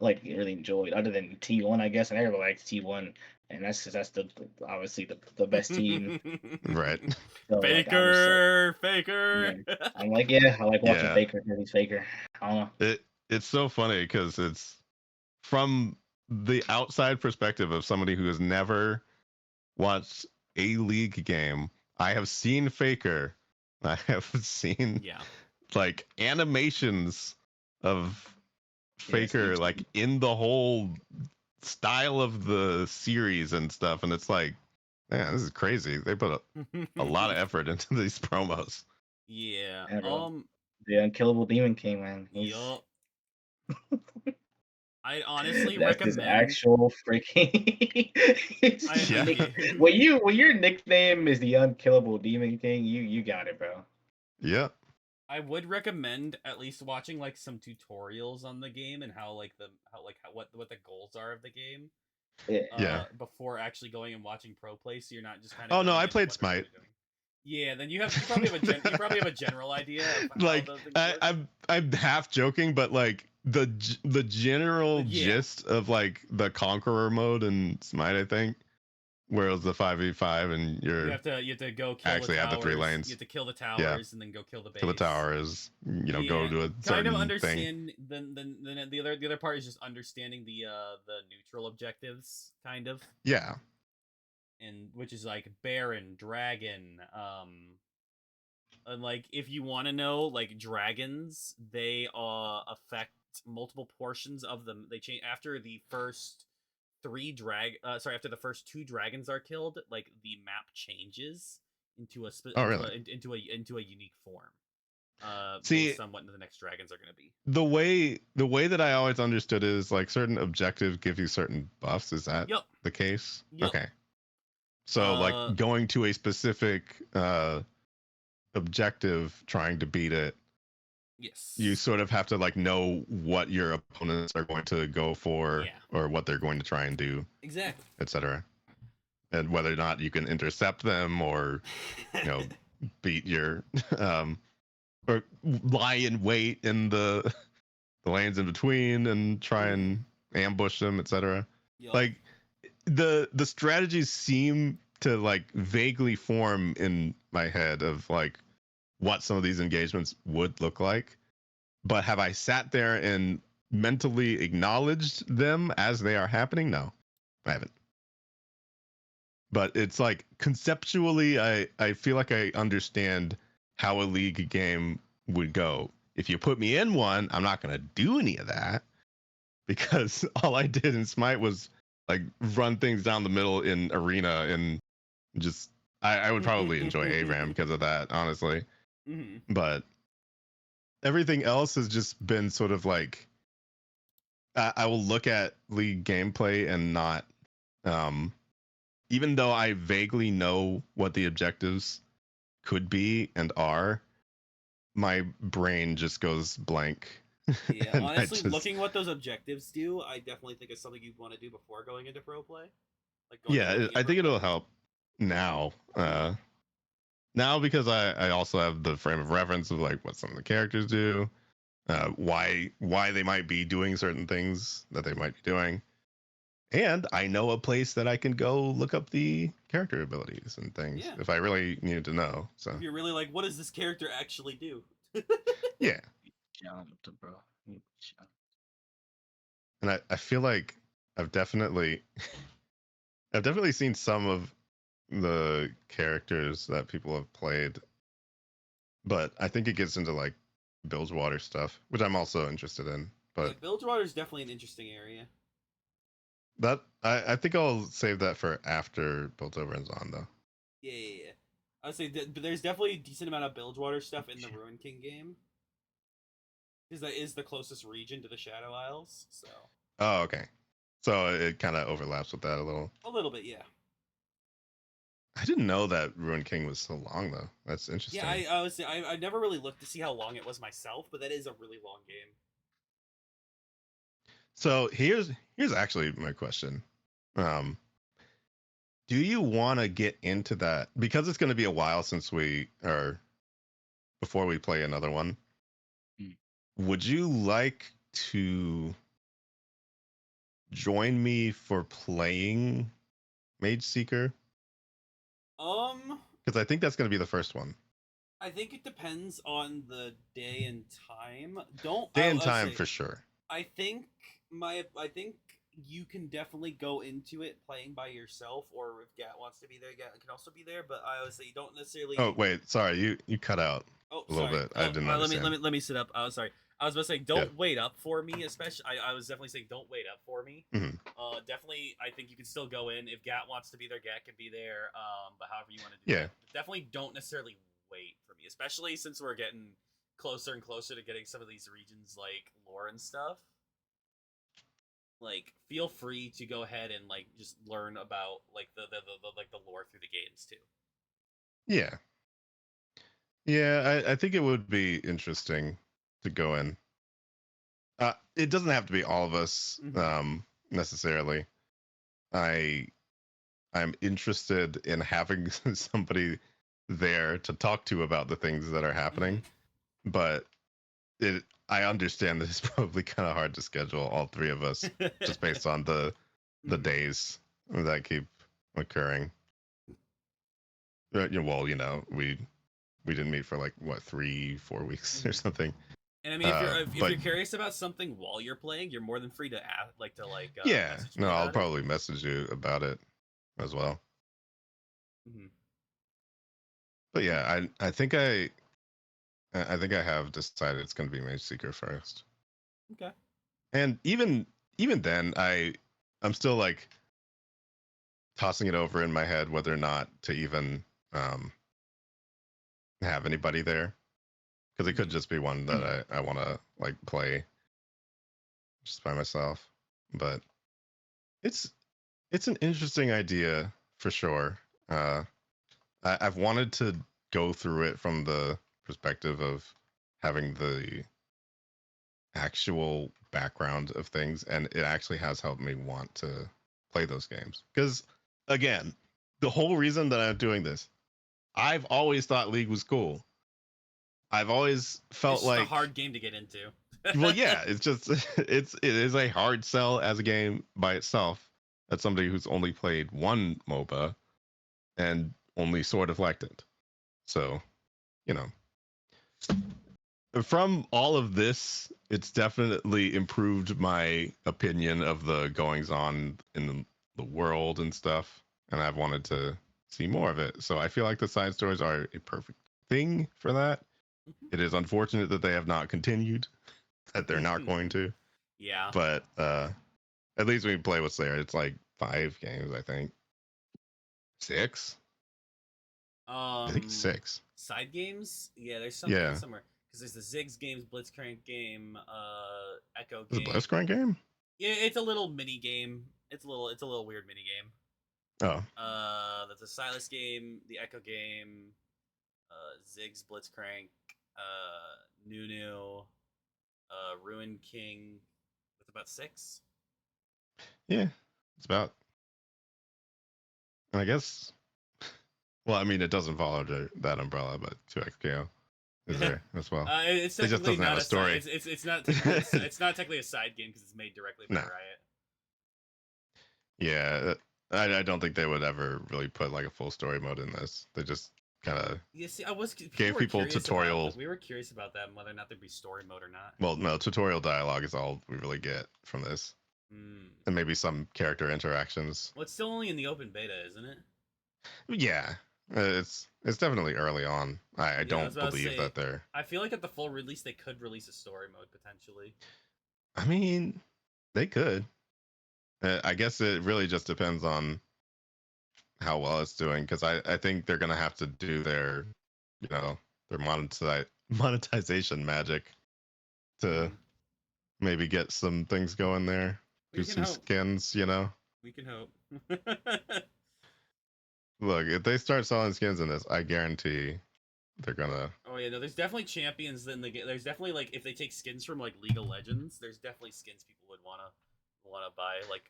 enjoyed, other than T1, I guess. And everybody likes T1, and that's obviously the best team. Right. So like I'm just like, Faker. yeah, I'm like, yeah, I like watching Yeah. Faker because he's Faker. I don't know. It's so funny because it's from the outside perspective of somebody who has never watched a league game. I have seen Faker. I have seen Yeah. like animations of Yes, me Faker too. like in the whole style of the series and stuff, and it's like, man, this is crazy. They put a lot of effort into these promos. Yeah. Yeah, bro. The Unkillable Demon King, man. He's Yup. I honestly that's his recommend. actual freaking his I Yeah, nick- yeah. when your nickname is the Unkillable Demon King, you got it, bro. yeah, I would recommend at least watching like some tutorials on the game and what the goals are of the game. Yeah. yeah. Before actually going and watching pro play, so you're not just kind of Oh no, going I in played wondering what Smite. they're doing. Yeah, then you probably have a general idea of how Like the things I, work. I'm half joking, but like the general Yeah, gist of like the Conqueror mode in Smite, I think, where it was the 5v5 and you you're have to go kill the actually have the three towers. You lanes. have to kill the Yeah, towers and then go kill the kill the base. towers. Go Yeah, to a kind of certain thing. understand. Then the other part is just understanding the neutral objectives, kind of, Yeah, and which is like Baron, Dragon, and like if you want to know, like dragons, they affect multiple portions of them. They change after the first after the first two dragons are killed, like the map changes into oh really? into a unique form, See, based on what the next dragons are going to be. the way that I always understood is like certain objectives give you certain buffs. Is that Yup. the case? Yup. Okay. So like uh going to a specific objective, trying to beat it, you yes. sort of have to like know what your opponents are going to go for Yeah, or what they're going to try and do, exactly. etc. And whether or not you can intercept them or you know beat your or lie in wait in the lanes in between and try and ambush them, etc. Yup. Like the strategies seem to like vaguely form in my head of like what some of these engagements would look like, but have I sat there and mentally acknowledged them as they are happening? No, I haven't. But it's like conceptually, I feel like I understand how a league game would go. If you put me in one, I'm not going to do any of that because all I did in Smite was like run things down the middle in arena and just I would probably enjoy ARAM because of that, honestly. Mhm. But everything else has just been sort of like I will look at League gameplay and not um even though I vaguely know what the objectives could be and are, my brain just goes blank. Yeah, And I honestly, just looking what those objectives do, I definitely think it's something you'd want to do before going into pro play. Like going and yeah, looking at I pro think it'll play. help now. Now because I also have the frame of reference of like what some of the characters do, why they might be doing certain things that they might be doing, and I know a place that I can go look up the character abilities and things Yeah. if I really needed to know. So If you're really like, what does this character actually do? yeah, Jumped, bro. You jumped. and I feel like I've definitely I've definitely seen some of the characters that people have played, but I think it gets into like Bilgewater stuff, which I'm also interested in. Yeah, But Bilgewater is definitely an interesting area. that I think I'll save that for after Piltover's on though. Yeah. I would say but there's definitely a decent amount of Bilgewater stuff in the Ruin King game. Because that is the closest region to the Shadow Isles, so. Oh, okay. So it kind of overlaps with that a little. A little bit, yeah. I didn't know that Ruin King was so long though. That's interesting. Yeah, I was I never really looked to see how long it was myself, but that is a really long game. So here's actually my question. Um, do you want to get into that because it's going to be a while since we or before we play another one? Would you like to join me for playing Mage Seeker? Because I think that's going to be the first one. I think it depends on the day and time. Don't Day and I'll time say, for sure. I think you can definitely go into it playing by yourself, or if Gat wants to be there, Gat can also be there. But I would say you don't necessarily. Oh wait, sorry, you cut out Oh, a little sorry. bit. I didn't understand. Let me sit up. Oh, sorry. I was about to say, don't wait up for me. Especially, I was definitely saying, don't wait up for me. Mhm. Definitely, I think you can still go in if Gat wants to be there. Gat can be there. But however you want to do that. But definitely don't necessarily wait for me, especially since we're getting closer and closer to getting some of these regions like lore and stuff. Like, feel free to go ahead and like just learn about like the lore through the games too. Yeah. Yeah, I think it would be interesting to go in. It doesn't have to be all of us necessarily. I'm interested in having somebody there to talk to about the things that are happening, but I understand that it's probably kind of hard to schedule all three of us just based on the days that keep occurring. Well, we didn't meet for like what 3-4 weeks or something. And I mean, if you're curious about something while you're playing, you're more than free to ask, yeah. message me No, about I'll probably message you about it as well. But yeah, I think I have decided it's going to be Mage Seeker first. Okay. And even then, I'm still like tossing it over in my head whether or not to even have anybody there, because it could just be one that I want to like play just by myself. But it's an interesting idea for sure. I've wanted to go through it from the perspective of having the actual background of things, and it actually has helped me want to play those games. Because again, the whole reason that I'm doing this, I've always thought League was cool. I've always felt it's like a hard game to get into. well, yeah, it's just it is a hard sell as a game by itself. As somebody who's only played one MOBA and only sort of liked it. So, from all of this, it's definitely improved my opinion of the goings on in the world and stuff, and I've wanted to see more of it. So I feel like the side stories are a perfect thing for that. It is unfortunate that they have not continued, that they're not going to. Yeah. But at least when you play what's there, it's like 5 games, I think. 6? I think it's 6. Side games. Yeah, there's something Yeah. somewhere because there's the Ziggs games, Blitzcrank game, Echo Is it game. Blitzcrank game? Yeah, it's a little mini game. It's a little weird mini game. Oh. That's a Silas game, the Echo game, Ziggs, Blitzcrank, Nunu, Ruin King. With about 6. Yeah. It's about. I guess. Well, I mean, it doesn't follow that umbrella, but 2XKO is there as well. It's It just technically doesn't have not a story. It's not technically it's not technically a side game because it's made directly by No. Riot. Yeah, I don't think they would ever really put like a full story mode in this. They just kind of Yeah, see, gave were people curious tutorial. About, we were curious about that and whether or not there'd be story mode or not. Well, no, tutorial dialogue is all we really get from this, and maybe some character interactions. Well, it's still only in the open beta, isn't it? Yeah, it's definitely early on. I don't believe that they're. I feel like at the full release they could release a story mode potentially. I mean, they could. I guess it really just depends on how well it's doing, because I think they're gonna have to do their, their monetization magic to maybe get some things going there. Do some skins, We can hope. Look, if they start selling skins in this, I guarantee they're gonna. Oh yeah, no, there's definitely champions in the game. There's definitely like if they take skins from like League of Legends, there's definitely skins people would wanna buy. Like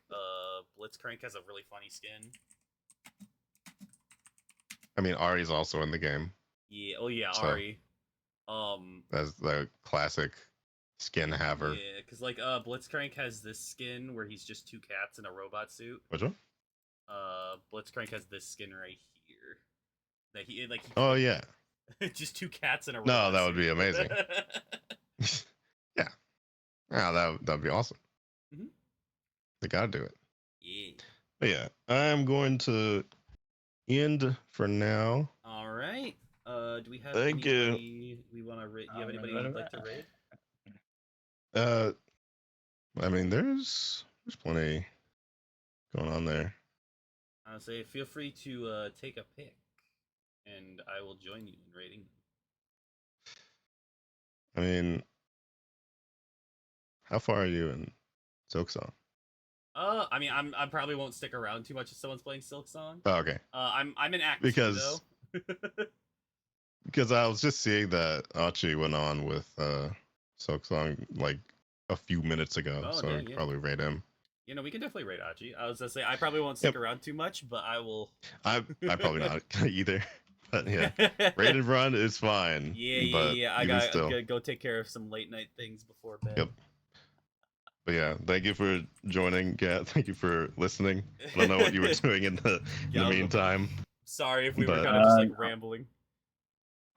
Blitzcrank has a really funny skin. I mean, Ari's also in the game. Yeah. Oh yeah, so, Ari. As the classic skin haver. Yeah, because like Blitzcrank has this skin where he's just 2 cats in a robot suit. Which one? Blitzcrank has this skin right here. That he like. Oh yeah. Just 2 cats in a robot. No, that would be amazing. Yeah. Yeah, that'd be awesome. Mm-hmm. They gotta do it. Yeah. But yeah, I'm going to end for now. All right. Do we have anybody we want to raid? Do you have anybody you'd like to raid? I mean, there's plenty going on there. I'll say feel free to take a pick, and I will join you in raiding them. I mean, how far are you in Silksong? I mean, I probably won't stick around too much if someone's playing Silksong. Oh, okay. I'm in Act 2, though. Because I was just seeing that Archie went on with Silksong like a few minutes ago, so I'd probably raid him. You know, we can definitely raid Archie. I was gonna say I probably won't stick around too much, but I will. I probably not either. But yeah, raid and run is fine. Yeah. I gotta go take care of some late night things before bed. Yep. But yeah, thank you for joining, Kat. Thank you for listening. I don't know what you were doing in the meantime. Sorry if we were kind of just like rambling.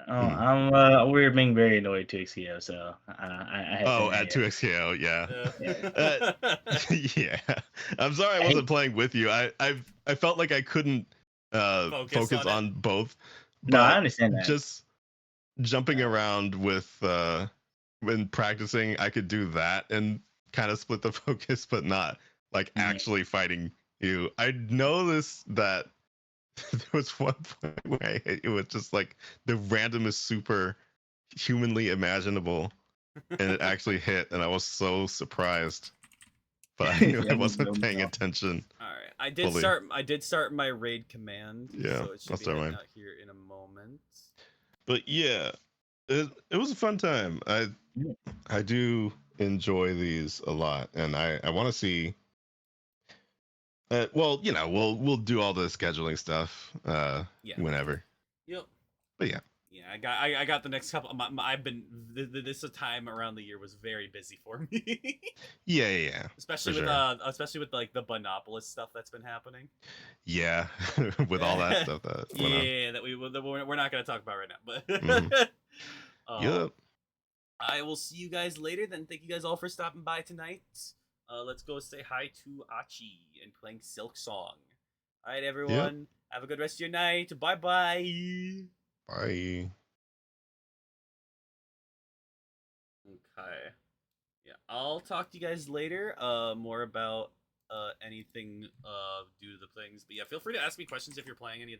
Oh, we were being very annoyed 2XKO, so I had at 2XKO, yeah. Yeah. I'm sorry I wasn't playing with you. I felt like I couldn't focus on both. No, I understand that. Just jumping around with when practicing, I could do that and kind of split the focus, but not like actually fighting you. I noticed that there was one point where it was just like the randomest super humanly imaginable, and it actually hit, and I was so surprised. But I knew I wasn't paying attention. All right, I did start my raid command. Yeah, so it should be out here in a moment. But yeah, it was a fun time. I do enjoy these a lot, and I want to see. Well, we'll do all the scheduling stuff whenever. Yep. But yeah. Yeah, I got the next couple. I've been this time around the year was very busy for me. Yeah. Especially with like the Bonopolis stuff that's been happening. Yeah, with all that stuff that. Yeah, that we're not gonna talk about right now, but. Yep. I will see you guys later. Then thank you guys all for stopping by tonight. Let's go say hi to Achi and playing Silksong. All right, everyone. Have a good rest of your night. Bye-bye. Bye. Okay. Yeah, I'll talk to you guys later. More about anything due to the things. But yeah, feel free to ask me questions if you're playing any of the